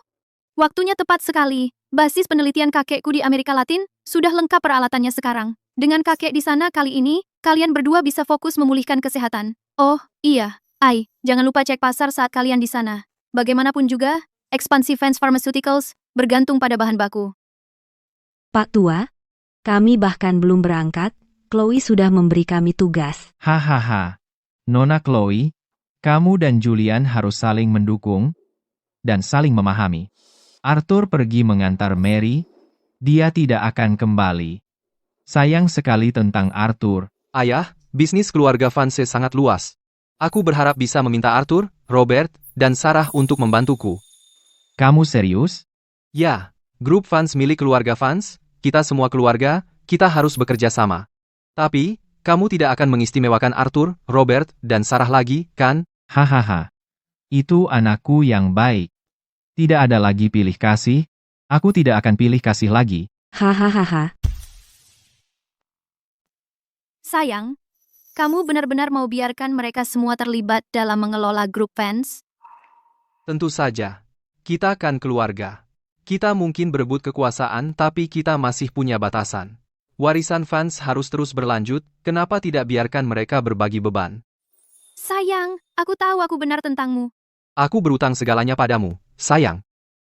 waktunya tepat sekali. Basis penelitian kakekku di Amerika Latin sudah lengkap peralatannya sekarang. Dengan kakek di sana kali ini, kalian berdua bisa fokus memulihkan kesehatan. Oh, iya. Jangan lupa cek pasar saat kalian di sana. Bagaimanapun juga, ekspansi Vance Pharmaceuticals bergantung pada bahan baku. Pak Tua, kami bahkan belum berangkat, Chloe sudah memberi kami tugas. Hahaha. Nona Chloe, kamu dan Julian harus saling mendukung dan saling memahami. Arthur pergi mengantar Mary, dia tidak akan kembali. Sayang sekali tentang Arthur. Ayah, bisnis keluarga Vance sangat luas. Aku berharap bisa meminta Arthur, Robert, dan Sarah untuk membantuku. Kamu serius? Ya, grup fans milik keluarga fans, kita semua keluarga, kita harus bekerja sama. Tapi, kamu tidak akan mengistimewakan Arthur, Robert, dan Sarah lagi, kan? Hahaha. Itu anakku yang baik. Tidak ada lagi pilih kasih, aku tidak akan pilih kasih lagi. Hahaha. Sayang, kamu benar-benar mau biarkan mereka semua terlibat dalam mengelola grup fans? Tentu saja. Kita kan keluarga. Kita mungkin berebut kekuasaan tapi kita masih punya batasan. Warisan fans harus terus berlanjut, kenapa tidak biarkan mereka berbagi beban? Sayang, aku tahu aku benar tentangmu. Aku berutang segalanya padamu, sayang.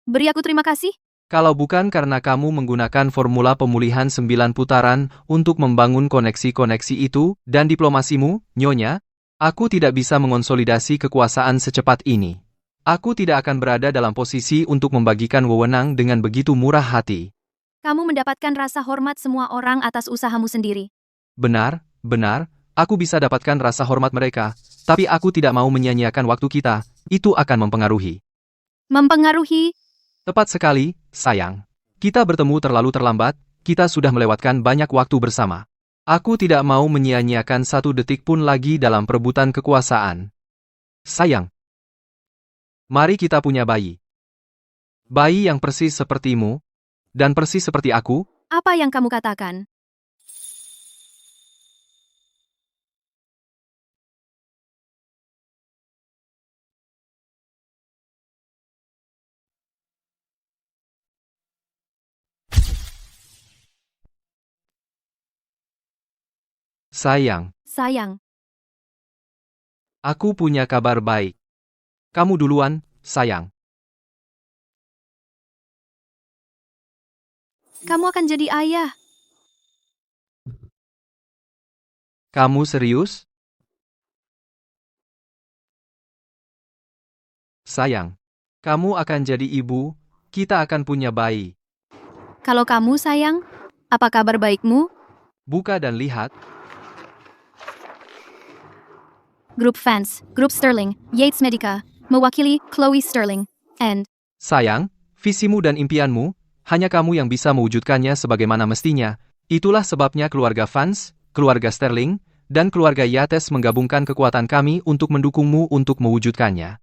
Beri aku terima kasih. Kalau bukan karena kamu menggunakan formula pemulihan 9 putaran untuk membangun koneksi-koneksi itu dan diplomasimu, Nyonya, aku tidak bisa mengonsolidasi kekuasaan secepat ini. Aku tidak akan berada dalam posisi untuk membagikan wewenang dengan begitu murah hati. Kamu mendapatkan rasa hormat semua orang atas usahamu sendiri. Benar, aku bisa dapatkan rasa hormat mereka, tapi aku tidak mau menyia-nyiakan waktu kita, itu akan mempengaruhi. Mempengaruhi? Tepat sekali, sayang. Kita bertemu terlalu terlambat, kita sudah melewatkan banyak waktu bersama. Aku tidak mau menyia-nyiakan satu detik pun lagi dalam perebutan kekuasaan. Sayang. Mari kita punya bayi. Bayi yang persis sepertimu, dan persis seperti aku. Apa yang kamu katakan? Sayang. Sayang. Aku punya kabar baik. Kamu duluan, sayang. Kamu akan jadi ayah. Kamu serius? Sayang. Kamu akan jadi ibu, kita akan punya bayi. Kalau kamu sayang, apa kabar baikmu? Buka dan lihat. Grup fans, Grup Sterling, Yates Medica, mewakili Chloe Sterling, and Sayang, visimu dan impianmu, hanya kamu yang bisa mewujudkannya sebagaimana mestinya. Itulah sebabnya keluarga fans, keluarga Sterling, dan keluarga Yates menggabungkan kekuatan kami untuk mendukungmu untuk mewujudkannya.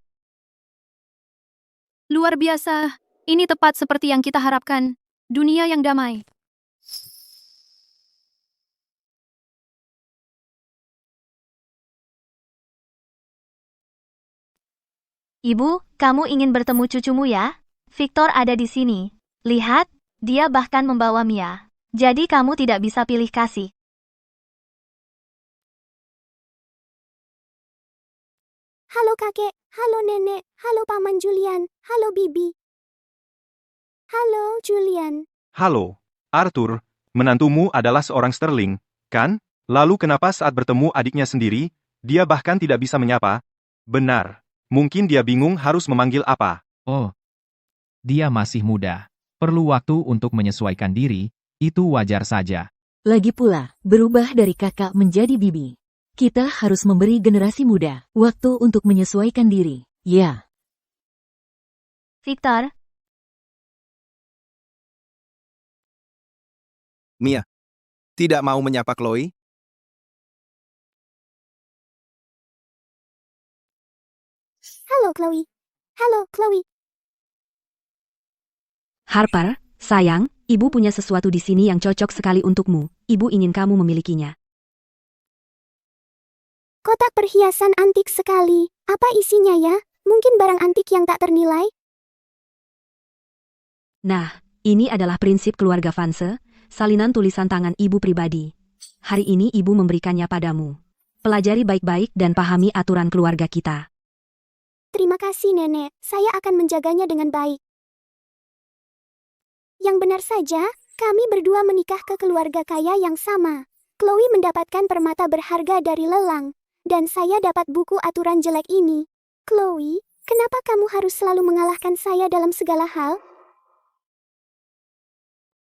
luar biasa. Ini tepat seperti yang kita harapkan. Dunia yang damai. Ibu, kamu ingin bertemu cucumu ya? Victor ada di sini. Lihat, dia bahkan membawa Mia. Jadi kamu tidak bisa pilih kasih. Halo kakek, halo nenek, halo paman Julian, halo bibi. Halo Julian. Halo, Arthur, menantumu adalah seorang Sterling, kan? Lalu kenapa saat bertemu adiknya sendiri, dia bahkan tidak bisa menyapa? Benar. Mungkin dia bingung harus memanggil apa. Oh, dia masih muda. Perlu waktu untuk menyesuaikan diri, itu wajar saja. Lagi pula, berubah dari kakak menjadi bibi. Kita harus memberi generasi muda waktu untuk menyesuaikan diri. Ya. Victor, Mia, tidak mau menyapa Chloe? Halo Chloe. Halo Chloe. Harper, sayang, ibu punya sesuatu di sini yang cocok sekali untukmu. Ibu ingin kamu memilikinya. Kotak perhiasan antik sekali. Apa isinya ya? Mungkin barang antik yang tak ternilai? Nah, ini adalah prinsip keluarga Vanse, salinan tulisan tangan ibu pribadi. Hari ini ibu memberikannya padamu. Pelajari baik-baik dan pahami aturan keluarga kita. Terima kasih nenek, saya akan menjaganya dengan baik. Yang benar saja, kami berdua menikah ke keluarga kaya yang sama. Chloe mendapatkan permata berharga dari lelang, dan saya dapat buku aturan jelek ini. Chloe, kenapa kamu harus selalu mengalahkan saya dalam segala hal?